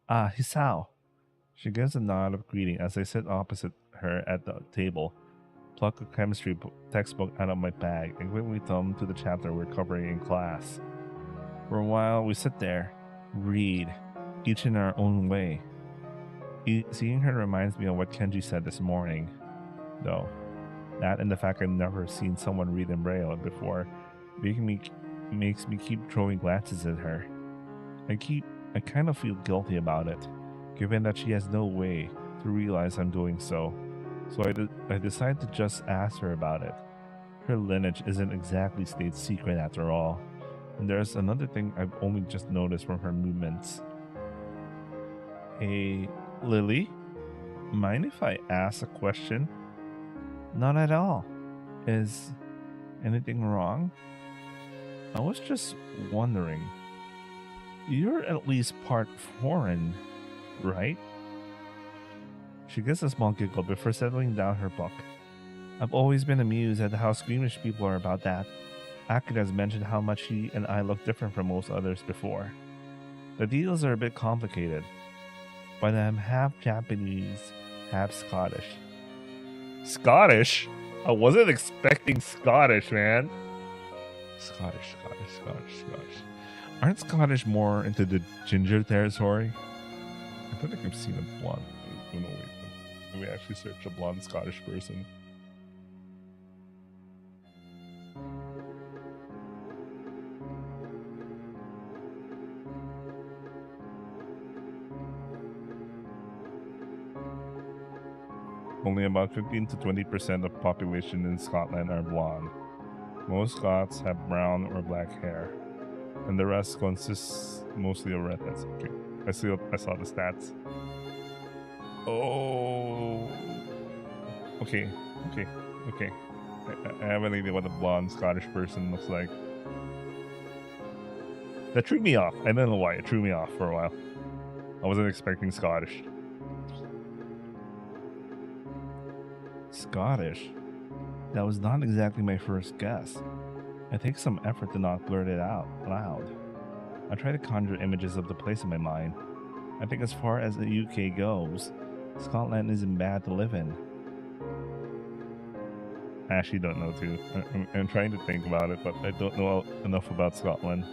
Ah, Hisao. She gives a nod of greeting as I sit opposite her at the table, pluck a chemistry textbook out of my bag, and quickly thumb to the chapter we're covering in class. For a while, we sit there, read, each in our own way. Seeing her reminds me of what Kenji said this morning, though. That and the fact I've never seen someone read in Braille before makes me keep throwing glances at her. I kind of feel guilty about it, given that she has no way to realize I'm doing so. So I decide to just ask her about it. Her lineage isn't exactly state secret after all. And there's another thing I've only just noticed from her movements. Hey, Lily? Mind if I ask a question? Not at all. Is anything wrong? I was just wondering. You're at least part foreign, right? She gives a small giggle before settling down her book. I've always been amused at how squeamish people are about that. Akira has mentioned how much she and I look different from most others before. The details are a bit complicated, but I'm half Japanese, half Scottish. Scottish? I wasn't expecting Scottish, man. Scottish. Aren't Scottish more into the ginger territory? I feel like I've seen a blonde. Oh, no, wait. Let me actually search a blonde Scottish person. Only about 15 to 20% of population in Scotland are blonde. Most Scots have brown or black hair, and the rest consists mostly of redheads. Okay, I saw the stats. Oh, okay. I have an idea what a blonde Scottish person looks like. That threw me off. I don't know why. It threw me off for a while. I wasn't expecting Scottish. Scottish? That was not exactly my first guess. It takes some effort to not blurt it out loud. I try to conjure images of the place in my mind. I think as far as the UK goes, Scotland isn't bad to live in. I actually don't know too. I'm trying to think about it, but I don't know enough about Scotland.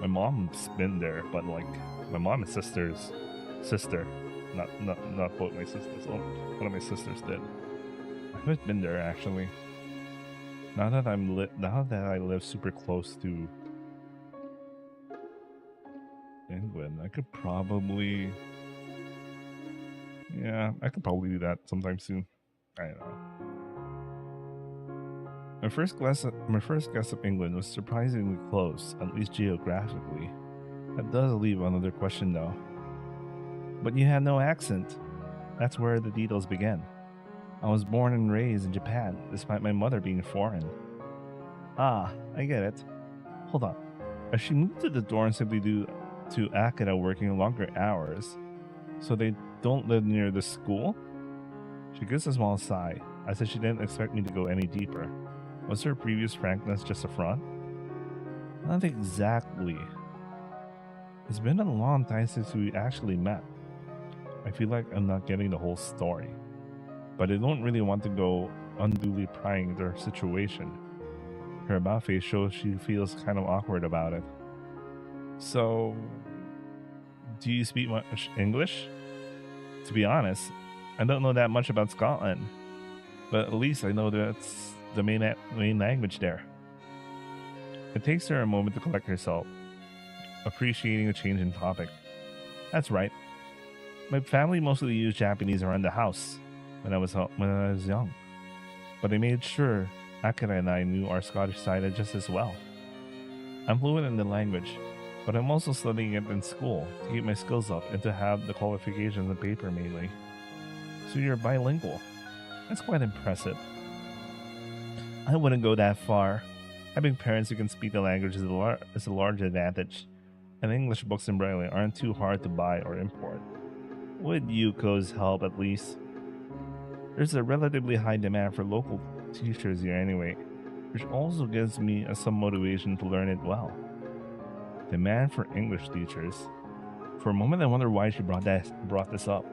My mom's been there, but like my mom and sister's sister, not both my sisters. One of my sisters did. I haven't been there actually. Now that I live super close to England, I could probably do that sometime soon. I don't know. My first guess of England was surprisingly close, at least geographically. That does leave another question though. But you had no accent. That's where the details begin. I was born and raised in Japan, despite my mother being foreign. Ah, I get it. Hold on. As she moved to the dorm simply due to Akira working longer hours, so they don't live near the school? She gives a small sigh, as if she didn't expect me to go any deeper. Was her previous frankness just a front? Not exactly. It's been a long time since we actually met. I feel like I'm not getting the whole story, but I don't really want to go unduly prying into her situation. Her about face shows she feels kind of awkward about it. So, do you speak much English? To be honest, I don't know that much about Scotland, but at least I know that's the main language there. It takes her a moment to collect herself, appreciating the change in topic. That's right. My family mostly used Japanese around the house when I was young, but I made sure Akira and I knew our Scottish side just as well. I'm fluent in the language, but I'm also studying it in school to keep my skills up and to have the qualifications on paper mainly. So you're bilingual. That's quite impressive. I wouldn't go that far. Having parents who can speak the language is a large advantage, and English books in Braille aren't too hard to buy or import. With Yuko's help, at least. There's a relatively high demand for local teachers here anyway, which also gives me some motivation to learn it well. Demand for English teachers. For a moment, I wonder why she brought this up.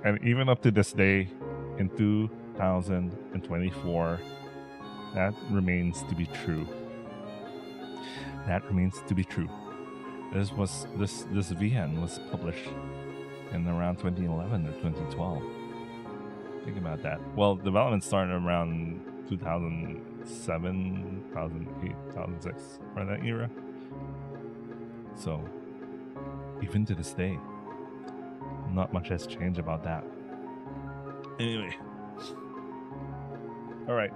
And even up to this day, in 2024, that remains to be true. That remains to be true. This VN was published in around 2011 or 2012. Think about that. Well, development started around 2007, 2008, 2006, around that era. So, even to this day, not much has changed about that. Anyway. Alright.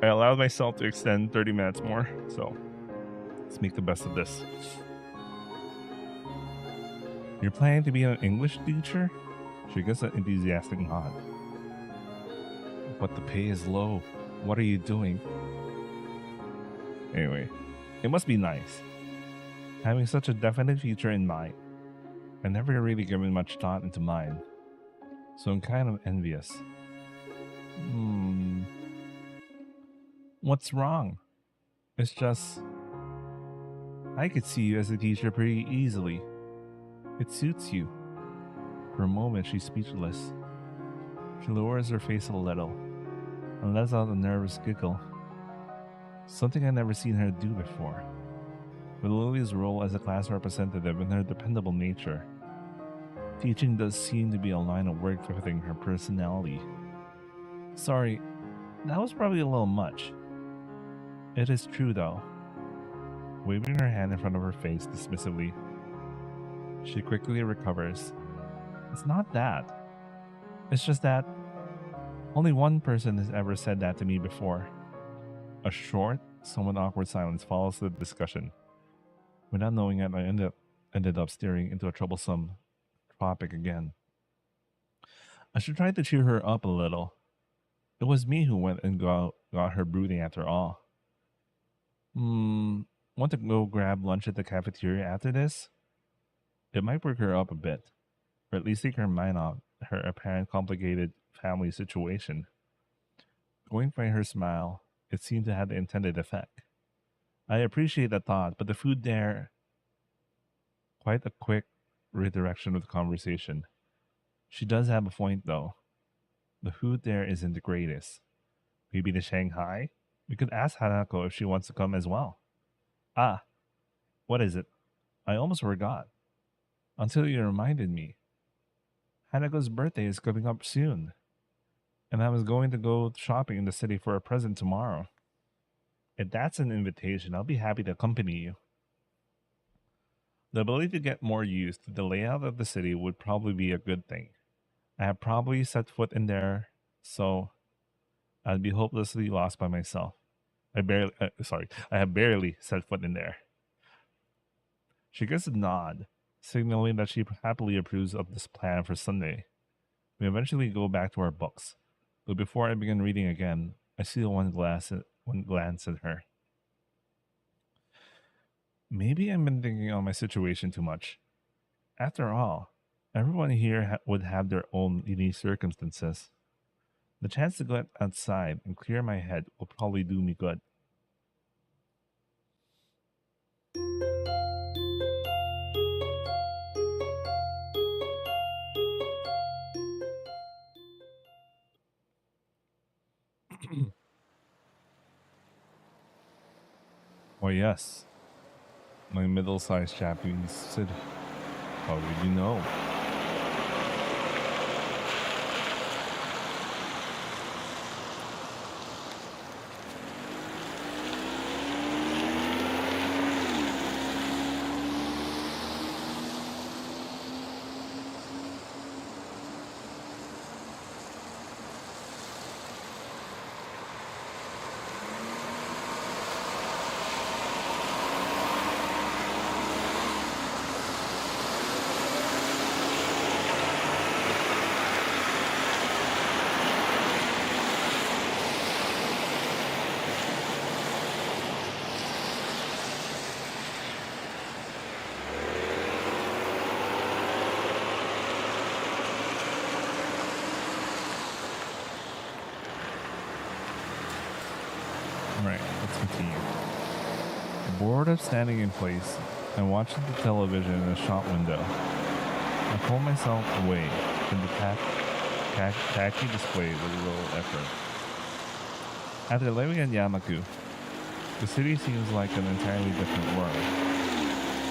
I allowed myself to extend 30 minutes more, so let's make the best of this. You're planning to be an English teacher? She gets an enthusiastic nod. But the pay is low. What are you doing? Anyway, it must be nice. Having such a definite future in mind. I never really given much thought into mine. So I'm kind of envious. What's wrong? It's just I could see you as a teacher pretty easily. It suits you. For a moment, she's speechless. She lowers her face a little and lets out a nervous giggle. Something I've never seen her do before. With Lily's role as a class representative and her dependable nature, teaching does seem to be a line of work fitting her personality. Sorry, that was probably a little much. It is true though. Waving her hand in front of her face dismissively, she quickly recovers. It's not that. It's just that only one person has ever said that to me before. A short, somewhat awkward silence follows the discussion. Without knowing it, I ended up steering into a troublesome topic again. I should try to cheer her up a little. It was me who went and got her brooding after all. Want to go grab lunch at the cafeteria after this? It might work her up a bit, or at least take her mind off her apparent complicated family situation. Going by her smile, it seemed to have the intended effect. I appreciate the thought, but the food there. Quite a quick redirection of the conversation. She does have a point, though. The food there isn't the greatest. Maybe the Shanghai? We could ask Hanako if she wants to come as well. Ah, what is it? I almost forgot. Until you reminded me. Hanako's birthday is coming up soon, and I was going to go shopping in the city for a present tomorrow. If that's an invitation, I'll be happy to accompany you. The ability to get more used to the layout of the city would probably be a good thing. I have probably set foot in there, so I'd be hopelessly lost by myself. I have barely set foot in there. She gives a nod, signaling that she happily approves of this plan for Sunday. We eventually go back to our books, but before I begin reading again, I steal one glance at her. Maybe I've been thinking on my situation too much. After all, everyone here would have their own unique circumstances. The chance to go outside and clear my head will probably do me good. Why, yes, my middle sized Japanese said, how did you know? Right, let's continue. Bored of standing in place and watching the television in the shop window, I pull myself away from the tacky display with a little effort. After living in Yamaku, the city seems like an entirely different world.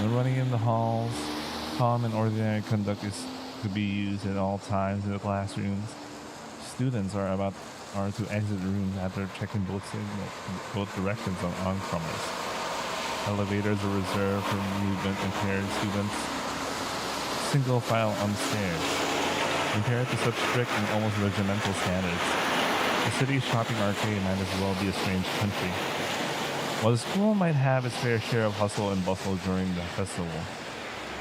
When running in the halls, calm and ordinary conduct is to be used at all times in the classrooms. Students are to exit rooms after checking both directions on oncomers. Elevators are reserved for movement impaired students. Single file on the stairs. Compared to such strict and almost regimental standards, the city's shopping arcade might as well be a strange country. While the school might have its fair share of hustle and bustle during the festival,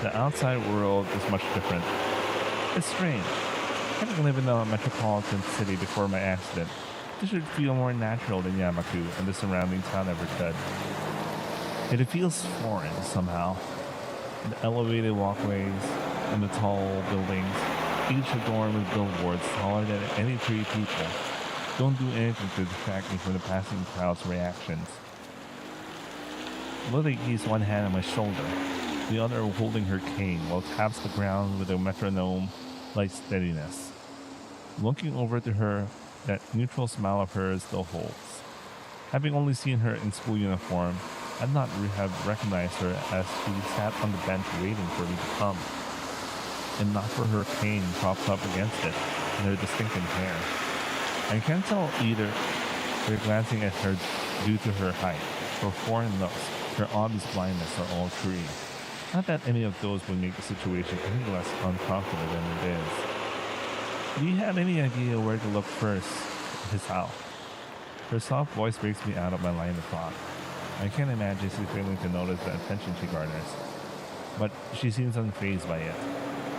the outside world is much different. It's strange. Having lived in a metropolitan city before my accident, this should feel more natural than Yamaku and the surrounding town ever could. Yet it feels foreign somehow. The elevated walkways and the tall buildings, each adorned with billboards taller than any three people, don't do anything to distract me from the passing crowd's reactions. Lily keeps one hand on my shoulder, the other holding her cane while taps the ground with a metronome-like steadiness. Looking over to her, that neutral smile of hers still holds. Having only seen her in school uniform, I'd not have recognized her as she sat on the bench waiting for me to come, and not for her cane propped up against it and her distinctive hair. I can't tell either by glancing at her due to her height, her foreign looks, her obvious blindness are all three. Not that any of those would make the situation any less uncomfortable than it is. Do you have any idea where to look first? His how. Her soft voice breaks me out of my line of thought. I can't imagine she's failing to notice the attention she garners, but she seems unfazed by it.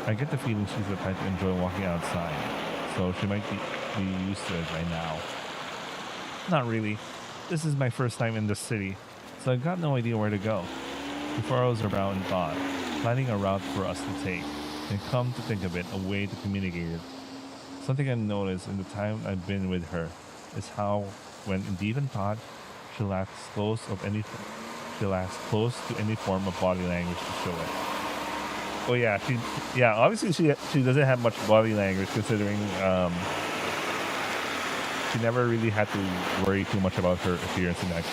I get the feeling she's the type to enjoy walking outside, so she might be used to it by now. Not really. This is my first time in this city, so I've got no idea where to go. She furrows her brow in thought, planning a route for us to take, and come to think of it, a way to communicate it. Something I've noticed in the time I've been with her is how, when deep in thought, she lacks close to any form of body language to show it. Oh yeah, obviously she doesn't have much body language considering she never really had to worry too much about her appearance in that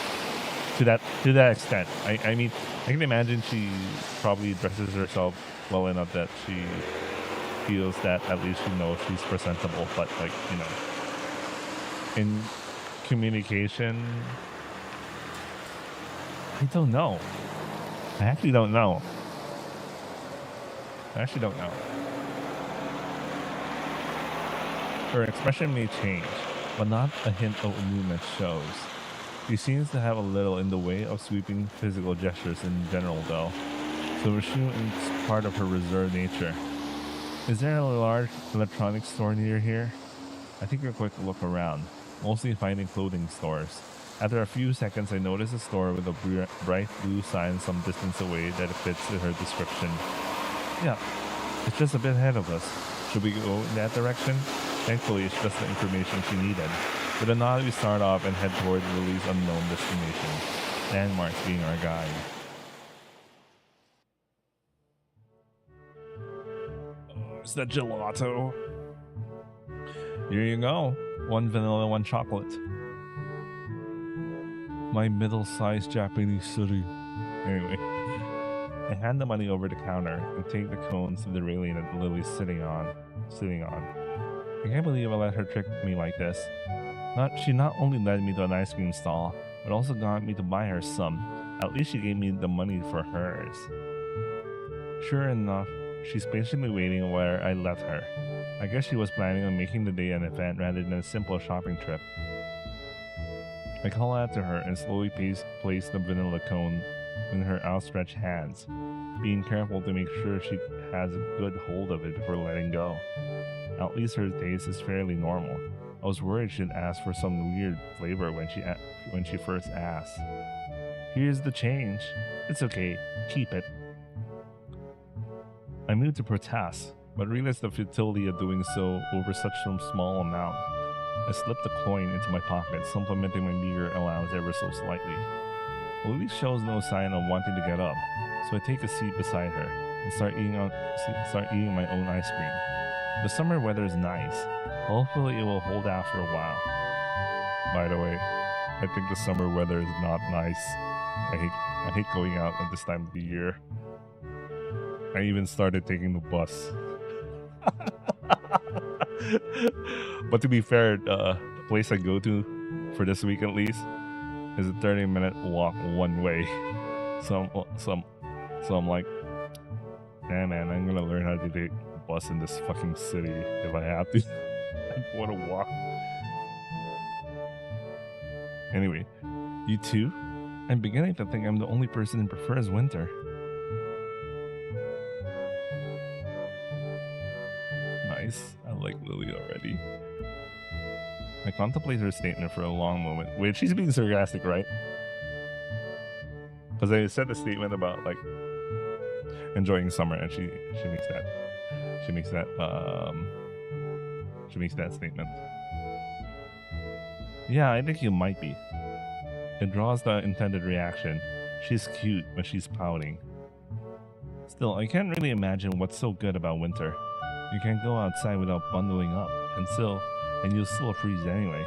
to that extent. I mean, I can imagine she probably dresses herself well enough that she feels that at least she knows she's presentable, but like, you know, in communication, I don't know. I actually don't know. Her expression may change, but not a hint of movement shows. She seems to have a little in the way of sweeping physical gestures in general, though. So the shoe is part of her reserved nature. Is there a large electronics store near here? I take a quick look around, mostly finding clothing stores. After a few seconds, I notice a store with a bright blue sign some distance away that fits her description. Yeah, it's just a bit ahead of us. Should we go in that direction? Thankfully, it's just the information she needed. With a nod, we start off and head toward Lily's unknown destination, landmarks being our guide. Oh, it's that gelato. Here you go. One vanilla, one chocolate. My middle-sized Japanese city. Anyway, I hand the money over the counter and take the cones to the railing that Lily's sitting on. I can't believe I let her trick me like this. She not only led me to an ice cream stall, but also got me to buy her some. At least she gave me the money for hers. Sure enough, she's patiently waiting where I left her. I guess she was planning on making the day an event rather than a simple shopping trip. I call out to her and slowly place the vanilla cone in her outstretched hands, being careful to make sure she has a good hold of it before letting go. At least her taste is fairly normal. I was worried she'd ask for some weird flavor when she first asked. Here's the change. It's okay. Keep it. I moved to protest, but realized the futility of doing so over such some small amount. I slipped a coin into my pocket, supplementing my meager allowance ever so slightly. Lily shows no sign of wanting to get up, so I take a seat beside her and start eating my own ice cream. The summer weather is nice. Hopefully it will hold out for a while. By the way, I think the summer weather is not nice. I hate going out at this time of the year. I even started taking the bus. But to be fair, the place I go to for this week at least is a 30-minute walk one way. So I'm like, yeah, man, I'm gonna learn how to take the bus in this fucking city if I have to. I don't want to walk. Anyway, you too? I'm beginning to think I'm the only person who prefers winter. Nice. I like Lily already. I contemplate her statement for a long moment. Wait, she's being sarcastic, right? Because I said a statement about like enjoying summer, and she makes that statement. Yeah, I think you might be. It draws the intended reaction. She's cute, but she's pouting. Still, I can't really imagine what's so good about winter. You can't go outside without bundling up, and you'll still freeze anyway.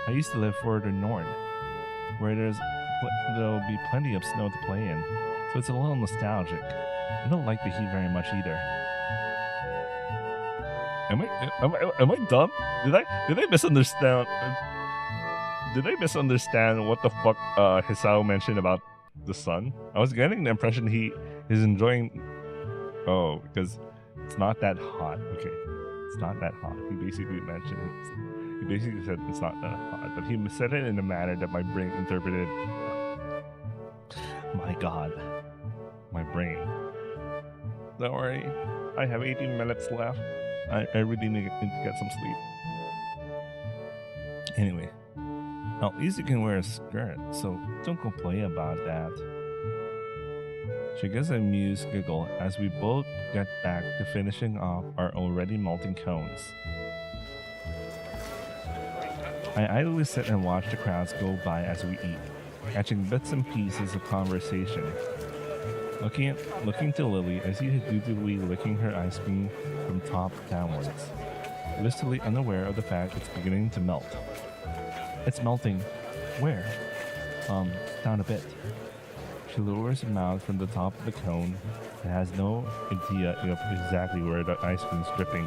I used to live further north, where there'll be plenty of snow to play in, so it's a little nostalgic. I don't like the heat very much either. Am I dumb? Did I misunderstand? Did I misunderstand what the fuck Hisao mentioned about the sun? I was getting the impression he is enjoying. Oh, because it's not that hot. Okay, it's not that hot. He basically said it's not that hot, but he said it in a manner that my brain interpreted. My God, my brain. Don't worry, I have 18 minutes left. I really need to get some sleep. Anyway, at least you can wear a skirt, so don't complain about that. She gives a amused giggle as we both get back to finishing off our already melting cones. I idly sit and watch the crowds go by as we eat, catching bits and pieces of conversation. Looking to Lily as she is dutifully licking her ice cream from top downwards, blissfully unaware of the fact it's beginning to melt. It's melting. Where? Down a bit. She lowers her mouth from the top of the cone and has no idea of exactly where the ice cream is dripping.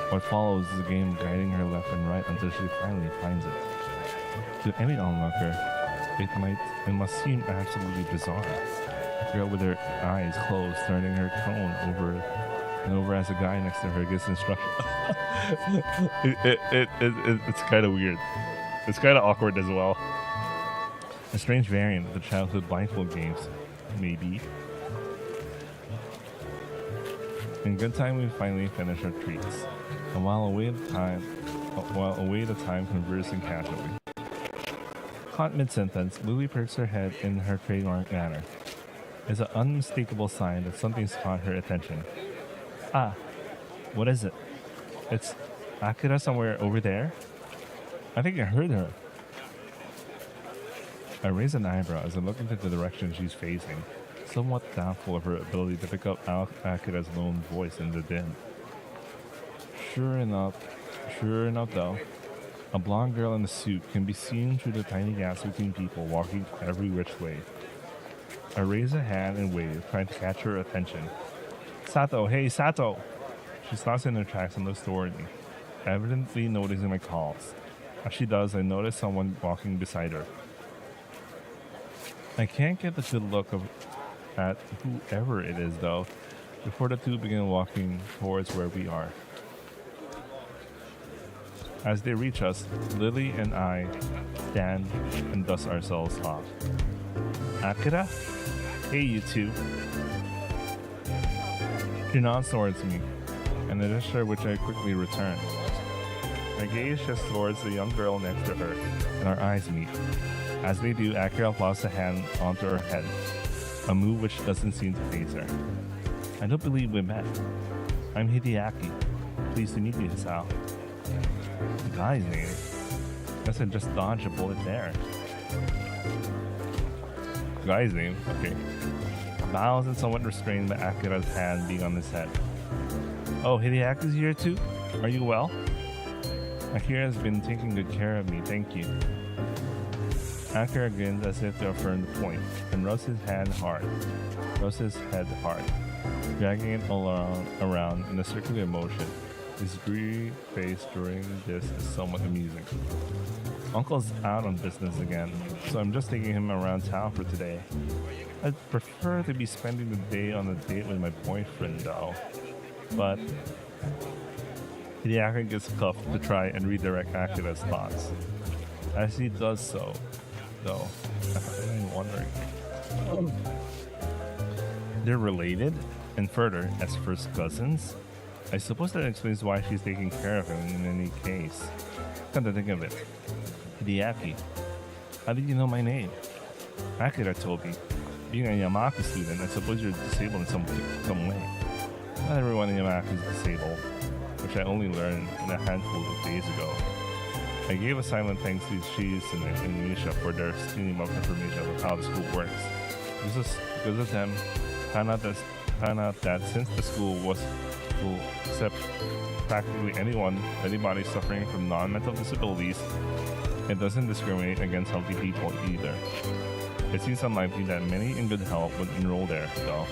What follows is a game guiding her left and right until she finally finds it. To any onlooker, it must seem absolutely bizarre. A girl with her eyes closed, turning her cone over and over as the guy next to her gives instructions. It's kind of weird. It's kind of awkward as well. A strange variant of the childhood blindfold games, maybe. In good time, we finally finish our treats, and while away the time conversing casually. Caught mid-sentence, Lily perks her head in her trademark manner. It's an unmistakable sign that something's caught her attention. Ah, what is it? It's Akira somewhere over there? I think I heard her. I raise an eyebrow as I look into the direction she's facing, somewhat doubtful of her ability to pick up Akira's lone voice in the din. Sure enough though, a blonde girl in a suit can be seen through the tiny gaps between people walking every which way. I raise a hand and wave, trying to catch her attention. Sato, hey Sato! She stops in her tracks and looks toward me, evidently noticing my calls. As she does, I notice someone walking beside her. I can't get a good look at whoever it is though, before the two begin walking towards where we are. As they reach us, Lily and I stand and dust ourselves off. Akira? Hey, you two. She nods towards me, and a gesture which I quickly return. My gaze shifts towards the young girl next to her, and our eyes meet. As they do, Akira plows a hand onto her head, a move which doesn't seem to faze her. I don't believe we met. I'm Hideaki. Pleased to meet you, Hisao. The guy's name. Guess I just dodged a bullet there. The guy's name? Okay. Bows and somewhat restrained by Akira's hand being on his head. Oh, Hideaki's here too? Are you well? Akira has been taking good care of me, thank you. Akira grins as if to affirm the point, and rubs his head hard, dragging it all around in a circular motion. His green face during this is somewhat amusing. Uncle's out on business again, so I'm just taking him around town for today. I'd prefer to be spending the day on a date with my boyfriend though. But Hideaki gets cuffed to try and redirect Akira's thoughts. As he does so, though, I'm wondering. They're related, and further, as first cousins? I suppose that explains why she's taking care of him in any case. Come to think of it. Hideaki, how did you know my name? Akira told me. Being a Yamaku student, I suppose you're disabled in some way. Not everyone in Yamaku is disabled, which I only learned a handful of days ago. I gave a silent thanks to Shizu and Misha for their stream of information about how the school works. Because of them, found out that since the school will accept practically anybody suffering from non-mental disabilities, it doesn't discriminate against healthy people either. It seems unlikely that many in good health would enroll there, though.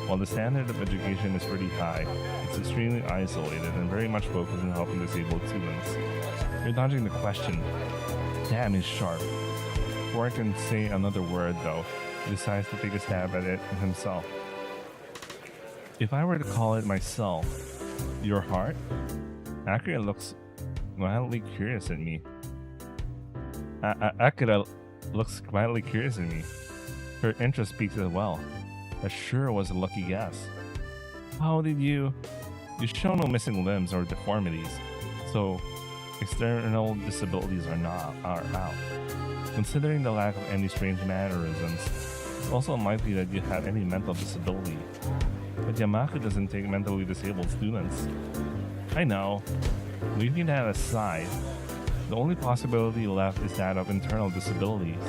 While the standard of education is pretty high, it's extremely isolated and very much focused on helping disabled students. You're dodging the question. Damn, he's sharp. Before I can say another word, though, he decides to take a stab at it himself. If I were to call it myself, your heart? Akira looks mildly curious at me. Akira looks mildly curious at me. Her interest peaks as well. That sure was a lucky guess. How did you show no missing limbs or deformities, so external disabilities are out. Considering the lack of any strange mannerisms, it's also unlikely that you have any mental disability. But Yamaku doesn't take mentally disabled students. I know. Leaving that aside, the only possibility left is that of internal disabilities.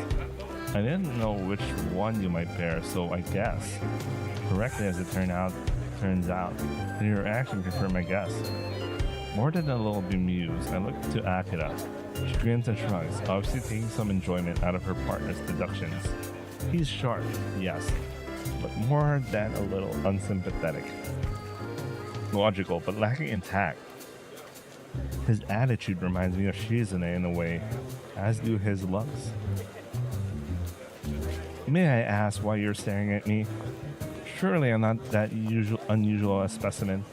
I didn't know which one you might bear, so I guess. Correctly as it turns out, and your action confirmed my guess. More than a little bemused, I look to Akira. She grins and shrugs, obviously taking some enjoyment out of her partner's deductions. He's sharp, yes, but more than a little unsympathetic. Logical, but lacking in tact. His attitude reminds me of Shizune in a way, as do his looks. May I ask why you're staring at me? Surely I'm not that unusual a specimen.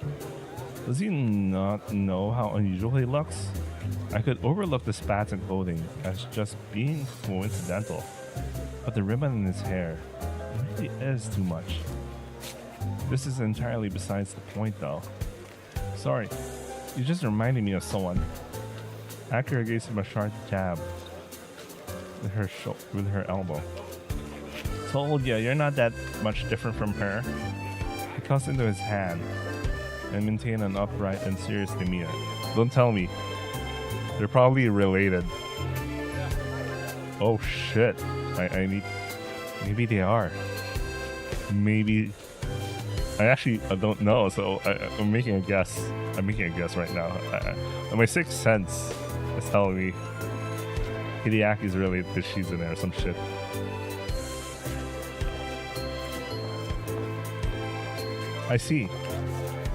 Does he not know how unusual he looks? I could overlook the spats and clothing as just being coincidental, but the ribbon in his hair really is too much. This is entirely besides the point, though. Sorry, you just reminded me of someone. Akira gave him a sharp jab with her elbow. Told ya, you're not that much different from her. He cussed into his hand and maintained an upright and serious demeanor. Don't tell me. They're probably related. Oh shit. I need... Maybe they are. Maybe... I don't know, so I'm making a guess. I'm making a guess right now. My sixth sense is telling me Hideaki's related to Shizune or some shit. I see.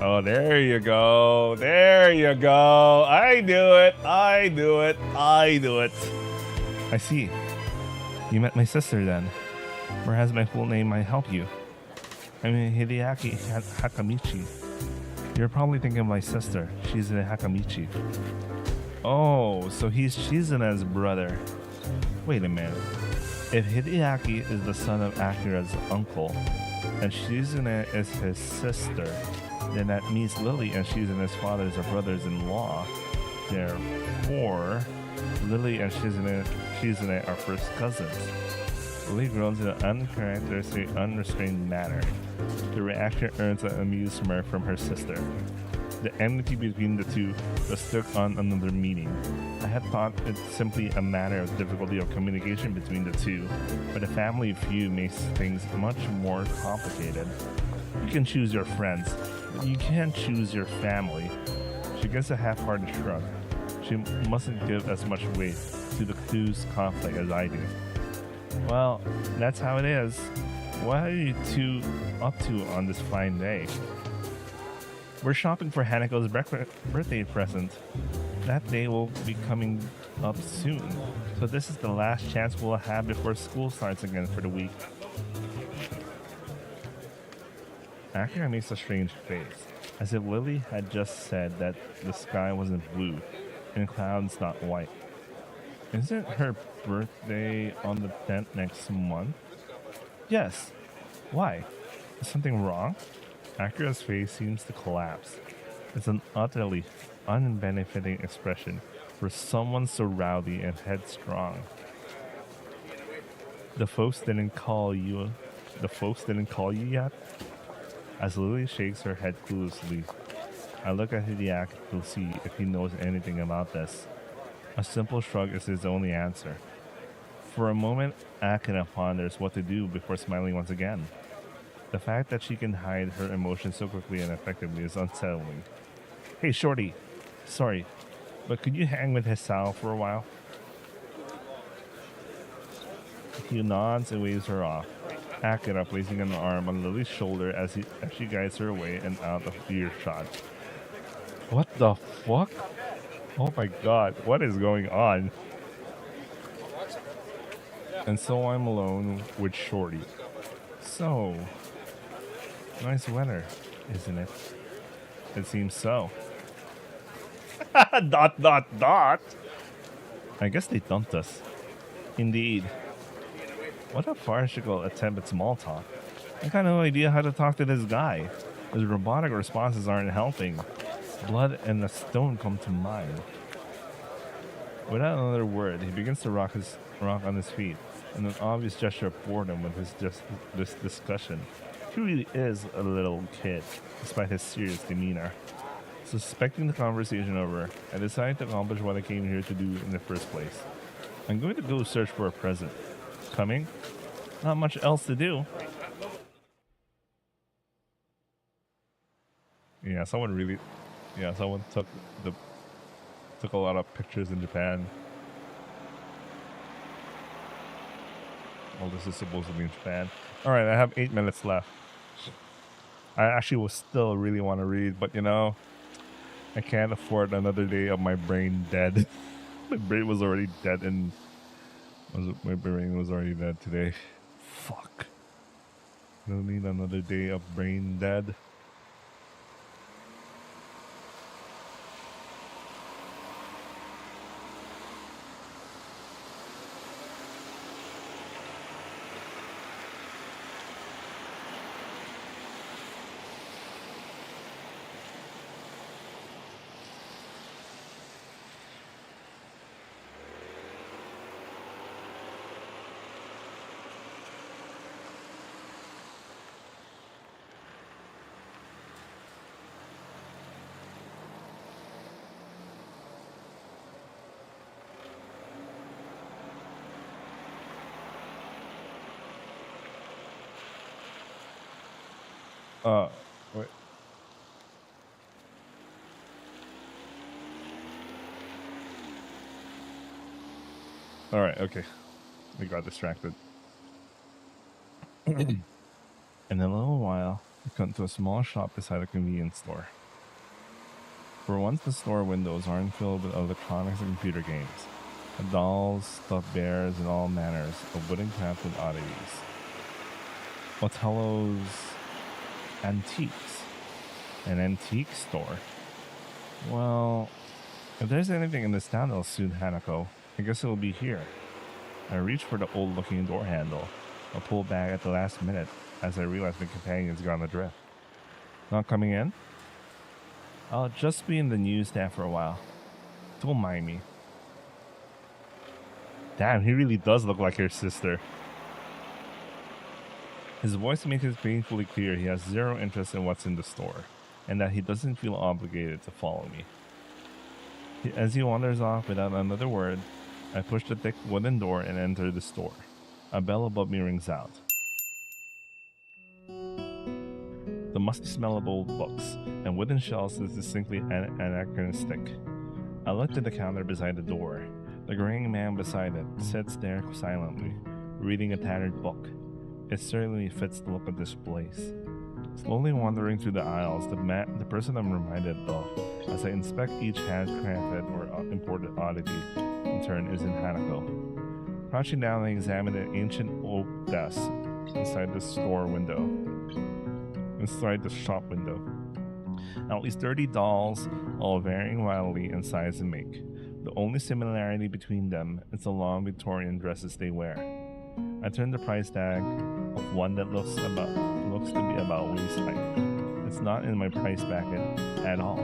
Oh, there you go. There you go. I knew it. I knew it. I knew it. I see. You met my sister then. Whereas my full name might help you. I mean Hideaki Hakamichi. You're probably thinking of my sister. She's a Hakamichi. Oh, so he's Shizune's brother. Wait a minute. If Hideaki is the son of Akira's uncle, and Shizune is his sister, then that means Lily and Shizune's fathers are brothers-in-law. Therefore, Lily and Shizune are first cousins. Lily groans in an uncharacteristic, unrestrained manner. The reaction earns an amused smirk from her sister. The enmity between the two was took on another meaning. I had thought it simply a matter of difficulty of communication between the two, but a family feud makes things much more complicated. You can choose your friends, but you can't choose your family. She gives a half-hearted shrug. She mustn't give as much weight to the two's conflict as I do. Well, that's how it is. What are you two up to on this fine day? We're shopping for Haneko's birthday present. That day will be coming up soon, so this is the last chance we'll have before school starts again for the week. Akira makes a strange face, as if Lily had just said that the sky wasn't blue and clouds not white. Isn't her birthday on the 10th next month? Yes. Why? Is something wrong? Akira's face seems to collapse. It's an utterly unbenefiting expression for someone so rowdy and headstrong. The folks didn't call you yet? As Lily shakes her head cluelessly, I look at Hideaki to see if he knows anything about this. A simple shrug is his only answer. For a moment, Akira ponders what to do before smiling once again. The fact that she can hide her emotions so quickly and effectively is unsettling. Hey, Shorty. Sorry, but could you hang with Hisao for a while? He nods and waves her off. Akira placing an arm on Lily's shoulder as she guides her away and out of earshot. What the fuck? Oh my god, what is going on? And so I'm alone with Shorty. So, nice weather, isn't it? It seems so. Dot dot dot. I guess they dumped us. Indeed. What a farcical attempt at small talk. I got no idea how to talk to this guy. His robotic responses aren't helping. Blood and a stone come to mind. Without another word, he begins to rock on his feet, in an obvious gesture of boredom with this discussion. He really is a little kid, despite his serious demeanor. Suspecting the conversation over, I decide to accomplish what I came here to do in the first place. I'm going to go search for a present. Coming? Not much else to do. Yeah, someone took a lot of pictures in Japan. All this is supposed to be in Japan. Alright, I have 8 minutes left. I actually will still really want to read, but you know, I can't afford another day of my brain dead. My brain was already dead my brain was already dead today. Fuck. I don't need another day of brain dead. Wait. All right, okay. I got distracted. In a little while, we come to a small shop beside a convenience store. For once, the store windows aren't filled with electronics and computer games, but dolls, stuffed bears, and all manners of wooden crafted oddities. Otello's Antiques. An antique store? Well, if there's anything in this town that'll suit Hanako, I guess it'll be here. I reach for the old looking door handle, but pull back at the last minute as I realize my companion's gone adrift. Not coming in? I'll just be in the newsstand for a while. Don't mind me. Damn, he really does look like your sister. His voice makes it painfully clear he has zero interest in what's in the store, and that he doesn't feel obligated to follow me. As he wanders off without another word, I push the thick wooden door and enter the store. A bell above me rings out. The musty smell of old books and wooden shelves is distinctly anachronistic. I look to the counter beside the door. The graying man beside it sits there silently, reading a tattered book. It certainly fits the look of this place. Slowly wandering through the aisles, the person I'm reminded of as I inspect each handcrafted or imported oddity in turn is in Hanako. Crouching down, I examine an ancient oak desk inside the shop window. At least 30 dolls, all varying wildly in size and make. The only similarity between them is the long Victorian dresses they wear. I turn the price tag of one that looks to be about waist height. It's not in my price bracket at all.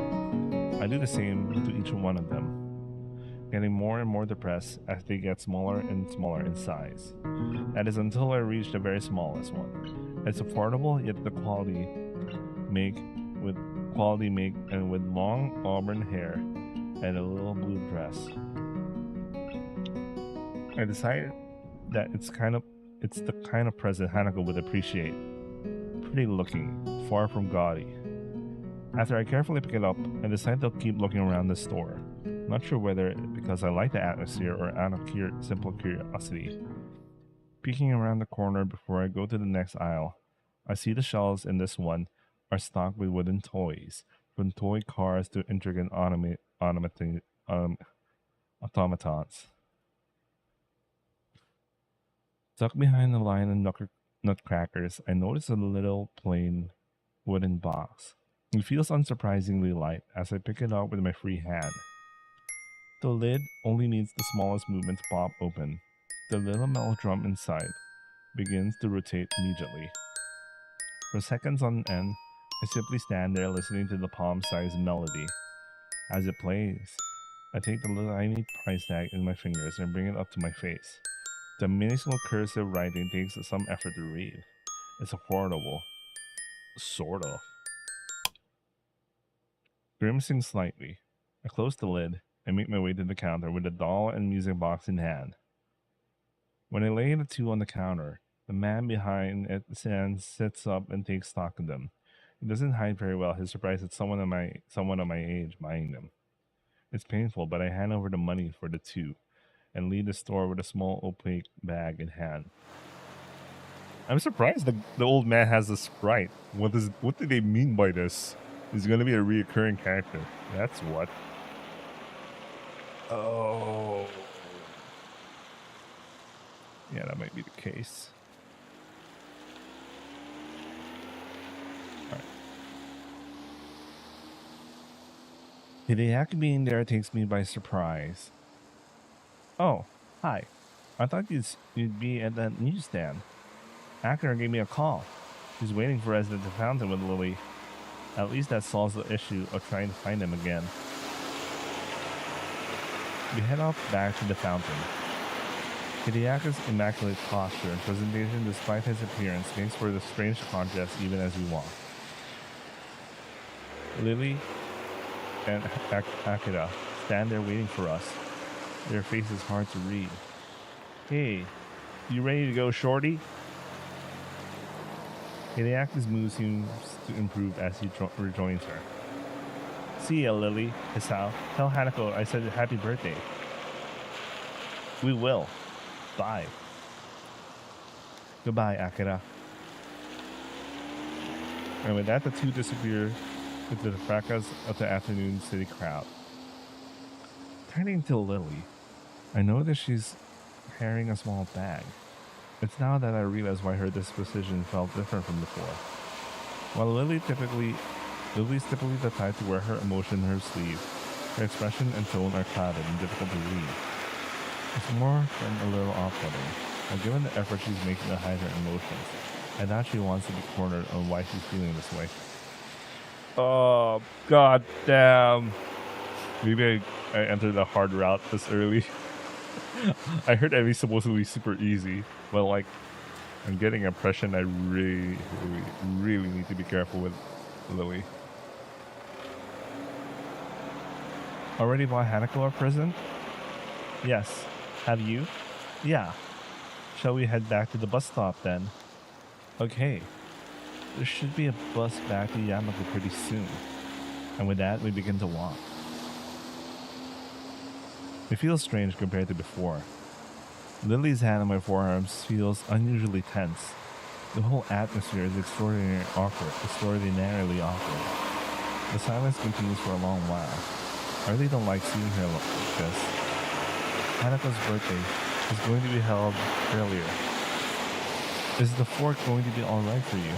I do the same to each one of them, getting more and more depressed as they get smaller and smaller in size. That is until I reach the very smallest one. It's affordable, yet the quality make and with long auburn hair and a little blue dress. I decided that it's the kind of present Hanako would appreciate. Pretty looking, far from gaudy. After I carefully pick it up, I decide to keep looking around the store. Not sure whether because I like the atmosphere or out of simple curiosity. Peeking around the corner before I go to the next aisle, I see the shelves in this one are stocked with wooden toys, from toy cars to intricate automatons. Tucked behind the line of nutcrackers, I notice a little plain wooden box. It feels unsurprisingly light as I pick it up with my free hand. The lid only needs the smallest movement to pop open. The little metal drum inside begins to rotate immediately. For seconds on end, I simply stand there listening to the palm-sized melody. As it plays, I take the little tiny price tag in my fingers and bring it up to my face. The minuscule cursive writing takes some effort to read. It's affordable. Sort of. Grimacing slightly, I close the lid and make my way to the counter with the doll and music box in hand. When I lay the two on the counter, the man behind it sits up and takes stock of them. He doesn't hide very well his surprise at someone of my age buying them. It's painful, but I hand over the money for the two and leave the store with a small opaque bag in hand. I'm surprised the old man has a sprite. What do they mean by this? He's gonna be a reoccurring character. That's what. Oh. Yeah, that might be the case. Alright. Hideaki being there takes me by surprise. Oh, hi. I thought you'd be at that newsstand. Akira gave me a call. She's waiting for us at the fountain with Lily. At least that solves the issue of trying to find him again. We head off back to the fountain. Hideaka's immaculate posture and presentation despite his appearance makes for the strange contrast even as we walk. Lily and Akira stand there waiting for us. Their faces hard to read. Hey, you ready to go, shorty? Hideaki's mood seems to improve as he rejoins her. See ya, Lily, Hisao. Tell Hanako I said happy birthday. We will. Bye. Goodbye, Akira. And with that, the two disappear into the fracas of the afternoon city crowd. Turning to Lily, I notice she's carrying a small bag. It's now that I realize why her disposition felt different from before. While Lily's typically the type to wear her emotion in her sleeve, her expression and tone are clouded and difficult to read. It's more than a little off-putting, but given the effort she's making to hide her emotions, I doubt she wants to be cornered on why she's feeling this way. Oh, god damn. Maybe I entered the hard route this early. I heard Emmy's supposedly super easy, but like, I'm getting impression I really need to be careful with Lily. Already bought Hanako a present? Yes. Have you? Yeah. Shall we head back to the bus stop then? Okay. There should be a bus back to Yamako pretty soon. And with that, we begin to walk. It feels strange compared to before. Lily's hand on my forearms feels unusually tense. The whole atmosphere is extraordinarily awkward. The silence continues for a long while. I really don't like seeing her like this. Hanako's birthday is going to be held earlier. Is the fort going to be alright for you?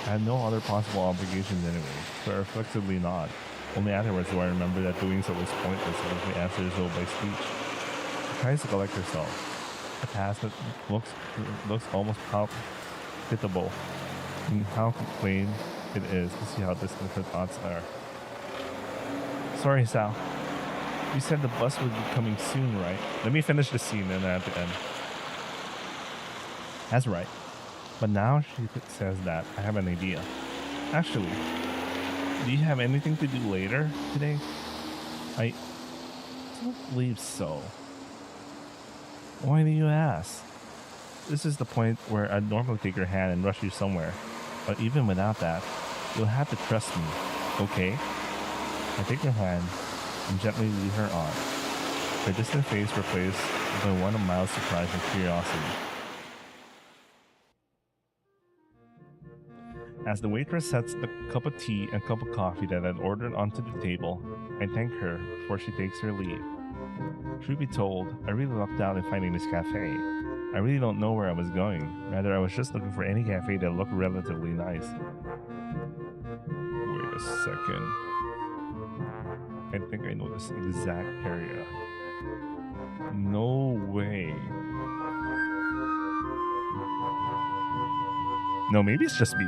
I had no other possible obligations anyway, so reflexively nod. Only afterwards do I remember that doing so was pointless unless we answer so by speech. She tries to collect herself. A task that looks almost palpable, and how plain it is to see how distant her thoughts are. Sorry, Sal. You said the bus would be coming soon, right? Let me finish the scene and then at the end. That's right. But now she says that, I have an idea. Actually, do you have anything to do later today? I don't believe so. Why do you ask? This is the point where I'd normally take your hand and rush you somewhere. But even without that, you'll have to trust me, okay? I take her hand and gently lead her on. Her distant face replaced by one of mild surprise and curiosity. As the waitress sets the cup of tea and cup of coffee that I'd ordered onto the table, I thank her before she takes her leave. Truth be told, I really lucked out in finding this cafe. I really don't know where I was going. Rather, I was just looking for any cafe that looked relatively nice. Wait a second. I think I know this exact area. No way. No, maybe it's just me.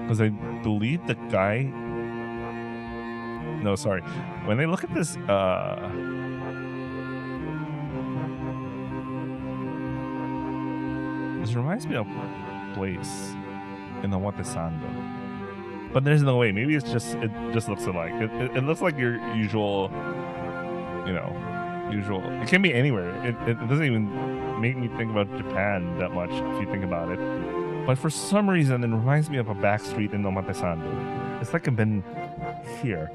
Because I believe the guy... No, sorry. When I look at this... This reminds me of a place in the Watesando. But there's no way. Maybe it just looks alike. It looks like your usual, usual. It can be anywhere. It doesn't even make me think about Japan that much if you think about it. But for some reason, it reminds me of a back street in Omatesando. It's like I've been here.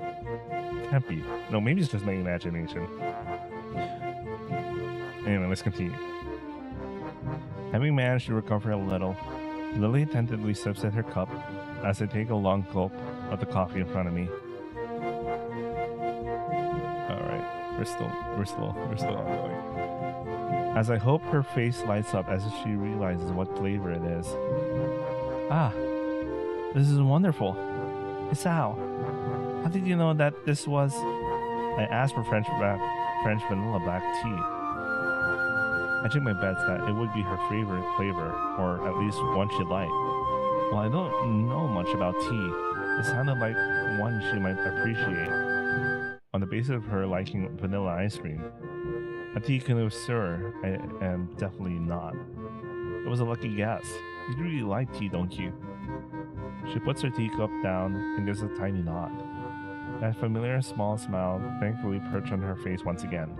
Can't be. No, maybe it's just my imagination. Anyway, let's continue. Having managed to recover a little, Lily attentively sips at her cup as I take a long gulp of the coffee in front of me. Alright, we're still ongoing. As I hope her face lights up as if she realizes what flavor it is. Ah, this is wonderful. Hisao, how did you know that this was... I asked for French vanilla black tea. I took my bets that it would be her favorite flavor, or at least one she'd like. Well, I don't know much about tea. It sounded like one she might appreciate. On the basis of her liking vanilla ice cream. A tea connoisseur, I am definitely not. It was a lucky guess. You really like tea, don't you? She puts her teacup down and gives a tiny nod. That familiar small smile thankfully perched on her face once again.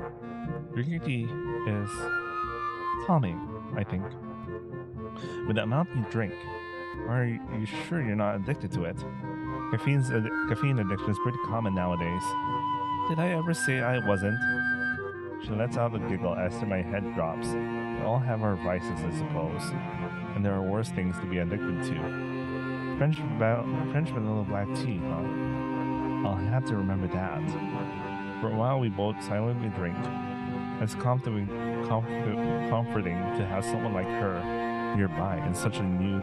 Drinking tea is calming, I think. With the amount you drink, Are you sure you're not addicted to it? Caffeine addiction is pretty common nowadays. Did I ever say I wasn't? She lets out a giggle as my head drops. We all have our vices, I suppose, and there are worse things to be addicted to. French vanilla black tea, huh? I'll have to remember that. For a while, we both silently drink. It's comforting to have someone like her nearby in such a new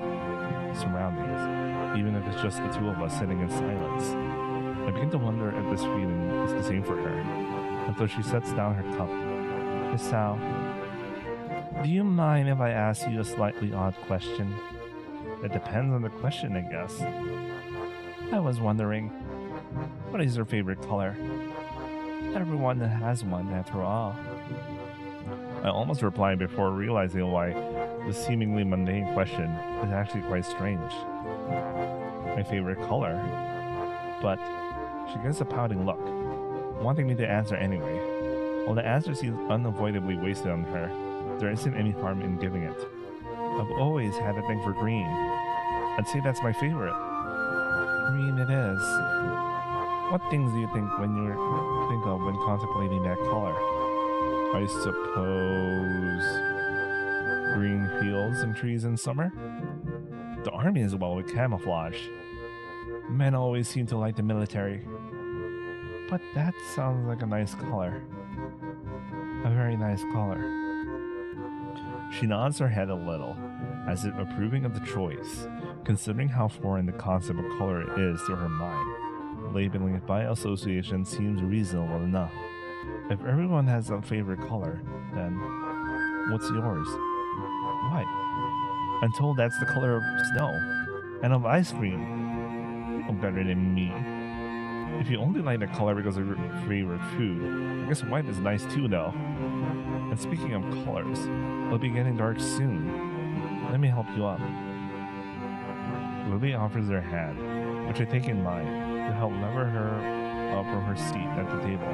surroundings, even if it's just the two of us sitting in silence. I begin to wonder if this feeling is the same for her, until she sets down her cup. Miss Sal, do you mind if I ask you a slightly odd question? It depends on the question, I guess. I was wondering, what is your favorite color? Everyone has one, after all. I almost replied before realizing why the seemingly mundane question is actually quite strange. My favorite color? But she gives a pouting look, wanting me to answer anyway. While the answer seems unavoidably wasted on her, there isn't any harm in giving it. I've always had a thing for green. I'd say that's my favorite. Green it is. What things do you think of when contemplating that color? I suppose green fields and trees in summer? The army is well with camouflage. Men always seem to like the military. But that sounds like a nice color. A very nice color. She nods her head a little, as if approving of the choice, considering how foreign the concept of color is to her mind. Labeling it by association seems reasonable enough. If everyone has a favorite color, then what's yours? What? I'm told that's the color of snow and of ice cream. Oh, better than me. If you only like the color because of your favorite food, I guess white is nice too, though. And speaking of colors, it'll be getting dark soon. Let me help you up. Lily offers her hand, which I take in mind, to help lever her up from her seat at the table.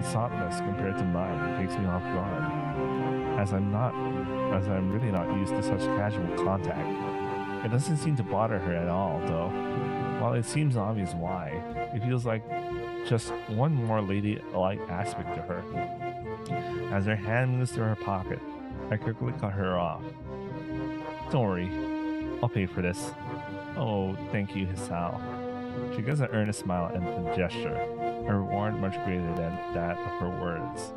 The softness compared to mine takes me off guard, as I'm really not used to such casual contact. It doesn't seem to bother her at all, though. While it seems obvious why, it feels like just one more ladylike aspect to her. As her hand moves to her pocket, I quickly cut her off. Don't worry, I'll pay for this. Oh, thank you, Hisao. She gives an earnest smile and a gesture, a reward much greater than that of her words.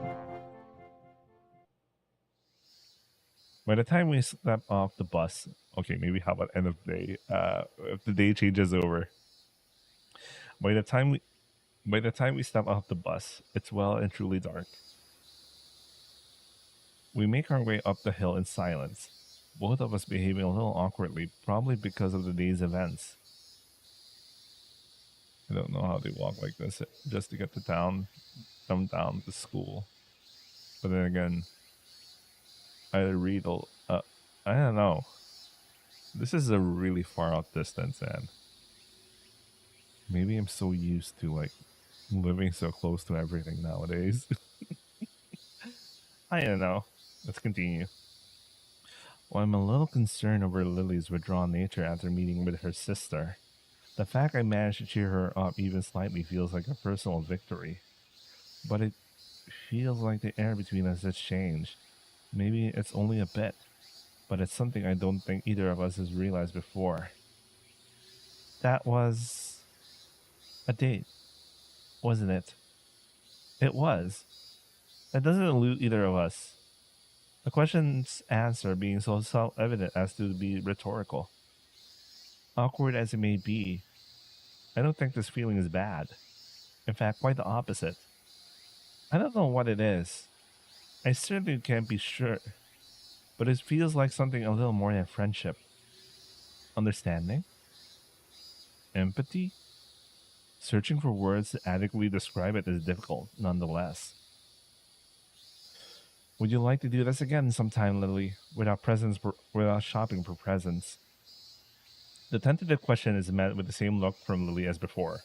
By the time we step off the bus, okay, maybe how about end of the day? If the day changes over. By the time we by the time we step off the bus, it's well and truly dark. We make our way up the hill in silence, both of us behaving a little awkwardly, probably because of the day's events. I don't know how they walk like this just to get to town, come down to school. But then again, I read I don't know. This is a really far out distance, and maybe I'm so used to like living so close to everything nowadays. I don't know. Let's continue. Well, I'm a little concerned over Lily's withdrawn nature after meeting with her sister. The fact I managed to cheer her up even slightly feels like a personal victory. But it feels like the air between us has changed. Maybe it's only a bit, but it's something I don't think either of us has realized before. That was a date, wasn't it? It was. That doesn't elude either of us. The question's answer being so self evident as to be rhetorical. Awkward as it may be, I don't think this feeling is bad. In fact, quite the opposite. I don't know what it is. I certainly can't be sure, but it feels like something a little more than friendship. Understanding? Empathy? Searching for words to adequately describe it is difficult, nonetheless. Would you like to do this again sometime, Lily, without shopping for presents? The tentative question is met with the same look from Lily as before.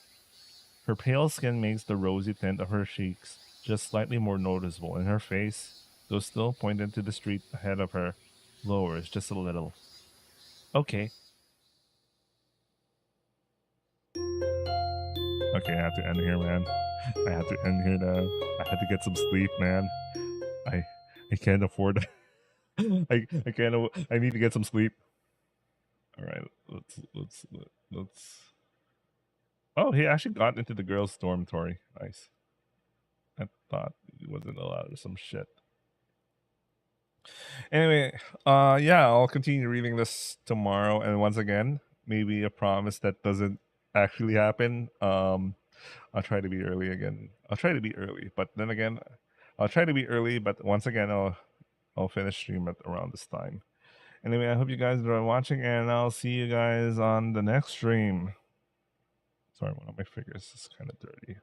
Her pale skin makes the rosy tint of her cheeks just slightly more noticeable, and her face, though still pointed to the street ahead of her, lowers just a little. Okay, Okay, I have to end here, man. I have to end here now. I had to get some sleep, man. I I can't afford. I can't. I need to get some sleep. All right, let's. Oh, he actually got into the girls' dormitory. Nice. I thought he wasn't allowed or some shit. Anyway, yeah, I'll continue reading this tomorrow, and once again, maybe a promise that doesn't actually happen. I'll try to be early again. I'll try to be early, but then again, I'll try to be early, but once again, I'll finish stream at around this time. Anyway, I hope you guys enjoy watching, and I'll see you guys on the next stream. Sorry, one of my fingers is kind of dirty.